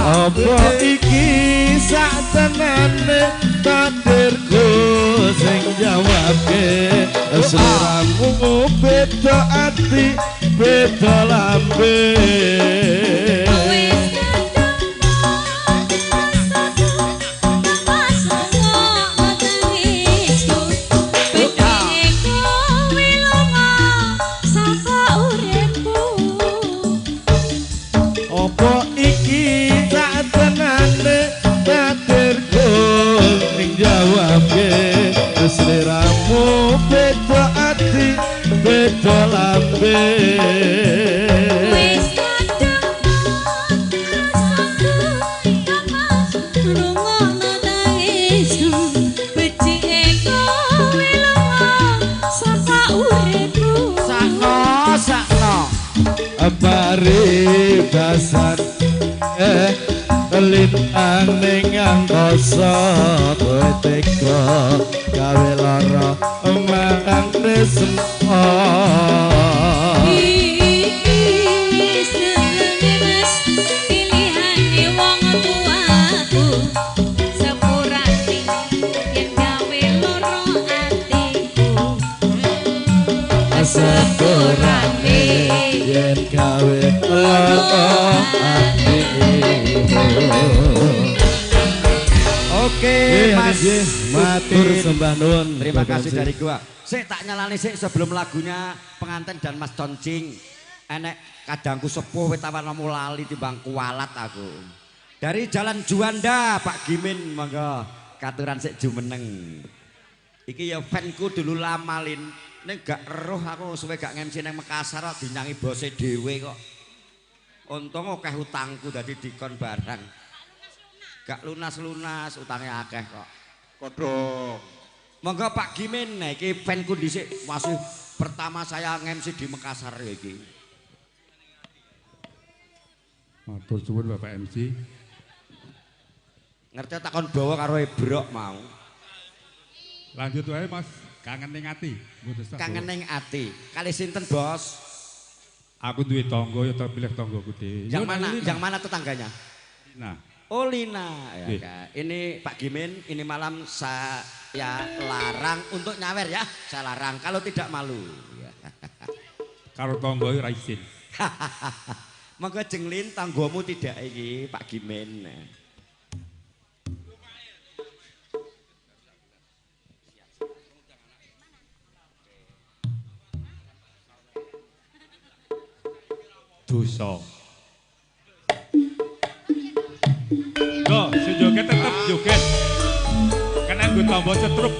Apa iki satenane takdirku sing jawabke Seliramu beda ati beda lambe seliramu beda ati beda lambe wis kadang rasaku kamas rungono nangisku becike kowe lunga saka uripku sakno paribasan lintang ning angkasa kowe teka gawe lara marang tresno pilihane wong tuaku sepurane yen gawe loro atiku sepurane yen gawe loro atiku. Oke, Mas matur sembah nuwun. Terima kasih dari gua. Sik tak nyalani sik sebelum lagunya pengantin dan Mas Concing. Enek kadangku sepuh wis tawarmu lali timbang kualat aku. Dari Jalan Juanda, Pak Gimin, monggo katuran sik jumeneng. Iki ya fanku dulu lamalin. Ning gak eruh aku suwe gak ngemsi nang Makassar dinyangi bose dhewe kok. Untung akeh utangku dadi dikon barang. Gak lunas-lunas utangnya akeh kok. Kodong. Monggo Pak Gimin, nah iki fanku dhisik masih pertama saya ngemsi di Makassar iki. Matur suwun Bapak MC. Ngerti takon bawa karo Ebrok mau. Lanjut wae Mas, kangen ning ati. Kangen ning ati. Kali sinten, Bos? Aku duwe tangga ya tak pilih tanggoku dhewe. Yang mana tetangganya? Nah. Oh Lina, ya, ini Pak Gimin, ini malam saya larang untuk nyawer ya, saya larang kalau tidak malu. Kalau tangga ora isin. Monggo jenglin tanggomu tidak iki Pak Gimin. Dosa. Go, sejoget tetep joget. Kan anggo tombo cetruk.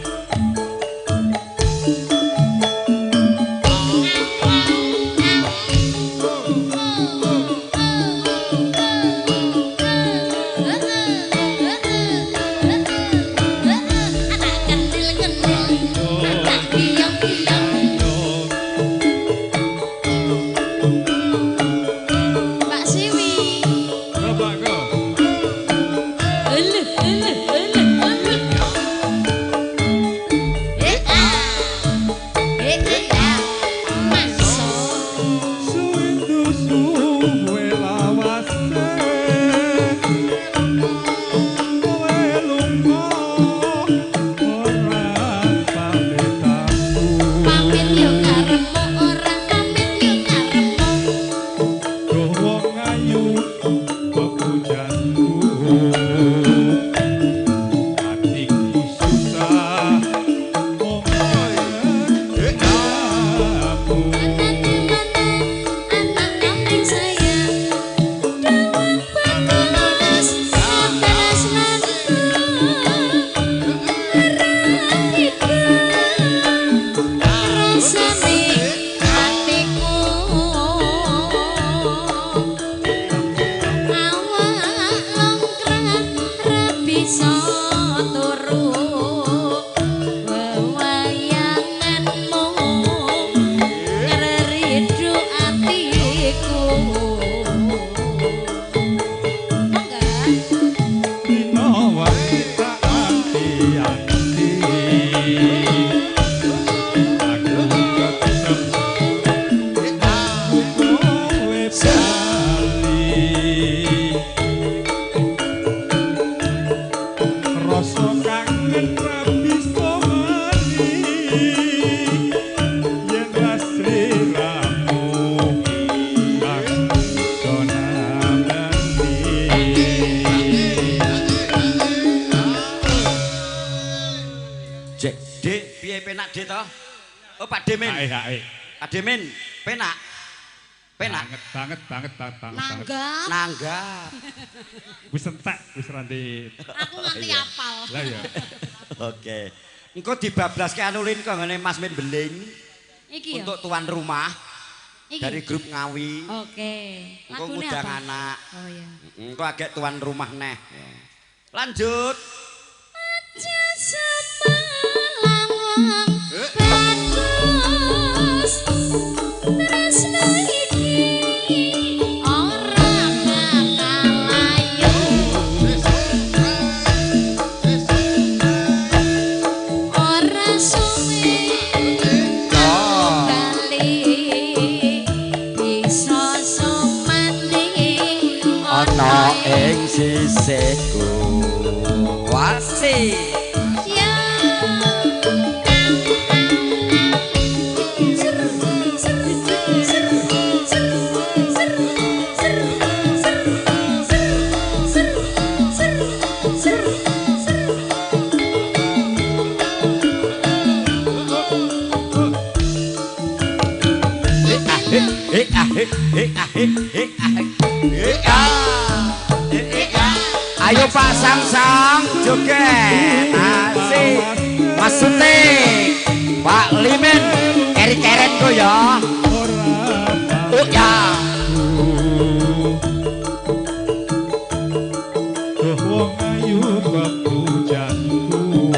Demin. Pak Demin, penak. Penak. Banget. Nanggap. Wis entek, wis ranti. Aku nganti apal. Lah ya. Oke. Engko dibablaske anulin kok ngene Mas Min Beling. Iki ya. Untuk tuan rumah. Iki. Dari grup Ngawi. Oke. Engko Lagune ngundang apa? anak. Oh iya. Engko agek tuan rumah neh. Lanjut. Aja semalam bagus tresno iki ora bakal ayu ora suwe bali bisa sumane Ana ing sisihku. Wasi. Ayo Pak Sang joget. Asik. Mas Sutik, Pak Limin, keri-keren go ya. Oh ya. Wong ayu kepujanku.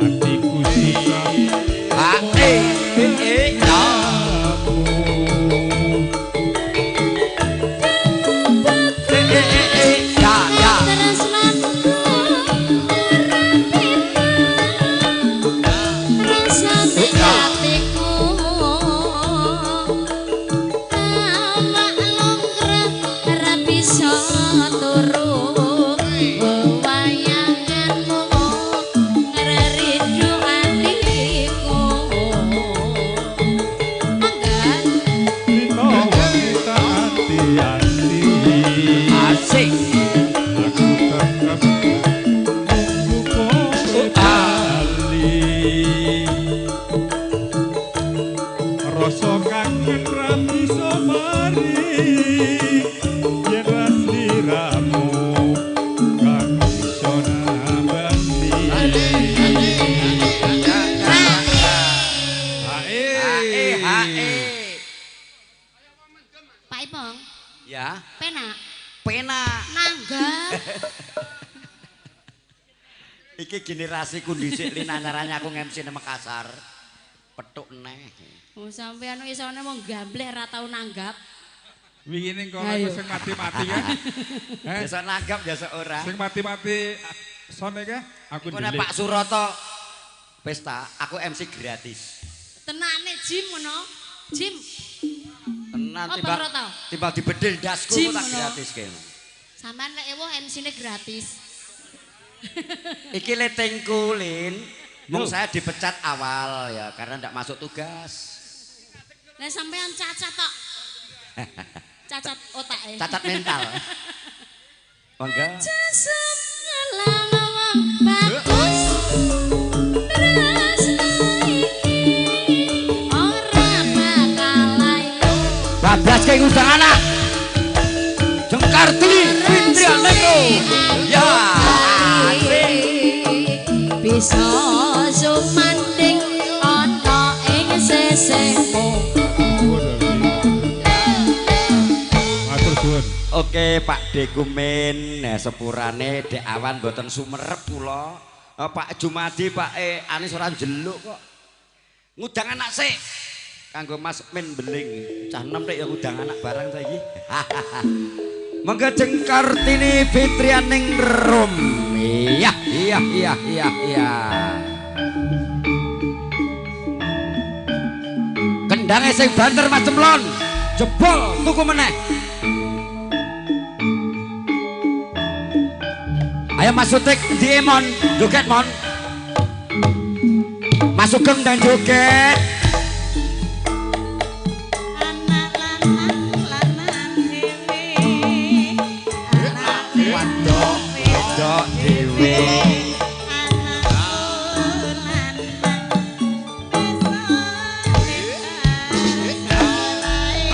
Hatiku siap. Iki generasi kondisi linanyarane aku nge-MC nang Makassar. Petuk neh. Oh sampean isone mau gambleh ra tau nanggap. Wingi ning kono sing mati-mati kan. Biasa nanggap biasa ora. Sing mati-mati sone ka aku ndelik. Pak Suroto pesta, aku MC gratis. Tenane Jim ngono. Jim. Tenan timbal dibedil dasku tak gratis kene. Sampean lek ewo MC-ne gratis. Iki letengku Lin, mung saya dipecat awal ya karena ndak masuk tugas. Lah sampean cacat tok. Cacat otake. Cacat mental. Monggo. bagus ora bakal ayu. Bablas kayak ngundang anak. Jengkarti Fitri Aleko. Ya. Bisa sumanding ana ing sesehmu. Oke Pak Dekumen, nah sepurane Dek Awan mboten sumerep kula. Pak Jumadi, Pak Anis ora njeluk kok. Ngudang anak sik. Kanggo Mas Min Beling. Cah enom rek ya ngudang anak barang saiki. Monggo Jengkartini Fitrianing Rum. Iya. Kendange sing banter Mas Cemlon. Jebol tuku meneh. Ayo Mas Sutik di Emon, joget Mon. Mas Sugeng dan joget. Wadok dewe.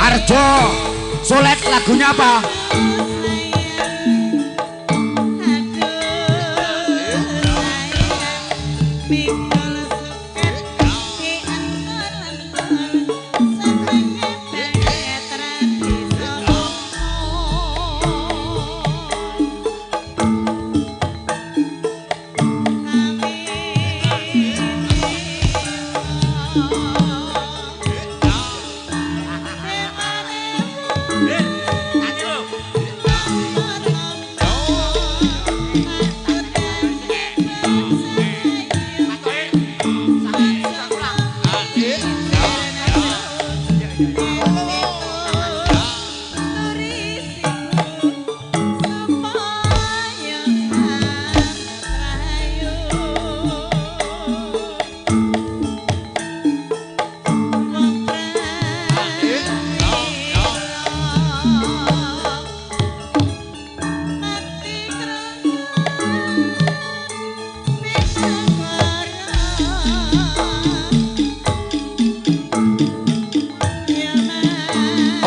Harjo Solet lagunya apa?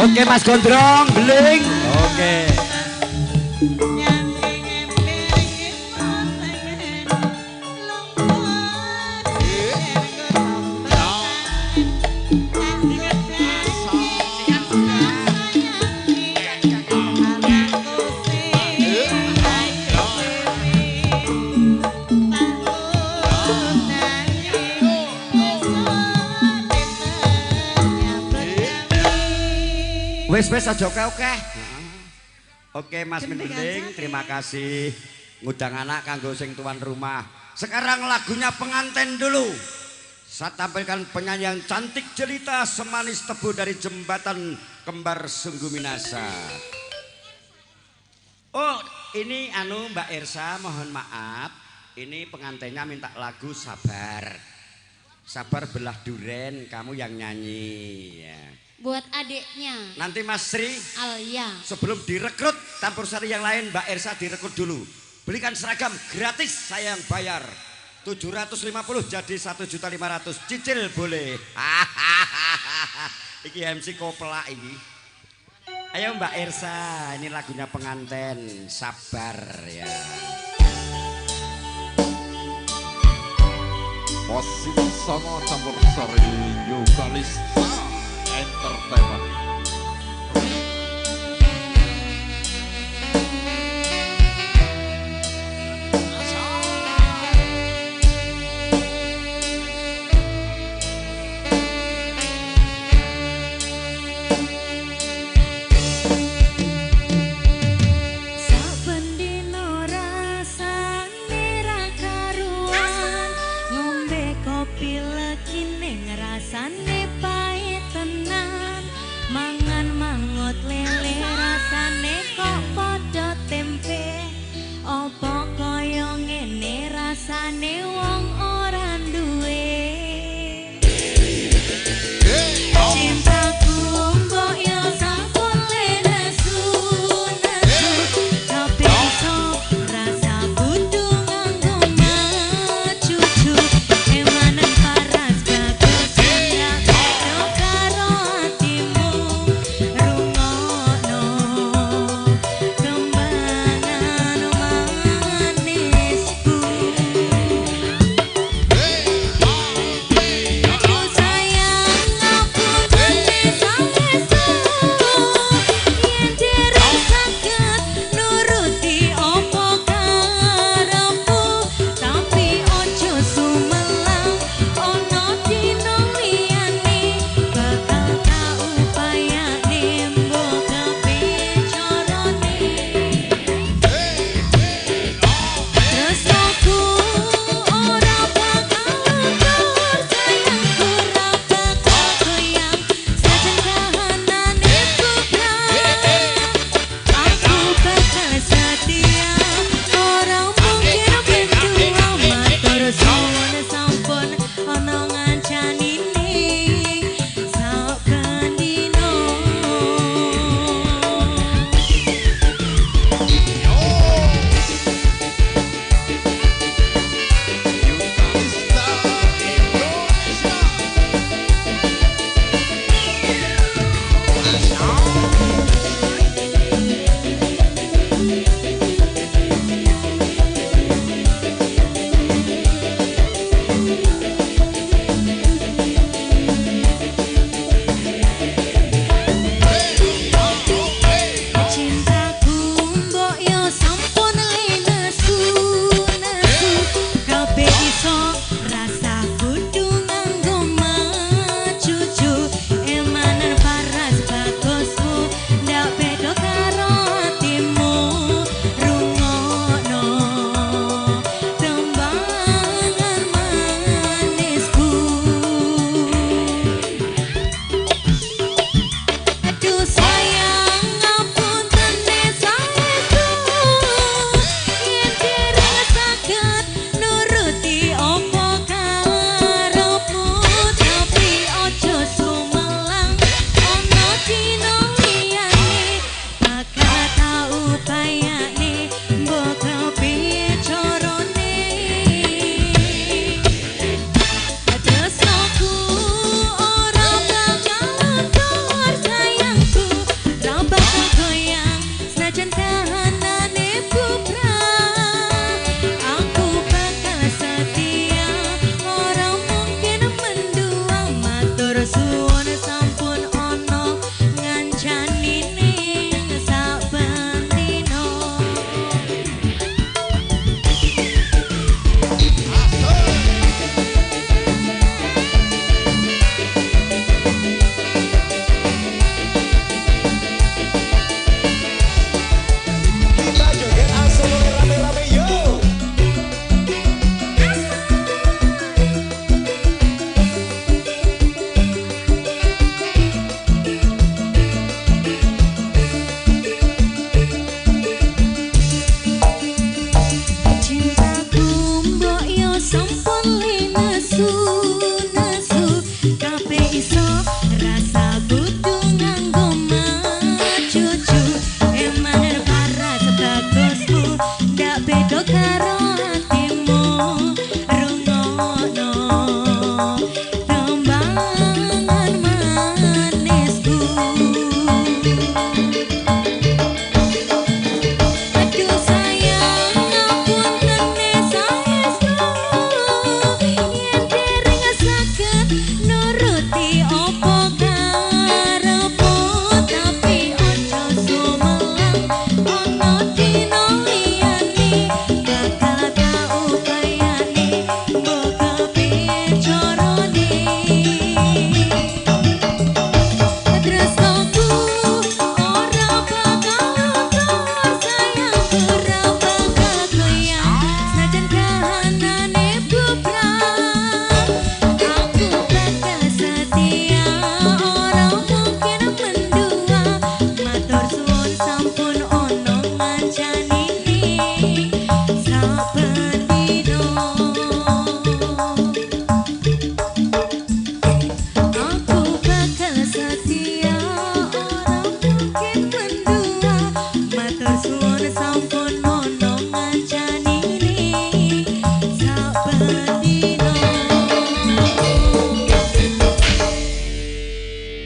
Oke Mas Gondrong, beling. Oke. Wes aja oke. Oke Mas Mending, terima kasih ngundang anak kanggo sing tuan rumah. Sekarang lagunya pengantin dulu. Saya tampilkan penyanyi yang cantik jelita semanis tebu dari jembatan kembar sungguh minasa. Oh, ini Mbak Ersa, mohon maaf. Ini pengantinnya minta lagu Sabar. Sabar belah duren, kamu yang nyanyi ya. Buat adiknya. Nanti Mas Sri Alia. Sebelum direkrut campur sari yang lain, Mbak Ersa direkrut dulu. Belikan seragam gratis, saya yang bayar. 750 jadi 1.500.000. Cicil boleh. Iki MC Kopla ini. Ayo Mbak Ersa, ini lagunya pengantin Sabar ya. Posisi sama campur sari Yukalista Entertainment. Kopi lagi ning rasane pahit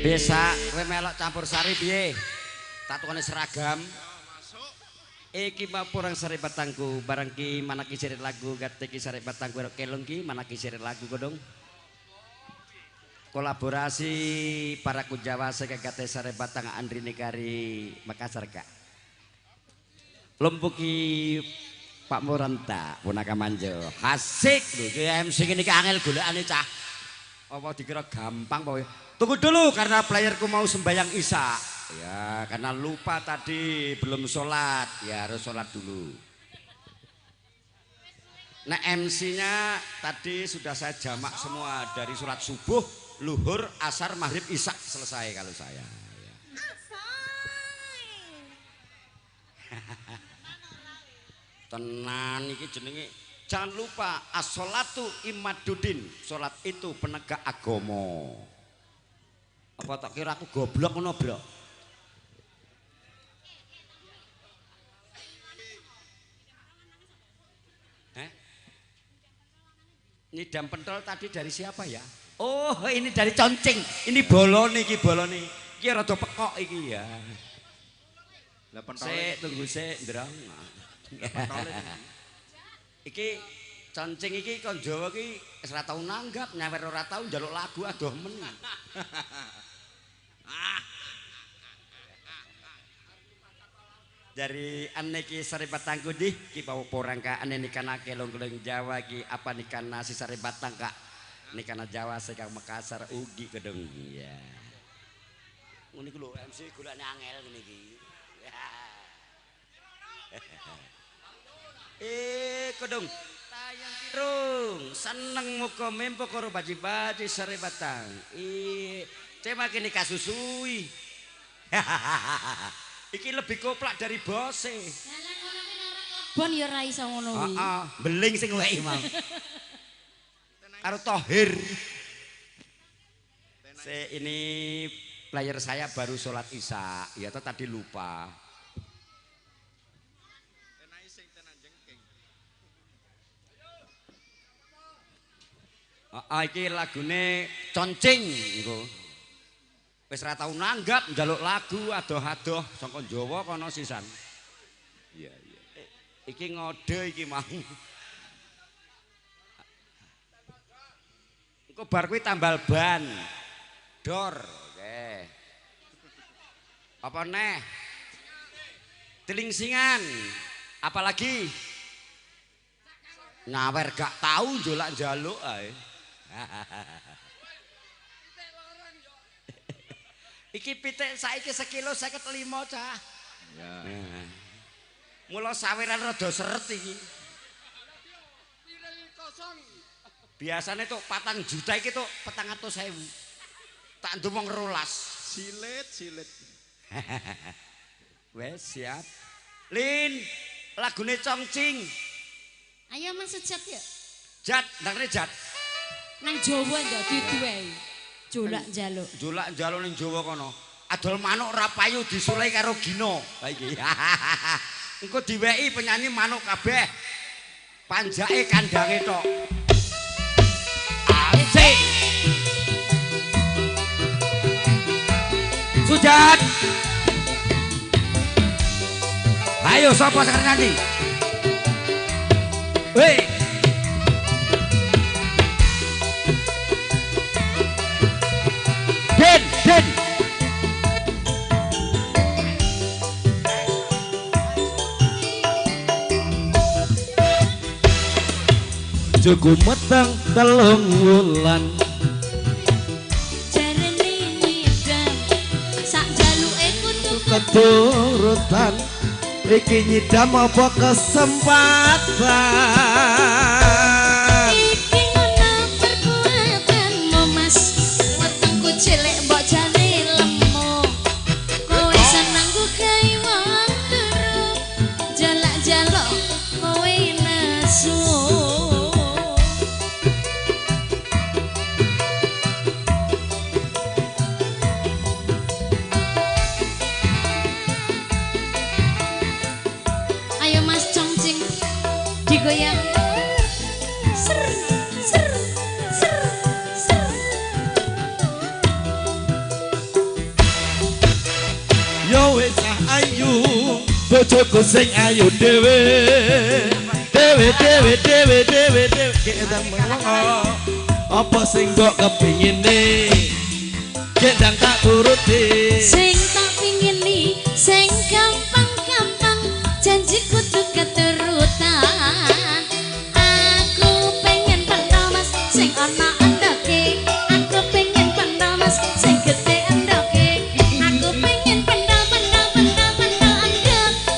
Desa kowe melok campur sari piye? Tatukane seragam. Iki mau porang sari batangku, barang ki manaki sirit lagu, gateki sari batangku kelong ki manaki sirit lagu kodong. Kolaborasi para kujawa segate sari batang Andri Negari Makassar kak. Lumpuki Pak Muranta punaka manjo. Asik lho, ki MC iki angel golekane cah. Apa dikira gampang apa? Tunggu dulu karena playerku mau sembahyang Isya. Ya, karena lupa tadi belum sholat, ya harus sholat dulu. Nah MC-nya tadi sudah saya jamak semua dari sholat subuh, luhur, asar, maghrib, isya selesai kalau saya. Tenan iki jenenge jangan lupa as-sholatu imaduddin, sholat itu penegak agama. Apa tak kira aku goblok ngono, Bro? Nyidam pentol tadi dari siapa ya? Oh, ini dari concing. Ini bolone iki bolone. Iki rada pekok iki ya. Lah pentol. Sik tunggu sik, Ndrong. Iki concing iki kon Jawa iki wis ora tau nanggap, nyawer ora tau njaluk lagu adoh men. Dari aneki sari batangku di ki bawa porang ka ane nikana kelong-kelong Jawa ki apa nikana si sari batang kak nikana Jawa sekang Makassar ugi kedeng ya ngene ku lho MC golekane angel ngene iki kedeng tayang tirung seneng muka mempo karo baji-baji sari batang tema kini kasusui iki lebih koplak dari bose. Bon ya ra iso ngono kuwi. Beling sing weki mau. Karo Tohir. Ini player saya baru sholat Isya. Ya toh tadi lupa. Iki lagune concing nggo. Wis ora tau nanggap njaluk lagu adoh-adoh saka Jawa kono sisan. Iya iya. Iki ngode iki mau. Engko bar kuwi tambal ban. Dor, oke. Apa neh? Telingsingan. Apalagi nyawer gak tahu njolak njaluk ae. Iki pitik saiki sekilo 55 cah. Ya. Mula saweran rada seret iki. Biasane tok 4 juta iki tok 400.000. Tak ndumong 12. Silit. Wes siap. Lin, lagune Congcing. Ayo Mas Jat ya. Jat, ndang Jat. Nang Jawa ndak diduwe. Jolak njaluk. Jolak njaluk ning Jawa kono. Adol manuk ra payu disulai karo Gino. Ha iki. Engko diweki penyanyi manuk kabeh. Panjake kandange tok. Asik. Sujat. Ayo sapa sekarang nanti? Hei. Den. Cukup meteng telung wulan jarene nyidam sak jaluke kudu keturutan iki nyidam apa kesempatan iki ngono perbuatanmu Mas wetengku cilik mbok jane lemo kowe seneng ku gawe wong turu jalak-jalok kowe nesu. Digoyang ser ser ser ser bojoku sing ayu dhewe dhewe dhewe dhewe dhewe dhewe kendang mengo apa sing mbok kepingine kendang tak turuti sing tak pingini sing gampang-gampang janji kudu keturutan aku pengen pentol mas sing ana endoke aku pengen pentol mas sing gede endoke aku pengen pentol endok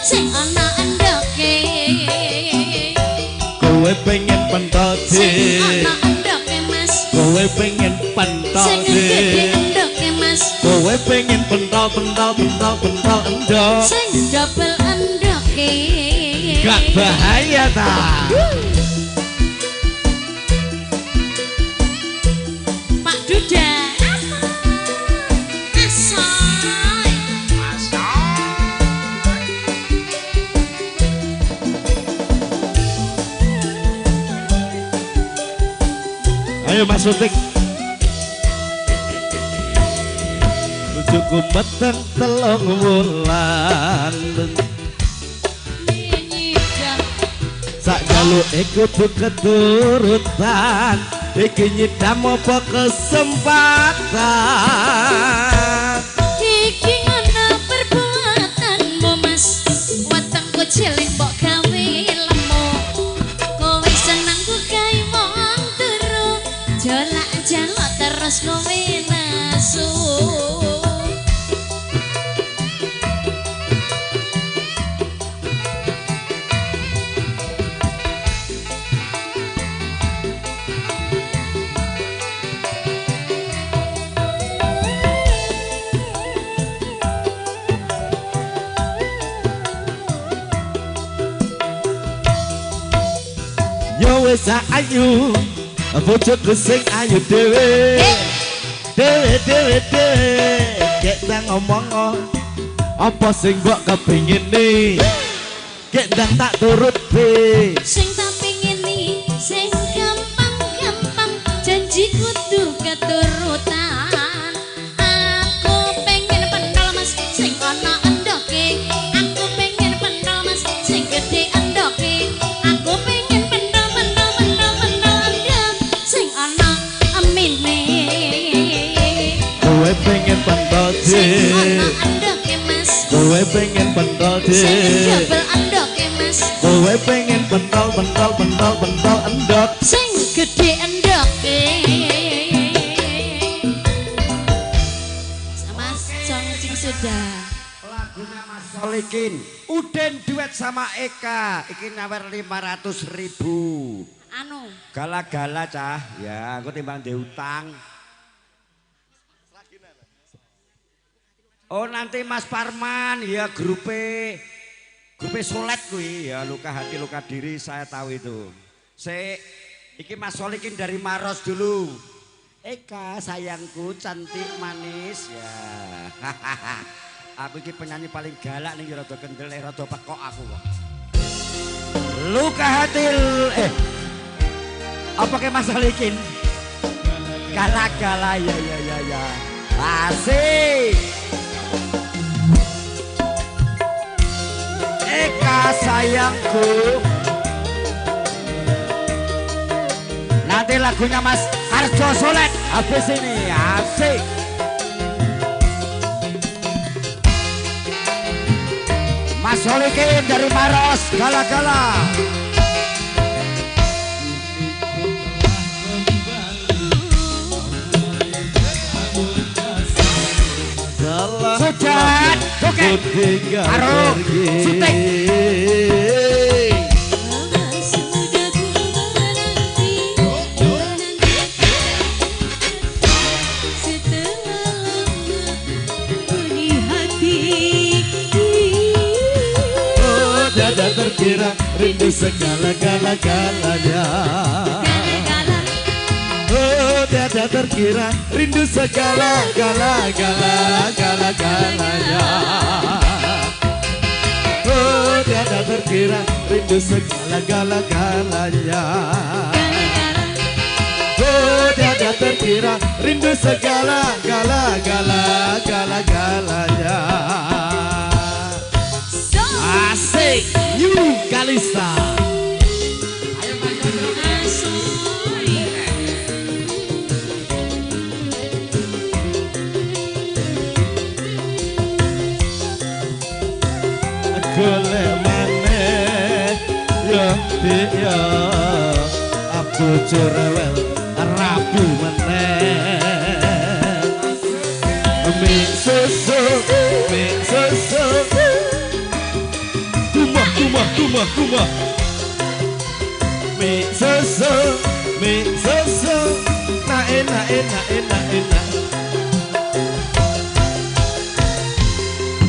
sing ana endoke kowe pengen pentol sing ana endoke mas kowe pengen pentol sing gede endoke mas kowe pengen pentol endok sing double endoke gak bahaya ta Pak Duda asoy ayo Mas Sutik bojoku meteng telung wulan sak jaluk kudu keturutan iki nyidam apa kesempatan iki ana perbuatanmu mas wetengku cilik mbok gawe lemu kowe seneng ku gawe wong turu jolak-jalak terus kowe nasu wis ayu bojoku sing ayu dhewe dhewe dhewe dhewe kek ndang ngomong apa sing mbok kepingine kek ndang tak turuti sing tak pingini sing gampang-gampang janji kudu keturutan aku pengen pentol mas sing ana endoke aku pengen pentol mas sing gede endoke aku pengen kowe pengen pentol sing ana endoke mas kowe pengen pentol sing double endoke mas kowe pengen pentol endok sing gede endoke sama Song Cing sudah lagunya Mas Solikin Uden duet sama Eka iki nyawer 500.000 anu gala-gala cah ya aku timbang di utang. Oh nanti Mas Parman ya grupe Solet kuwi ya luka hati luka diri saya tahu itu. Iki Mas Solikin dari Maros dulu. Eka sayangku cantik manis ya. Aku iki penyanyi paling galak nih rada kendel rada pekok aku kok. Luka hati apa ke Mas Solikin? Gala-gala ya. Asik. Eka sayangku. Nanti lagunya Mas Harjo Solet habis ini asik. Mas Solikin dari Maros gala-gala. Sudah, oke. Taruh, syuting. Oh, dada terkira rindu segala-galanya. Oh, dada terkira rindu segala-galanya. Oh, dada terkira rindu segala-galanya. Oh, dada terkira rindu segala-galanya. Kalista. Golek maneh ya ya aku cerewel rapi meneh mik susu kumah mik susu na enak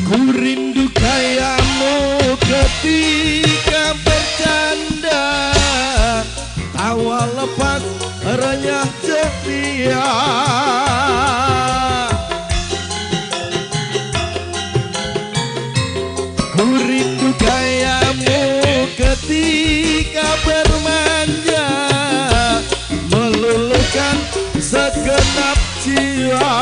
ku rindu kayamu ketika bercanda tawa lepas renyah ceria ku rindu kayamu ketika bermanja meluluhkan segenap jiwa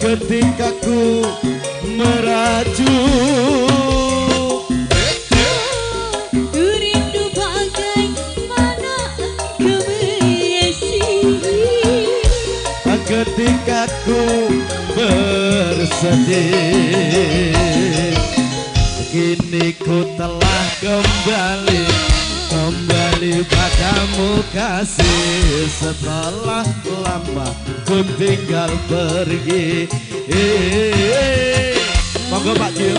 ketika ku merajuk rindu bagaimana kau berisi ketika ku bersedih kini ku telah kembali padamu kasih setelah lama ku tinggal pergi monggo Pak Jil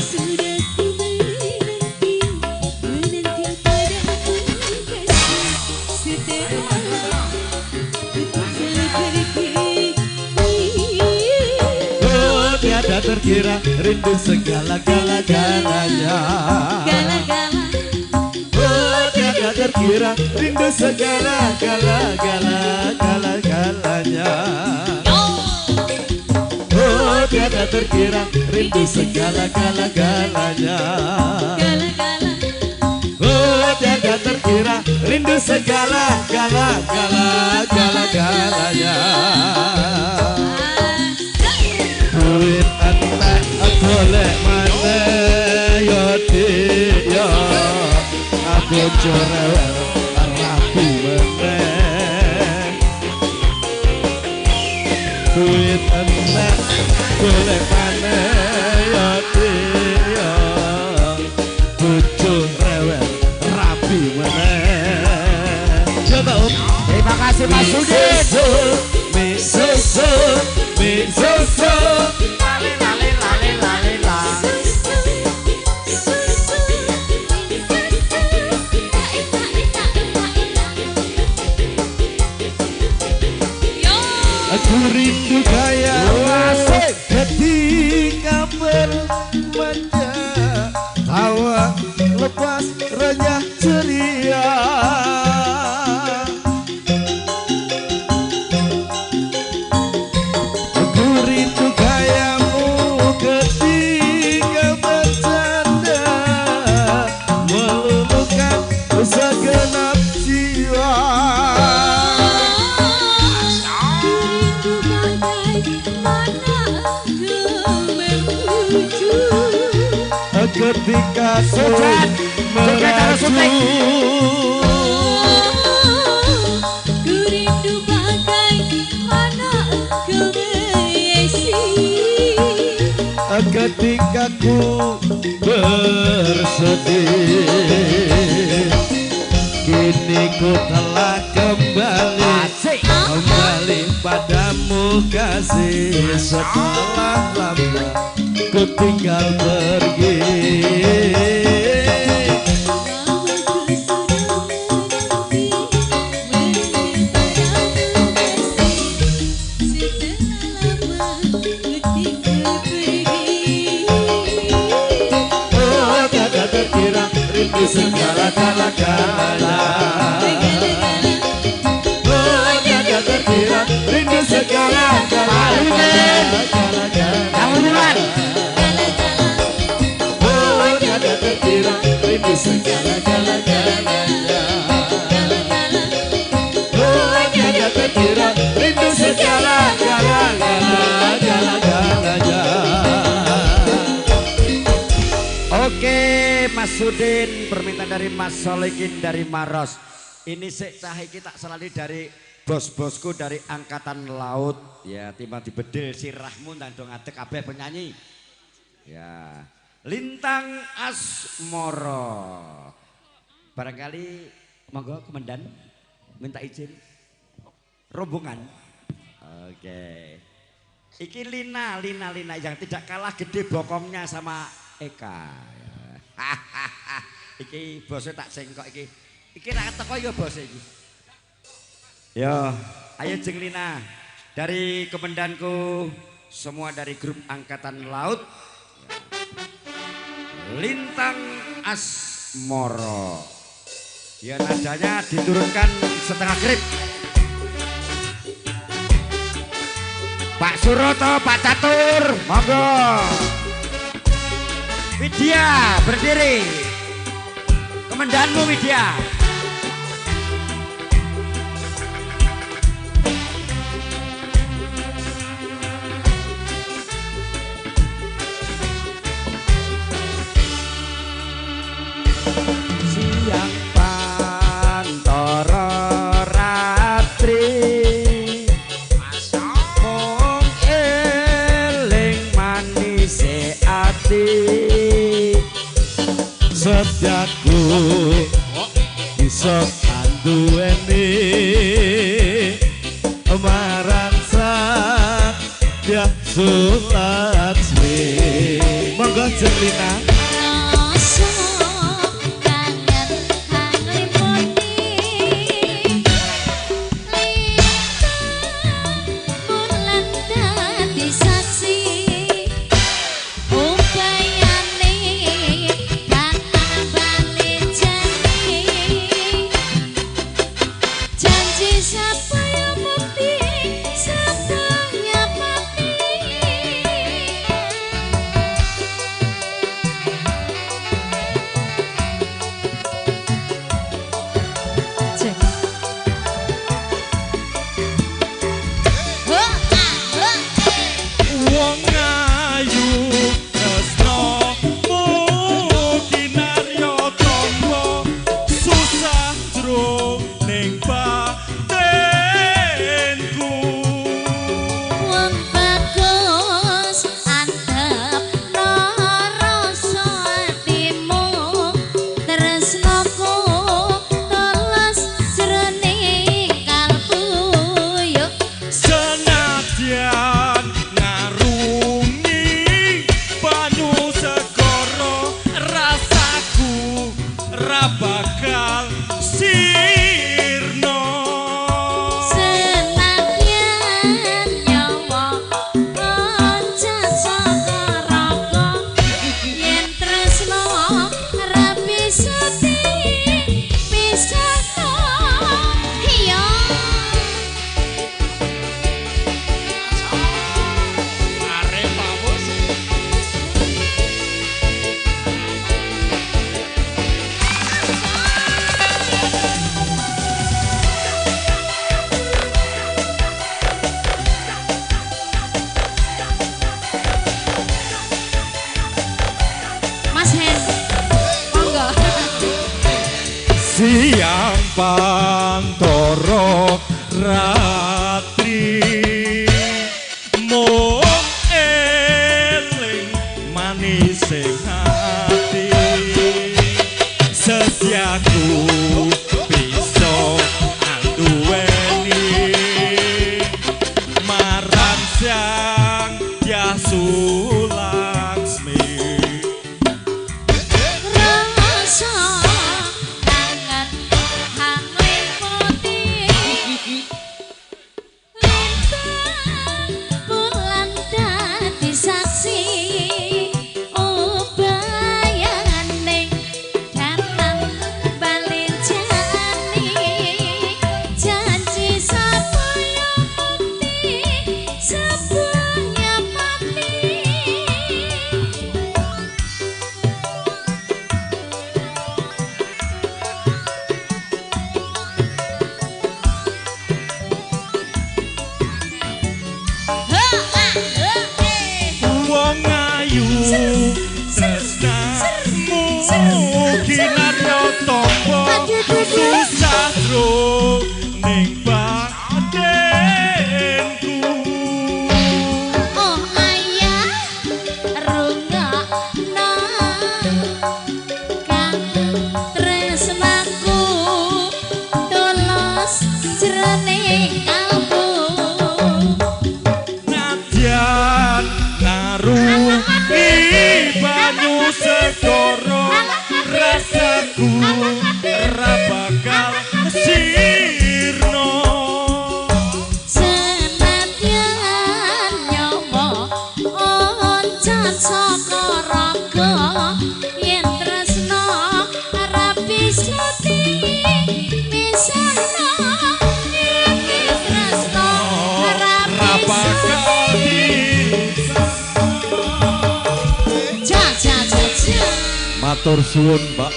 oh tiada terkira rindu segala-galanya terkira rindu segala-galanya oh tiada terkira rindu segala-galanya oh tiada terkira rindu segala-galanya duit anak boleh mana yodi yo aku cerewel rapi meneh duit enak boleh maneh ya dia bojo rewel rapi meneh coba terima kasih Mas Sudin misoso aku rindu kayamu ketika bermanja tawa lepas renyah ceria aku rindu kayamu ketika bercanda meluluhkan segenap jiwa ketika sudah meraju ku rindu bagaimana kau berisi ketika ku bersedih kini ku telah kembali padamu kasih setelah lama ku tinggal pergi oh tiada terkira rindu segala-galanya oh tiada terkira rindu segala-galanya kamu duluan oh tiada terkira rindu segala-galanya oh tiada terkira rindu segala Sudin, permintaan dari Mas Solikin dari Maros. Ini sik cah iki tak selali dari bos-bosku dari Angkatan Laut. Ya, timbang dibedil sirahmu ndang do ngadeg kabeh penyanyi. Ya, Lintang Asmoro. Barangkali monggo komandan minta izin rombongan. Oke. Iki Lina yang tidak kalah gede bokongnya sama Eka. Iki bosnya tak sengkok iki. Iki ra teko ya bos iki. Yo, ayo jeng Lina. Dari komandanku semua dari grup Angkatan Laut. Lintang Asmoro. Ya nadanya diturunkan setengah grip. Pak Suroto, Pak Catur, monggo. Widya berdiri. Komandanmu Widya. Siang pantoro ratri mong eling manise ati setiaku iso kanduweni marang Satya Sulatsmi. Monggo Jelina. Siang pantoro ratri mong eling manis hati setiaku bisa anduweni marang Sang Hyang Sulaksmi. Oh bayangane datang balik Matur suwun, Pak.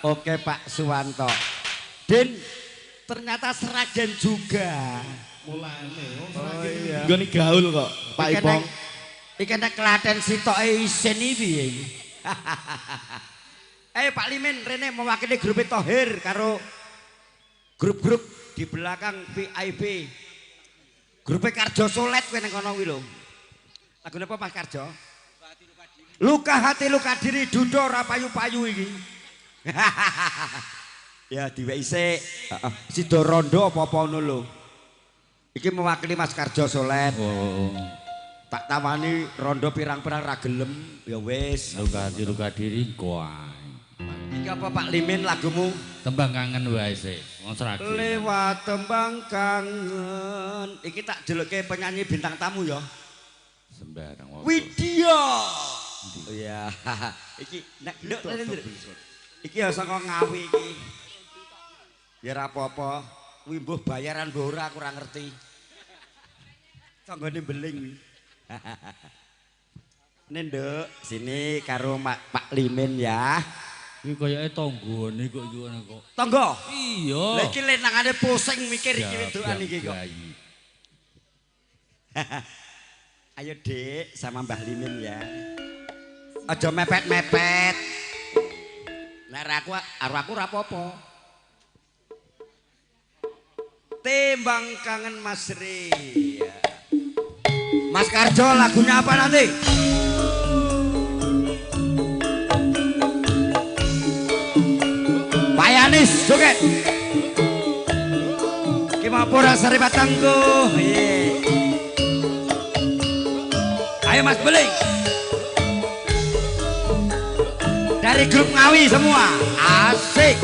Oke, Pak Suwanto. Din, ternyata Seragen juga. Mulane, oh iya. Goni gaul kok, Pak Ipong. Iki nek Klaten sitoke isin iki piye iki? Pak Limin rene mewakili grup Thohir karo grup-grup di belakang VIP. Grup Karjo Solet kowe nang kono kuwi lho. Lagune apa Mas Karjo? Luka hati luka diri dudo ora payu-payu iki. Ya diweki sik. Sido rondo apa-apa ngono lho. Iki mewakili Mas Karjo Solet. Oh. Tak tawani rondo pirang-pirang ra gelem ya wis. Luka diri kuai. Iki apa Pak Limin lagumu? Tembang kangen wae sik. Wong Seragen. Lewat tembang kangen. Iki tak jeluke penyanyi bintang tamu ya. Sembarang. Widya. Oh iya. Iki nek iki ya saka Ngawi iki. Ya ora apa-apa. Kuwi mbuh bayaran mbuh ora aku ora ngerti. Tanggane beling. Nenduk, sini karo Pak Limin ya. Iki koyoke tanggane kok iki ngono kok. Tangga? Iya. Lah iki lenangane pusing mikir iki wedokan iki kok. Ayo Dik sama Mbah Limin ya. Aja mepet-mepet. Nek aku ora apa-apa. Tembang kangen Mas Ri. Ya. Mas Karjo lagunya apa nanti? Pak Yanis joget. Ki mapura sari batangku. Ayo Mas Beling. Dari grup Ngawi semua. Asik.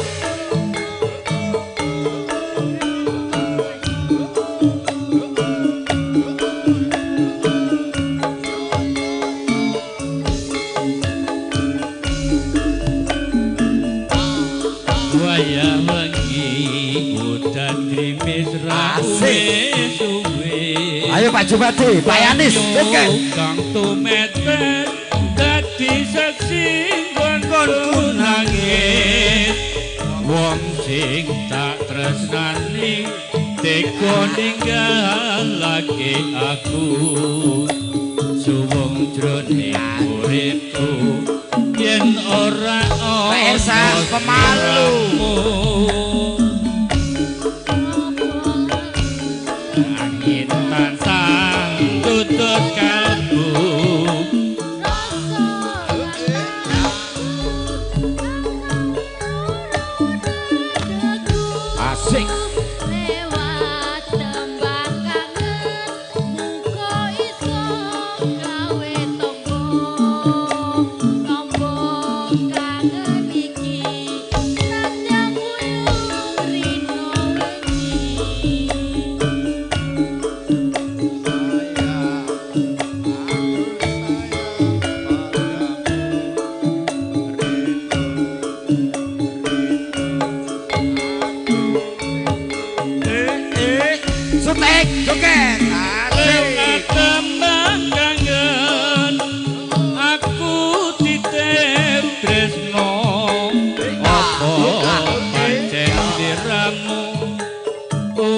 Wayah wengi udan grimis rawe suwe. Ayo Pak Jumadi, Pak Yanis, oke. Kang tumetet dadi saksi nggon nangis. Wong sing tak tresnani tega ninggalake aku. Suwung jroning uripku yen ora Esa pemalu angin tansah tutut kalbu asik. Lewat tembang kangen muga iso gawe tombo kangen iki nandang gunung rino wengi. Sutek joget. Asik. tembang kangen aku titip tresno apa pancen diramu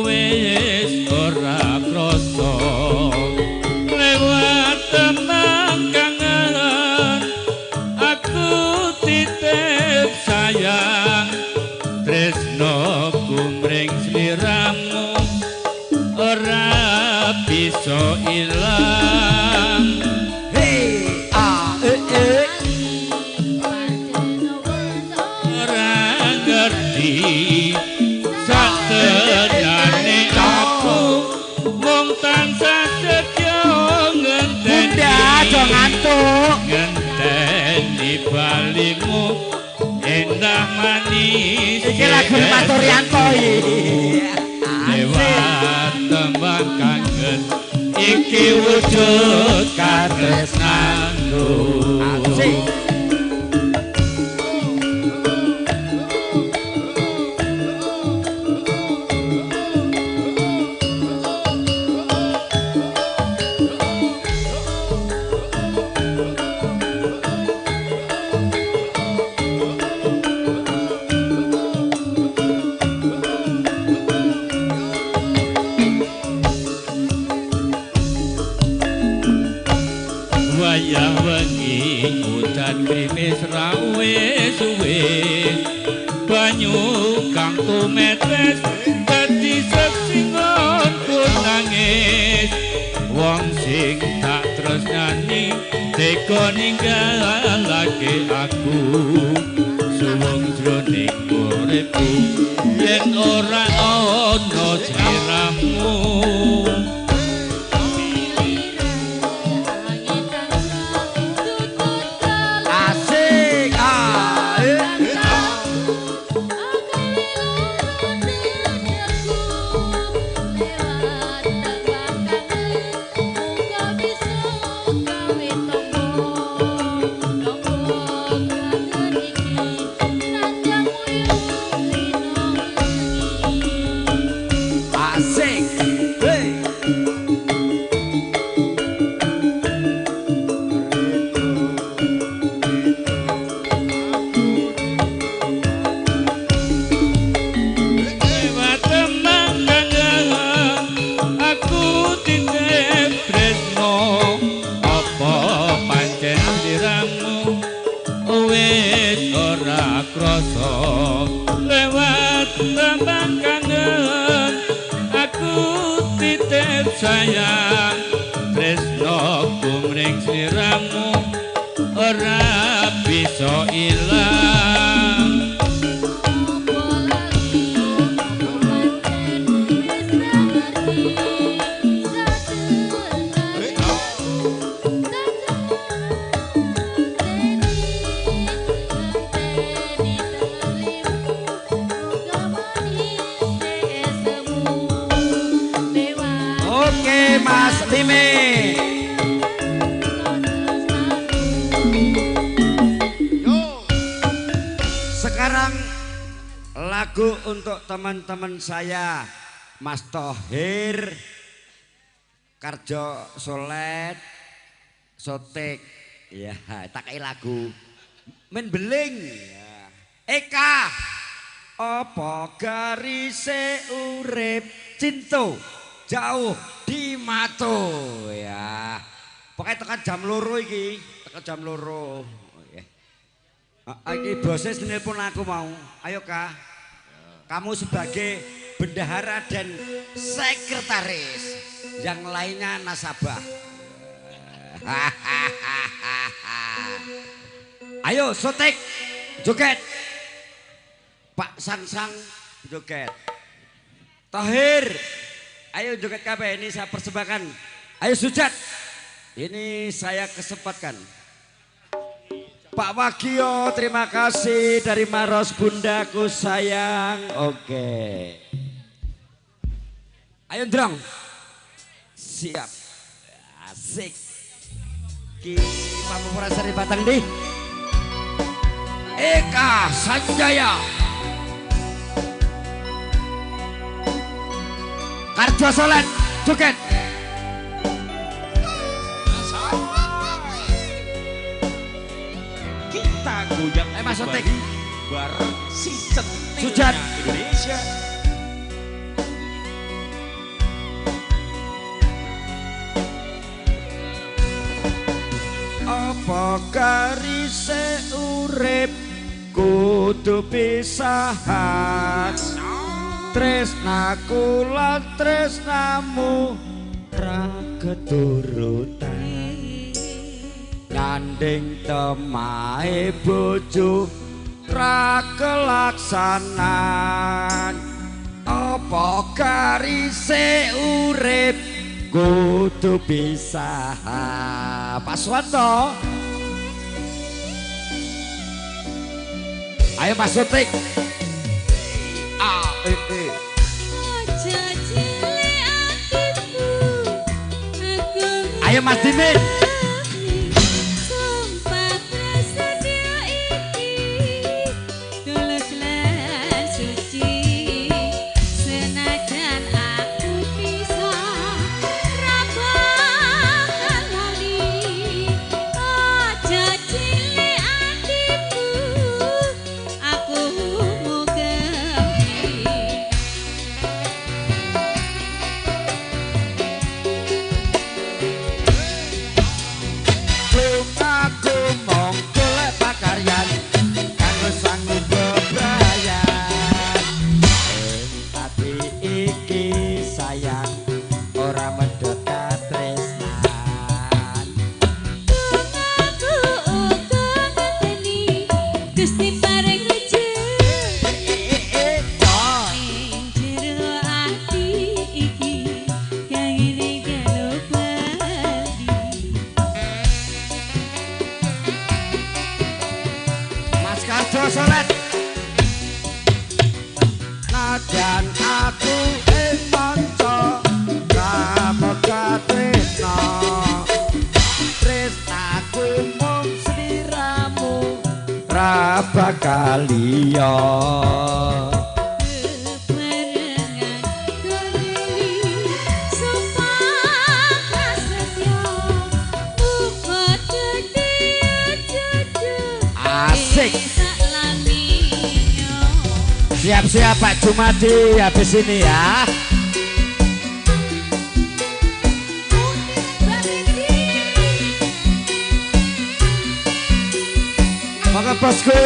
wis ora krasa lewat tembang kangen aku titip sayang tresno kumring sliramu ora bisa ilang. Hei, Ora ngerti satenane aku mung tansah setya ngenteni. Bunda aja ngantuk. Ngenteni balimu endah manis. Iki lagu Mas Turyanto iki. Lewat tembang kangen iki wujud katresnanku. Asik. suwe banyu kang tumetes dadi sesinggon pun nangis wong sing tak tresnani teka ninggalake aku suwung jroning uripku yen ora ana sliramu sayang tresno kumring sliramu ora bisa ilang Mas Timi. Sekarang lagu untuk teman-teman saya Mas Thohir, Karjo Solet, Sotek, ya tak kayak lagu men beling, ya. Eka, opo garise urip cinto jauh di mato ya pokoknya tekan jam loro iki tekan jam loro iki bosnya nelpon aku mau ayo Kak kamu sebagai bendahara dan sekretaris yang lainnya nasabah ayo Sotek joget Pak Sangsang joget Thohir ayo joget kabeh ini saya persembahkan. Ayo Sujat. Ini saya kesempatkan. Pak Wagio terima kasih dari Maros bundaku sayang. Oke. Ayo Ndrong. Siap. Asik. Ki Pamupura Sari Batang di. Eka Sanjaya. Karjo Solet, joget. Kita goyang Mas Sotek bareng si Sujat Indonesia. Apa karise urip kudu pisahan tresnaku lan tresnamu ra keturutan nganding temahe bojo ra kelaksanan apa karise urip kudu pisahan Pak Swanto ayo Mas Sotik ayo Mas Dimin Najan aku ing manca Rameka tresna Tresnaku mung sliramu ra bakal liya asik. Siap-siap Pak Jumadi habis ini ya. Maka bosku.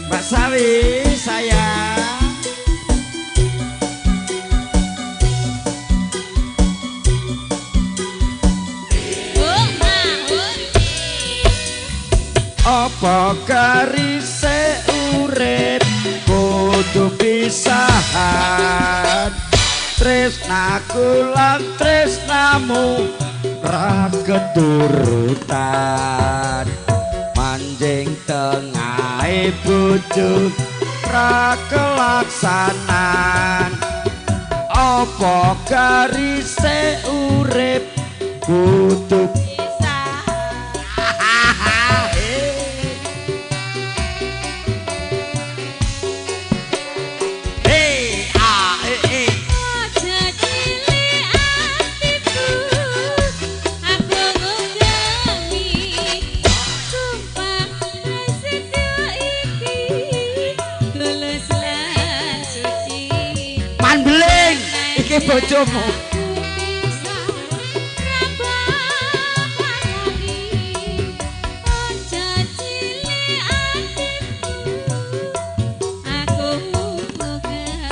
Mbak Sawi sayang. Apa karise urip kudu pisahan tresnaku lan tresnamu ra keturutan manjing tengahe bojo ra kelaksanan apa karise urip kudu bojomu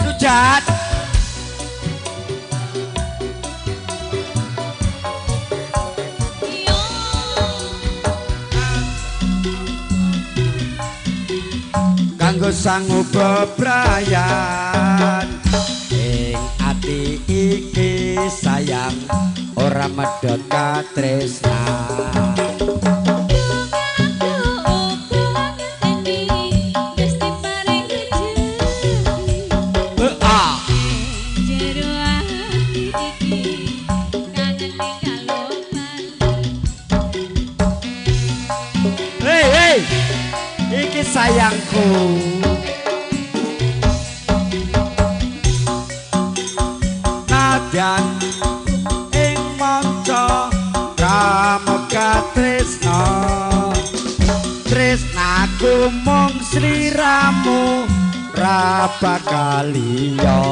Sujat kanggo sangu bebrayan ati iki sayang ora medhot katresna hei iki sayangku dan ing manca Rameka tresna tresnaku mung sliramu ra bakal liya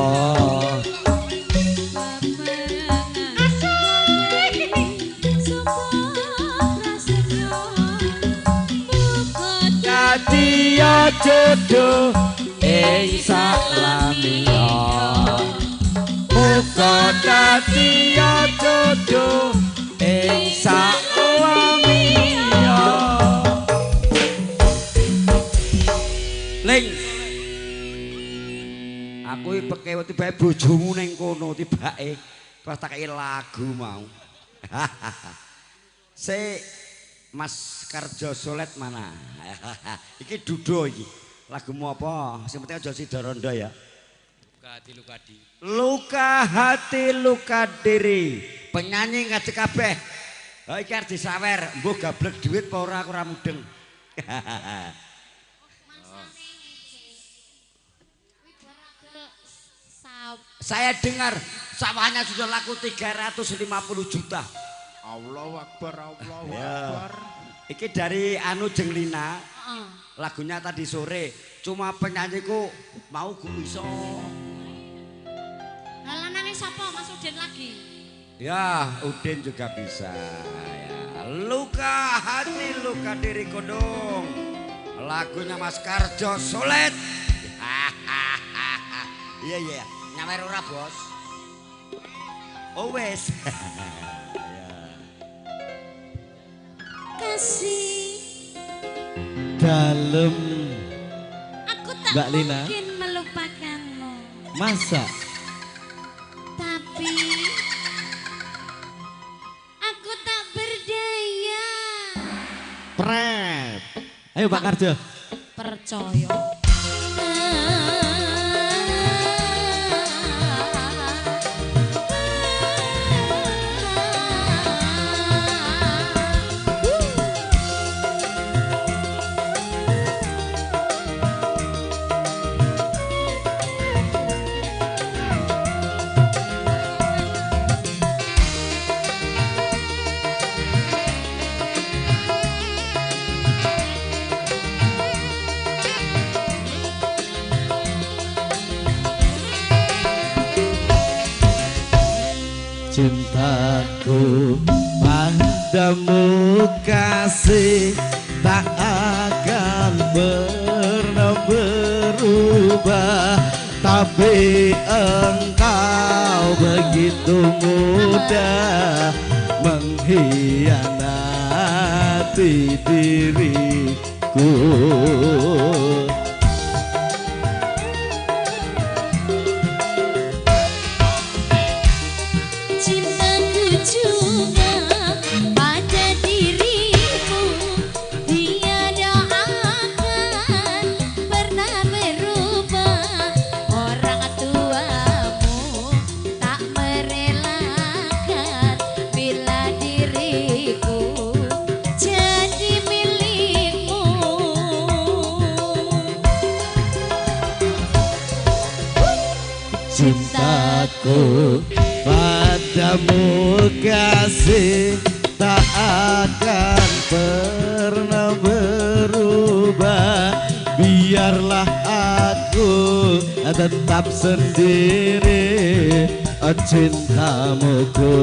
dadi jodoh ing salamiya muga dadi jodoh ing salamiya Ling aku iki pekewet bae bojomu ning kono tibake pas tak lagu mau se Mas Karjo Solet mana iki dudo iki lagumu apa sing penting aja sida rondo ya luka hati luka diri penyanyi ngajak kabeh oh iki arep disawer mbuh gablek duit apa ora aku ora mudeng saya dengar sawahnya sudah laku 350 juta Allahu Akbar Allahu Akbar iki dari Anu Jenglina lagunya tadi sore cuma penyanyiku mau gue iso lanane sapa Mas Udin lagi? Ya, Udin juga bisa ya. Luka hati, luka diri kodong. Lagunya Mas Karjo Solet. Iya iya, nyawer ora, Bos? Oh wes. Kasih dalem aku tak Mbak Lina mungkin melupakanmu. Masa? Tapi aku tak berdaya. Pret. Ayo Pak Karjo. percaya. Cintaku padamu kasih tak akan pernah berubah, tapi engkau begitu mudah mengkhianati diriku. Cintaku padamu kasih tak akan pernah berubah, biarlah aku tetap sendiri, cintamu ku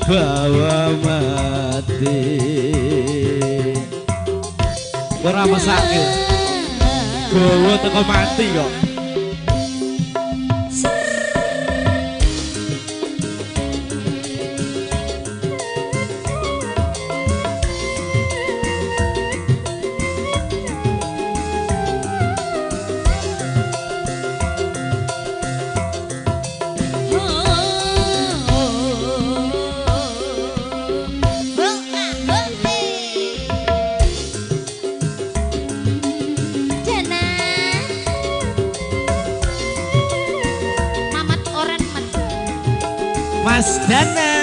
bawa mati. Ora mesake gowo teko mati kok. Mas Dana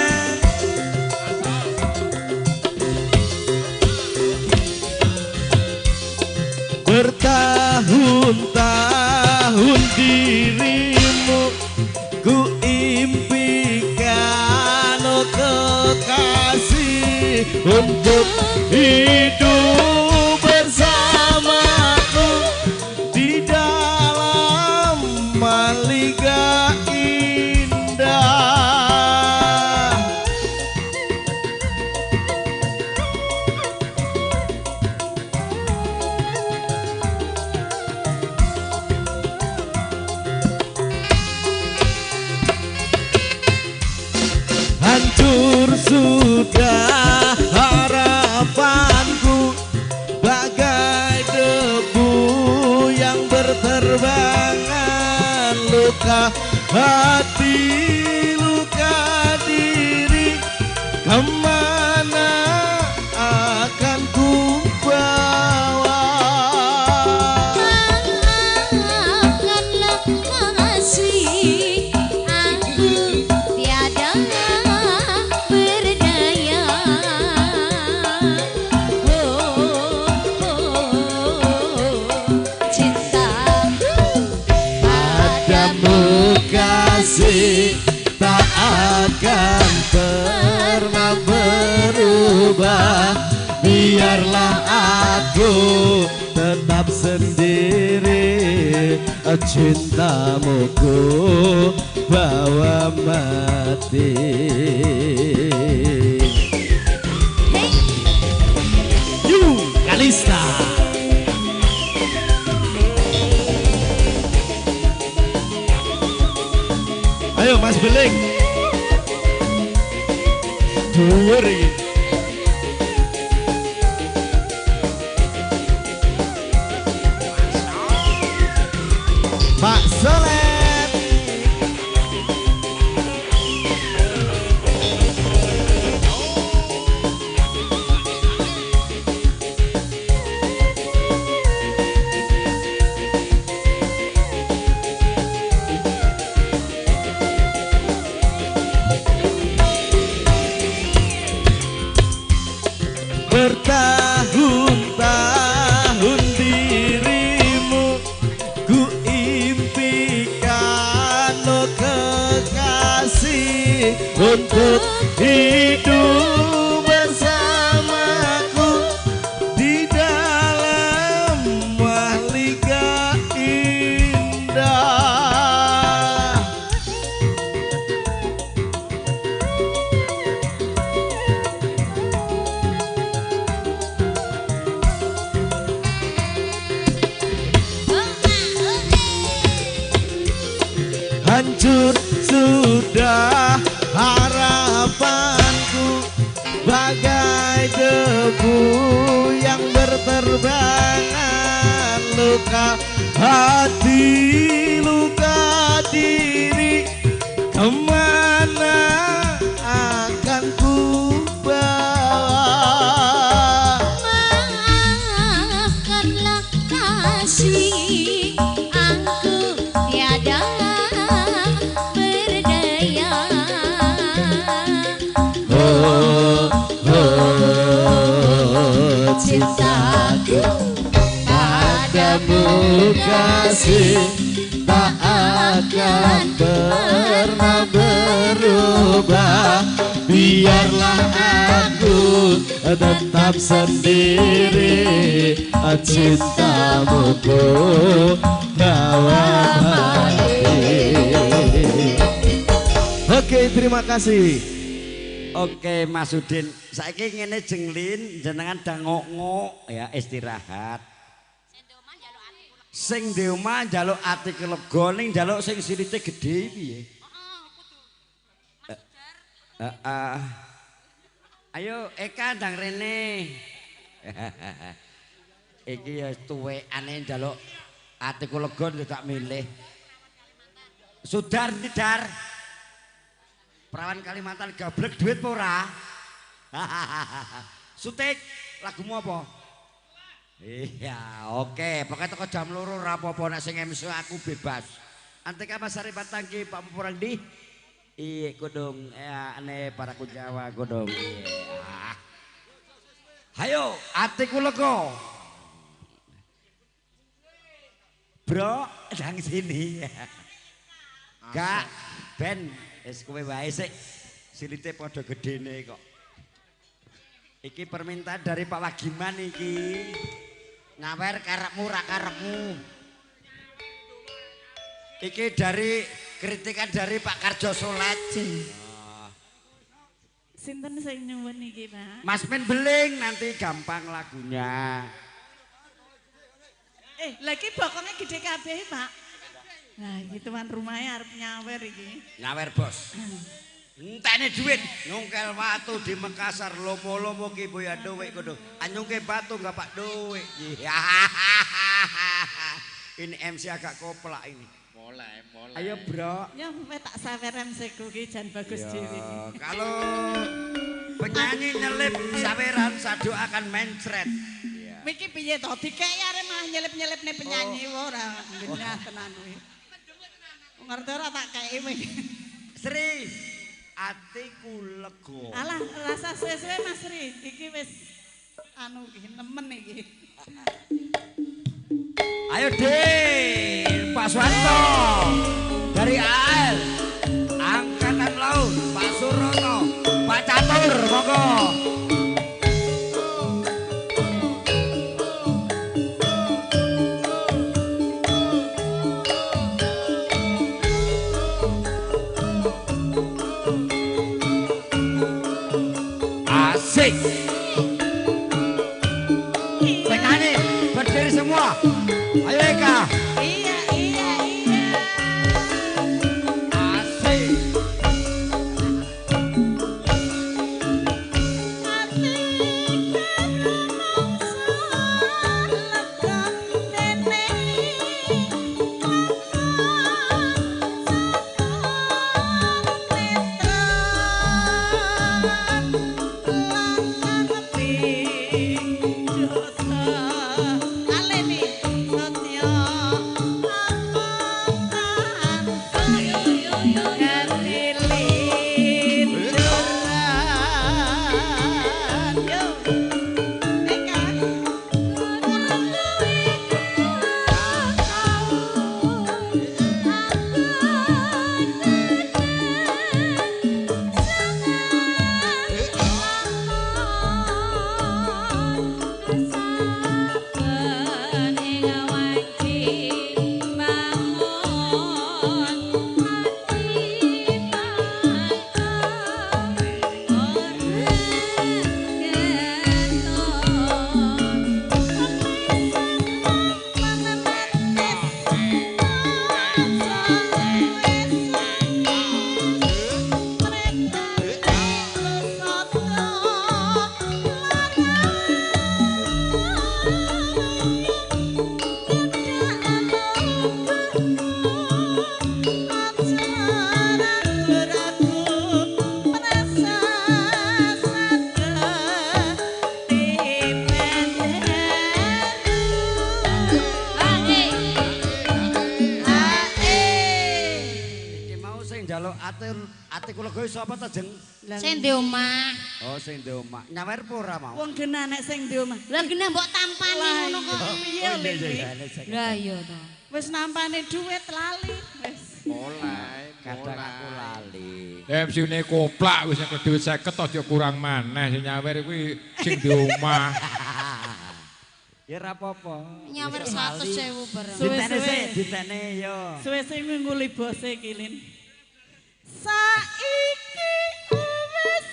bertahun-tahun dirimu ku impikan, oh kekasih, untuk hidup bersamaku di dalam maliga indah. Hancur sudah harapanku, bagai debu yang berterbangan, luka hati, luka diri, kemana akan ku bawa? Maafkanlah kasih, aku tiada berdaya. Cintaku padamu kasih tak akan pernah berubah, biarlah aku tetap sendiri, cintamu ku bawa mati. Hey. You Kalista. Ayo Mas Beling. Dhuwur iki. Pak Solet. untuk hidup bersamaku di dalam mahlika indah. Hancur sudah harapanku bagai debu yang berterbangan, luka hati, luka diri, kemana akan ku bawa? Maafkanlah kasih, aku tiada berdaya. Cintaku padamu kasih tak akan pernah berubah. Biarlah aku tetap sendiri, cintamu ku dalam hati. Oke, terima kasih. Oke Mas Udin, saiki ngene jenglin jenengan dangok-ngok ya istirahat. Sing di omah njaluk ati kelega ning njaluk sing sirite gedhe piye? Ayo Eka ndang rene. Iki ya tuwekane njaluk ati kelega tak milih. Sudar Tidar. Perawan Kalimantan gablek duit apa ora? Sutik, lagumu apa? Iya, oke. Pokoknya toko jam 2 ora apa-apa nek sing MC aku bebas. Antika Pasari Patangki Pak Purang di. Iya, kodong ane para Jawa kodong. Iya. Hayo, atiku lega. Bro, nang sini. Kak, Ben wis kowe wae sik. Silite padha gedene kok. Iki permintaan dari Pak Wagiman iki. Nyawer karepmu ra karepmu. Iki dari kritikan dari Pak Karjo Solet. Sinten sing nyuwun iki, Pak? Mas Men Beling nanti gampang lagunya. Lagi bokonge gede kabeh, Pak. Nah, iki tuan rumahnya arep nyawer iki. Nyawer, Bos. Entene duit nyungkel watu di Makassar lomo-lomo ki boya dhuwit kono. Anyungke batu enggak Pak dhuwit. Ini MC agak koplak ini. Mulai. Ayo, Bro. Ya kowe tak sawer MC ku ki jan bagus dhewe. Kalau penyanyi nyelip saweran Sado akan mencret. Miki piye to dikeki arep mah nyelip-nyelipne penyanyi ora genah tenan kuwi. Ngerti ora tak kei kowe. Sri, atiku lega. Alah, rasa suwe-suwe Mas Sri, iki wis anu iki nemen iki. Ayo Din, Pak Suwanto dari AL Angkatan Laut, Pak Surono, Pak Catur, monggo. Asik. Penyanyi berdiri semua. Ayo Eka. Iya. Asik. ati kula gawe sapa ta Jeng? Sing ndek omah. Oh sing ndek omah. Nyawer apa ora mau? Wong genah nek sing ndek omah. Lah genah mbok tampani ngono kok. Piye lho. Lah iya to. Wis nampane dhuwit lali. Wis. Oleh, kadang aku lali. MC-ne koplak wis nek dhuwit 50 aja kurang maneh sing nyawer kuwi sing di omah. Ya ora apa-apa. Nyawer 100.000 bareng. Ditene yo. Suwe-suwe nguli bose kilin. Saiki wis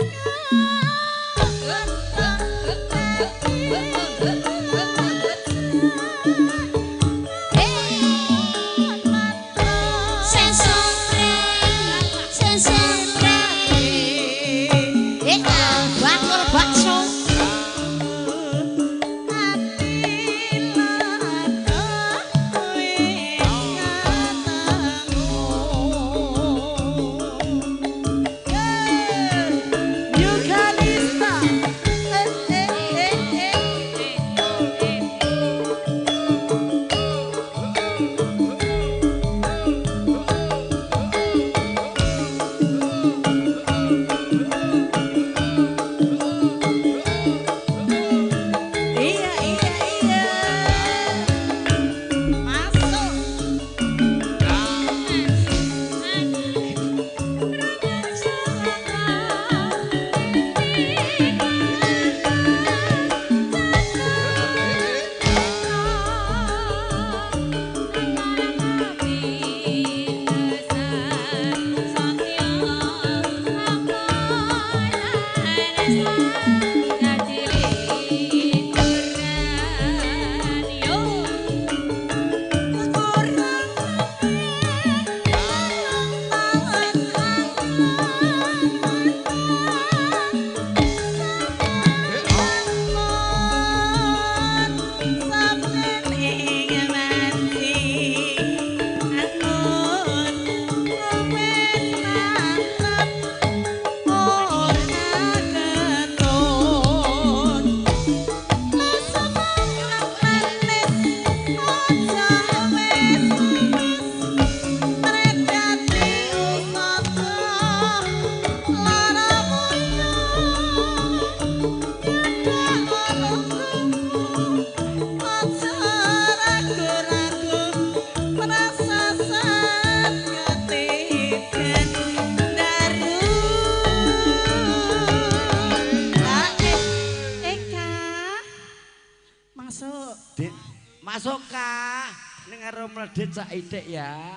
Masuk Kak. Ning karo mledit sak ithik ya.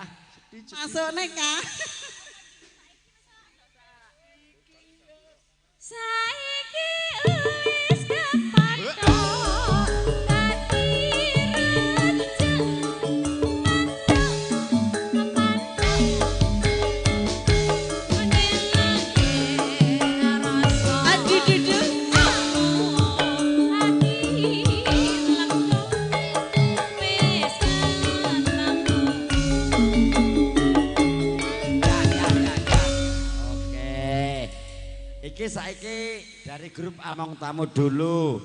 Masuk nek Kak. Saiki wis kepatok dadi Iki saiki dari grup Among Tamu dulu.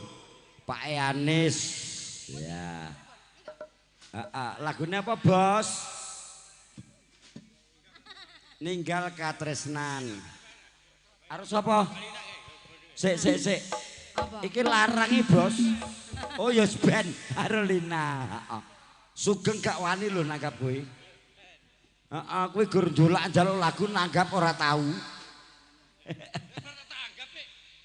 Pak Eanis. Ya. Lagunya apa, Bos? Ninggal Katresnan. Harus apa? Sik. Iki larangi, Bos. Oh, ya ben Arolina. Sugeng gak wani lho nanggap kowe. Heeh, kowe gur njolak njaluk lagu nanggap ora tahu.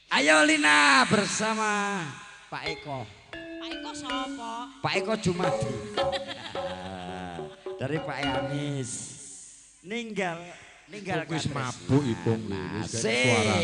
Ayo Lina bersama Pak Eko. Pak Eko sapa? Pak Eko Jumadi. Dari Pak Yanis. Ninggal wis mabuk Ipung wis suara.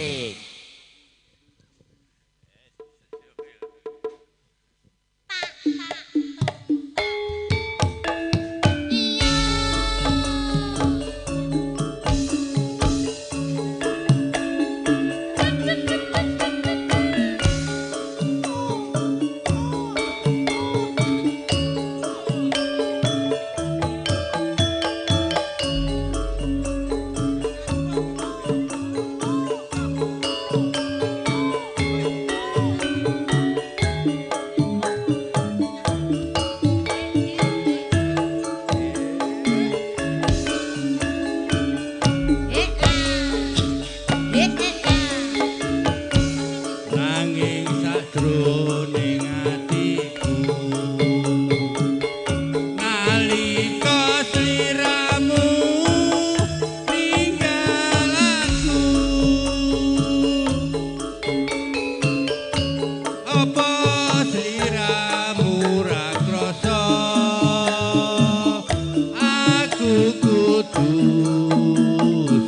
sliramu ra krasa aku kudu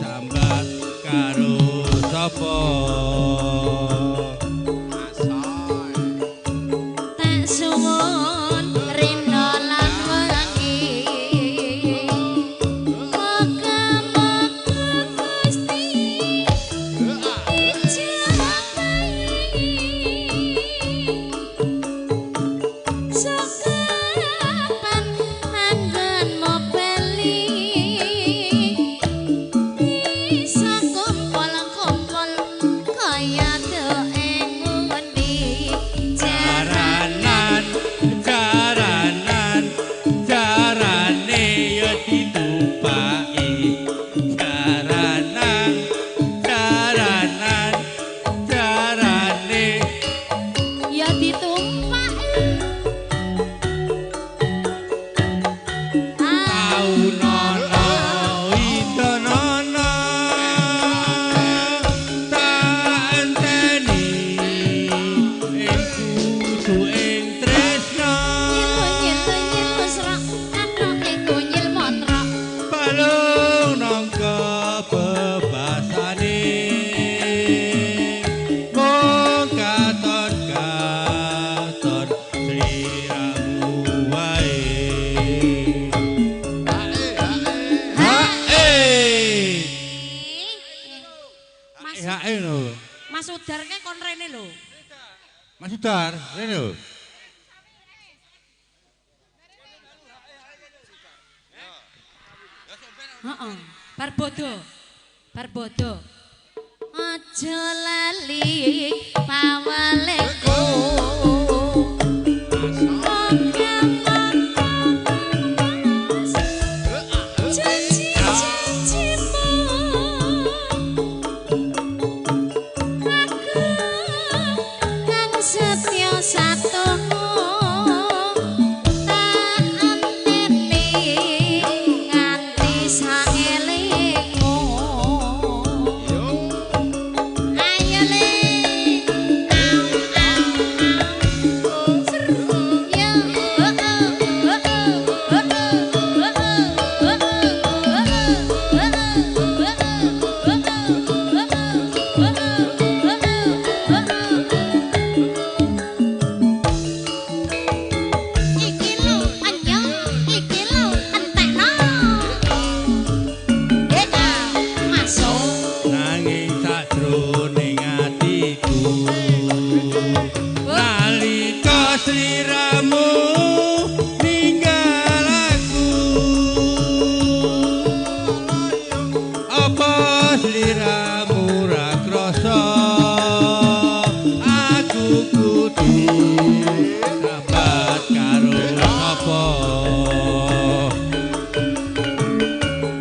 sambat karo sapa tak suwun rina lan wengi moga-moga Gusti Sokapan anggonmu bali bisa kumpul-kumpul kaya doe ngundi jaranan jarane ya ditupaki jaranan jarane ya ditumpaki Taunono idonono tak enteni ing kudu ing tresno nyil mesra atoke kunyil motra balung nangka bebasane mung katon sliramu wae Hae lho. Mas Udar ke kon rene lho. Mas Udar, rene lho. Heeh. Barbodo. aja lali pawaleku Setya satu tak antemi nganti saelingmu ayo le Nanging sajroning atiku nalika sliramu ninggal aku apa sliramu ra krasa aku kudu sabat karo apa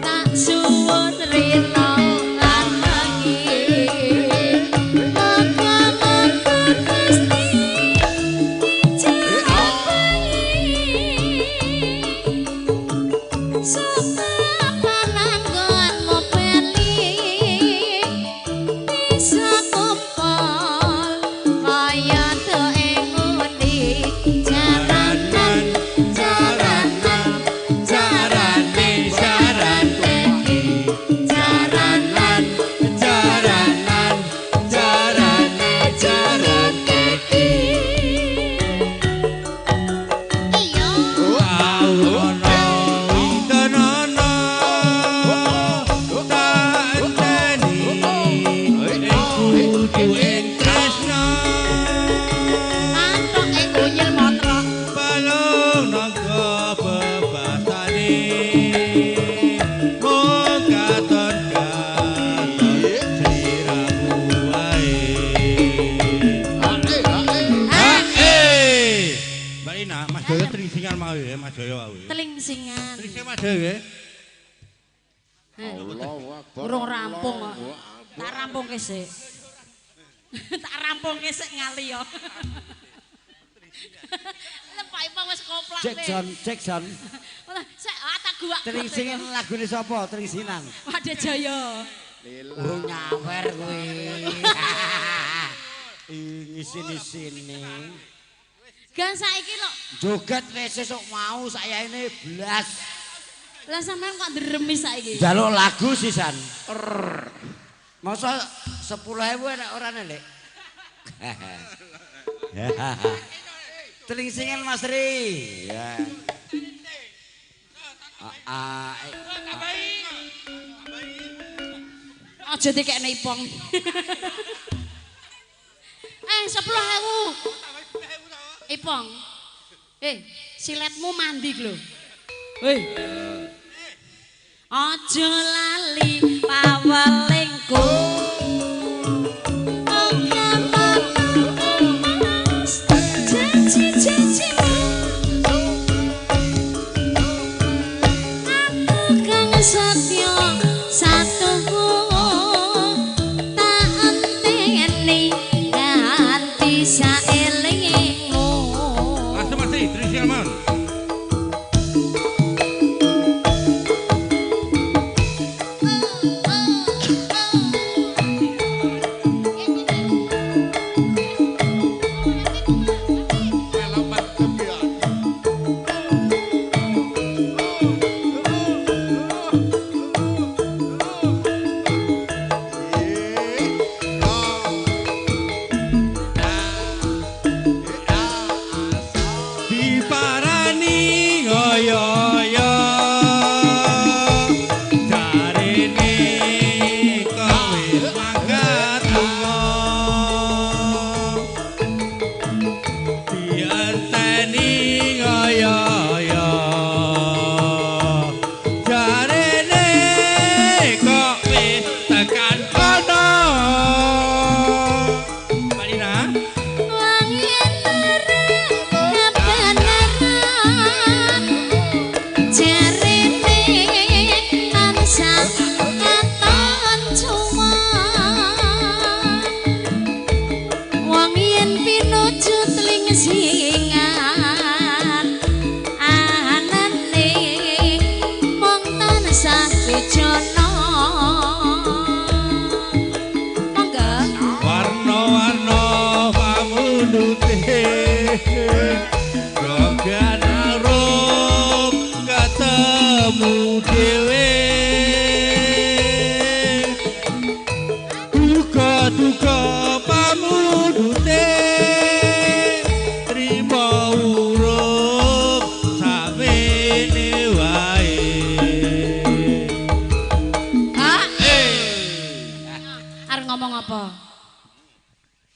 tak suwun rina lan lagi moga-moga Gusti sapa pananggonmu bali bisa kumpul kaya doe ngundi jaranan Mas Jaya wae. Telingsingan. Trising Mas Jaya. Urung rampung kok. Tak rampungke sik. Tak rampungke sik ngali yo. Lepai pang wis koplak. Jackson. Sik tak guwak. Tringsingan lagune sapa? Tringsinan. Wade Jaya. Urung nyawer kowe. Ngisin-isine. Gan saiki lho. Joget wis sesuk mau saya ini blas. Lah sampean kok ndremis saiki? Jaluk lagu sisan. Masa 10.000 enak ora Lek? Telingsingan Mas Ri. Ya. Aja dikekne ipong. 10.000. Ipong. Siletmu mandi lho. Aja lali pawelingku. Janji-janji aku kang setya satu tak enteni nganti saelingmu. Masih Trisha Man.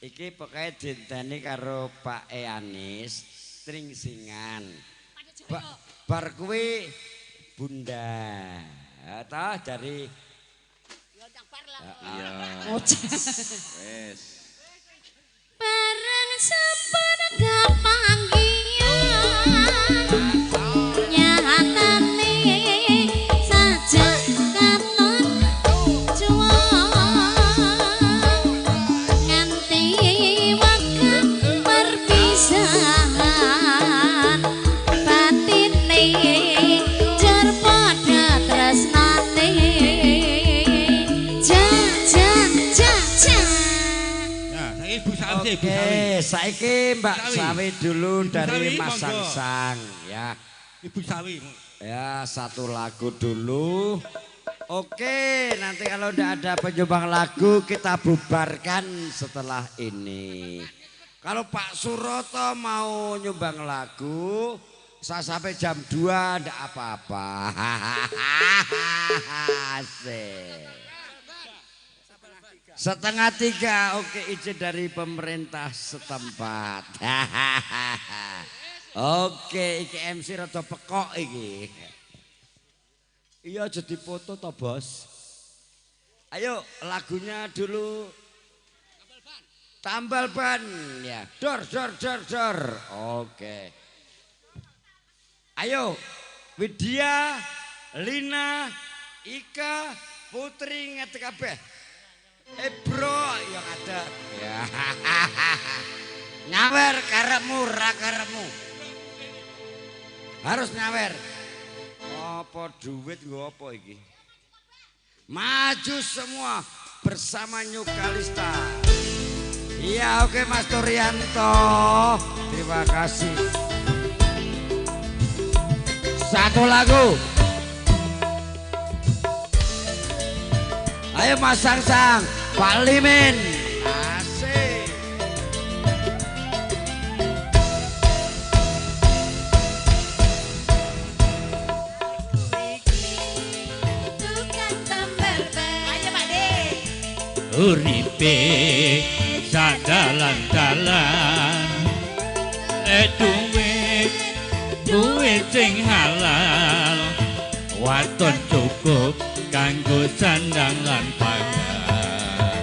Iki pokoknya dinteni karo Pak Eanis Tringsingan. Bar kuwi Bunda. Toh dari iya. Wes. Bareng sampun kepanggian. Nyatane saja katon juang nganti waktu perpisahan batine jar padha tresnane Oke, saiki Mbak Sawi dulu dari Mas Sangsang ya. Ibu Sawi. Ya, satu lagu dulu. Oke, nanti kalau udah ada penyumbang lagu kita bubarkan setelah ini. Kalau Pak Suroto mau nyumbang lagu, saya sampai jam 2 enggak apa-apa. Asik. 2:30, oke, izin dari pemerintah setempat. Oke, iki MC rada pekok iki. Iya jadi foto toh bos. Ayo lagunya dulu. Tambal ban ya. Dor. Oke. Ayo Widya, Lina, Ika, Putri ngerti kabeh. Bro yang ada. Ya. Nyawer karepmu ra karepmu. Harus nyawer. Apa duit nggo apa iki? Maju semua bersama New Kalista. Iya oke Mas Turyanto. Terima kasih. Satu lagu. Ayo Mas Sang-sang, Pak Limin. Asik. Tukang tambal ban. Ayo Pak De. Uripe sadalan-dalan duit sing halal waton cukup kanggo sandang lan pangan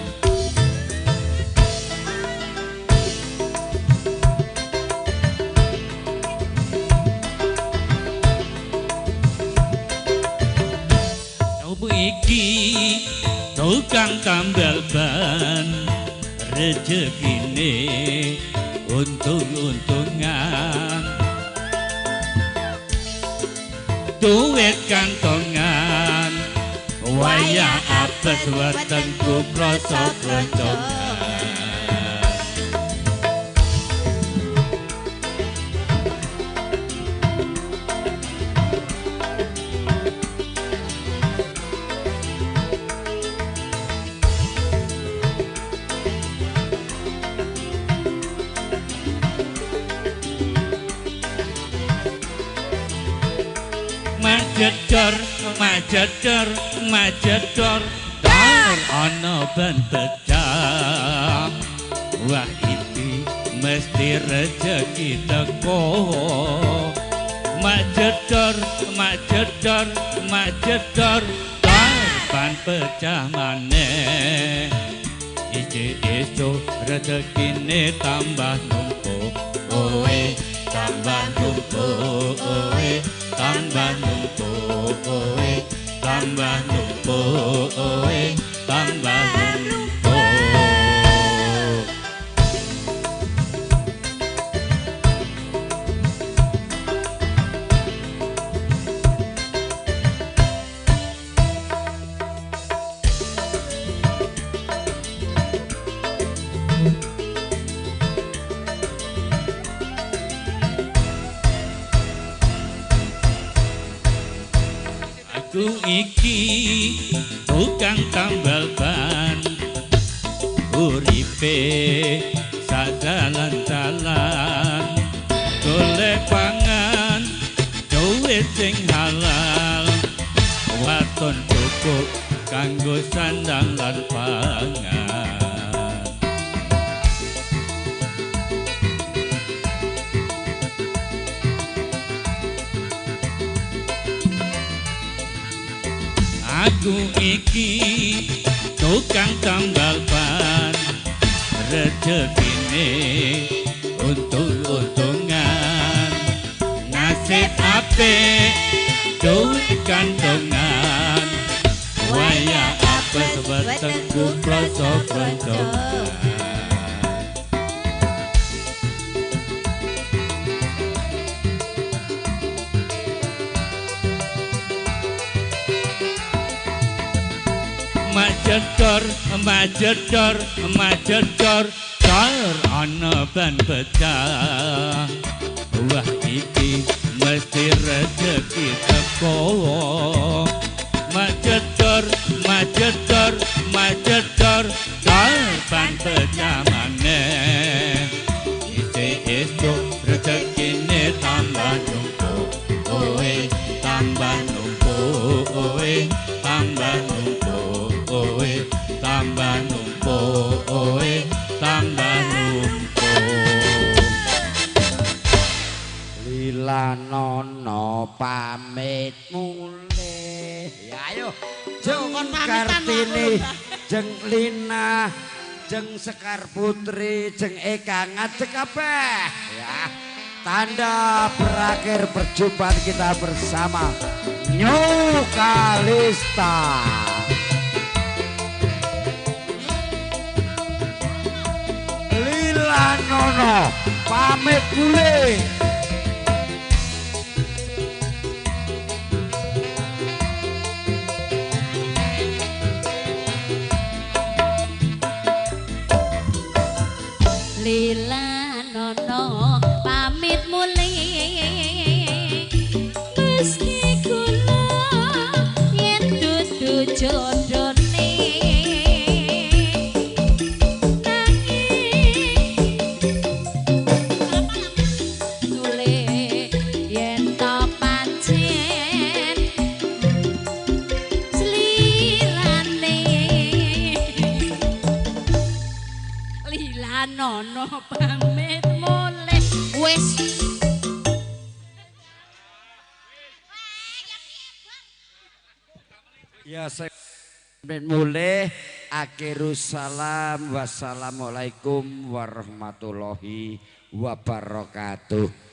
opo iki tukang tambal ban rezekine untung-untungan duit kantongan wayah apes wetengku krasa-krasa majedor dar ana ban pecah wah iki mesti rezeki teko majedor dar ban pecah maneh iki rezekine tambah numpuk oe tambah numpuk oe tambah numpuk oe tambah numpuk oe tambah numpuk aku iki tukang tambal ban uripe sadalan-dalan golek pangan duit sing halal waton cukup kanggo sandang lan pangan aku iki tukang tambal ban rezekine untung-untungan nasib apik duit kantongan wayah apes wetengku krasa-krasa majedor dar ana ban pecah wah iki mesti rezeki teko majedor dar ban pecah maneh iki rezekine tambah numpuk oe tambah numpuk oe tambah numpuk oe tambah numpuk oe tambah numpuk lila nono pamit mulih ya ayo jeng Kartini jeng Lina jeng Sekar Putri jeng Eka ngajak kabeh ya tanda berakhir perjumpaan kita bersama New Kalista. Lila Nono pamit mulih. pamit mulih wis. Ya saya mulai akhirus salam wassalamualaikum warahmatullahi wabarakatuh.